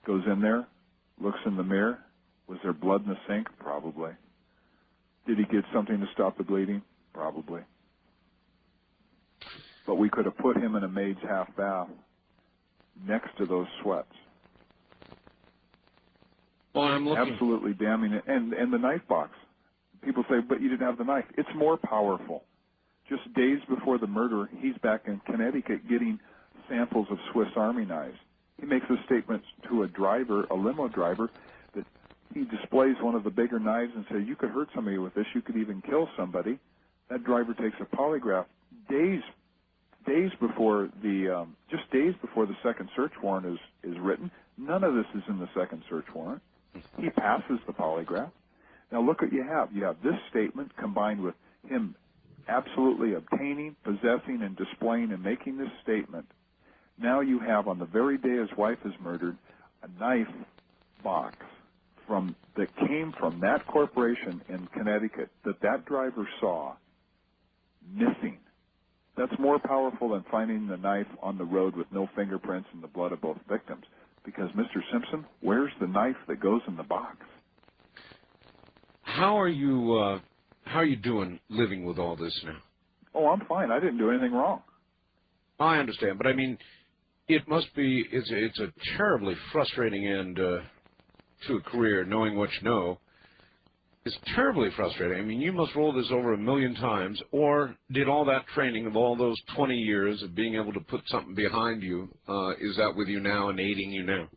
Goes in there, looks in the mirror. Was there blood in the sink? Probably. Did he get something to stop the bleeding? Probably. But we could have put him in a maid's half bath next to those sweats. Well, I'm looking. Absolutely damning it. And the knife box. People say, but you didn't have the knife. It's more powerful. Just days before the murder, he's back in Connecticut getting samples of Swiss Army knives. He makes a statement to a driver, a limo driver, that he displays one of the bigger knives and says, you could hurt somebody with this, you could even kill somebody. That driver takes a polygraph days days before the second search warrant is written. None of this is in the second search warrant. He passes the polygraph. Now look what you have. You have this statement combined with him absolutely obtaining, possessing, and displaying and making this statement. Now you have, on the very day his wife is murdered, a knife box that came from that corporation in Connecticut that driver saw missing. That's more powerful than finding the knife on the road with no fingerprints and the blood of both victims. Because, Mr. Simpson, where's the knife that goes in the box? How are you doing living with all this now? Oh, I'm fine. I didn't do anything wrong. I understand, but I mean, it must be, it's a terribly frustrating end to a career, knowing what you know. It's terribly frustrating. I mean, you must roll this over 1,000,000 times, or did all that training of all those 20 years of being able to put something behind you, is that with you now and aiding you now?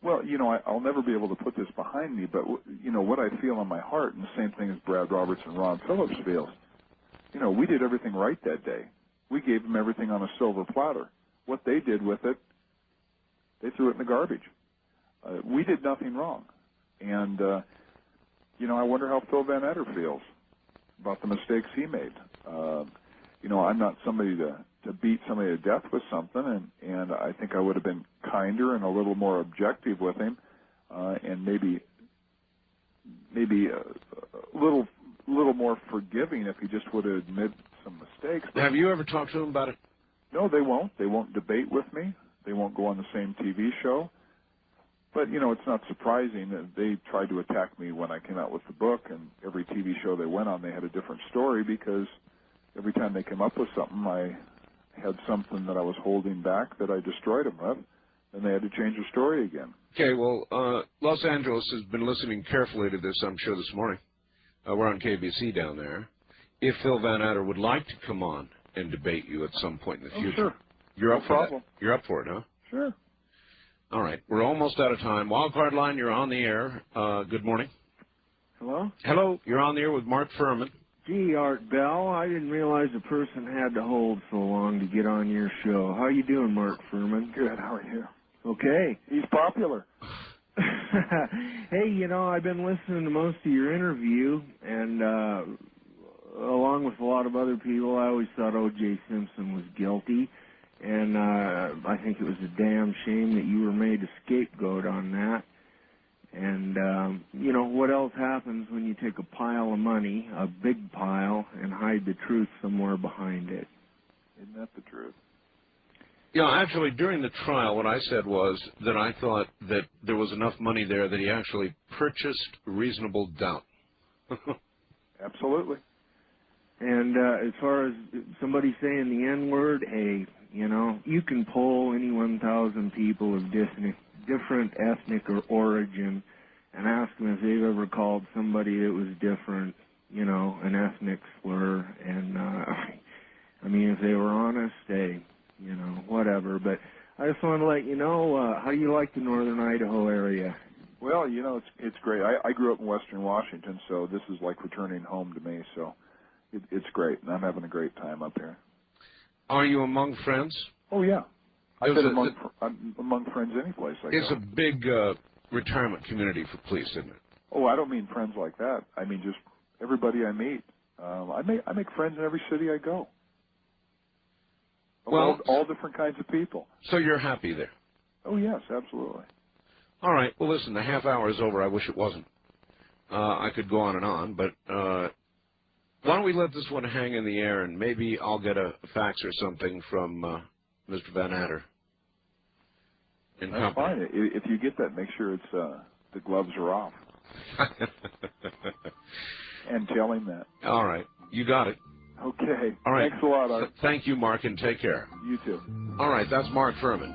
Well, you know, I'll never be able to put this behind me, but, you know, what I feel in my heart, and the same thing as Brad Roberts and Ron Phillips feels, you know, we did everything right that day. We gave them everything on a silver platter. What they did with it, they threw it in the garbage. We did nothing wrong. And, you know, I wonder how Phil Van Etter feels about the mistakes he made. You know, I'm not somebody to beat somebody to death with something, and I think I would have been kinder and a little more objective with him, and maybe a little more forgiving if he just would have admitted some mistakes. Have you ever talked to him about it? No, they won't. They won't debate with me. They won't go on the same TV show. But, you know, it's not surprising that they tried to attack me when I came out with the book, and every TV show they went on, they had a different story, because every time they came up with something, I had something that I was holding back that I destroyed them with, and they had to change the story again. Okay, well, Los Angeles has been listening carefully to this, I'm sure, this morning. We're on KBC down there. If Phil Van Etter would like to come on and debate you at some point in the future, sure. You're up No for problem. that. You're up for it, huh? Sure. All right. We're almost out of time. Wildcard Line, you're on the air. Good morning. Hello? Hello. You're on the air with Mark Fuhrman. Gee, Art Bell, I didn't realize a person had to hold so long to get on your show. How you doing, Mark Fuhrman? Good. How are you? Okay. He's popular. Hey, you know, I've been listening to most of your interview, and along with a lot of other people, I always thought O.J. Simpson was guilty, and I think it was a damn shame that you were made a scapegoat on that. And, you know, what else happens when you take a pile of money, a big pile, and hide the truth somewhere behind it? Isn't that the truth? Yeah, actually, during the trial, what I said was that I thought that there was enough money there that he actually purchased reasonable doubt. Absolutely. And as far as somebody saying the N-word, hey, you know, you can poll any 1,000 people of different ethnic or origin and ask them if they've ever called somebody that was different, you know, an ethnic slur. And, I mean, if they were honest, hey, you know, whatever. But I just want to let you know, how do you like the northern Idaho area? Well, you know, it's great. I grew up in western Washington, so this is like returning home to me. So it's great, and I'm having a great time up here. Are you among friends? Oh, yeah. I'm among friends any place I go. It's a big retirement community for police, isn't it? Oh, I don't mean friends like that. I mean just everybody I meet. I make friends in every city I go. Well, all different kinds of people. So you're happy there? Oh, yes, absolutely. All right. Well, listen, the half hour is over. I wish it wasn't. I could go on, but why don't we let this one hang in the air, and maybe I'll get a fax or something from Mr. Van Etter. That's fine. If you get that, make sure it's the gloves are off. And tell him that. All right. You got it. Okay. All right. Thanks a lot, Art. Thank you, Mark, and take care. You too. All right. That's Mark Fuhrman.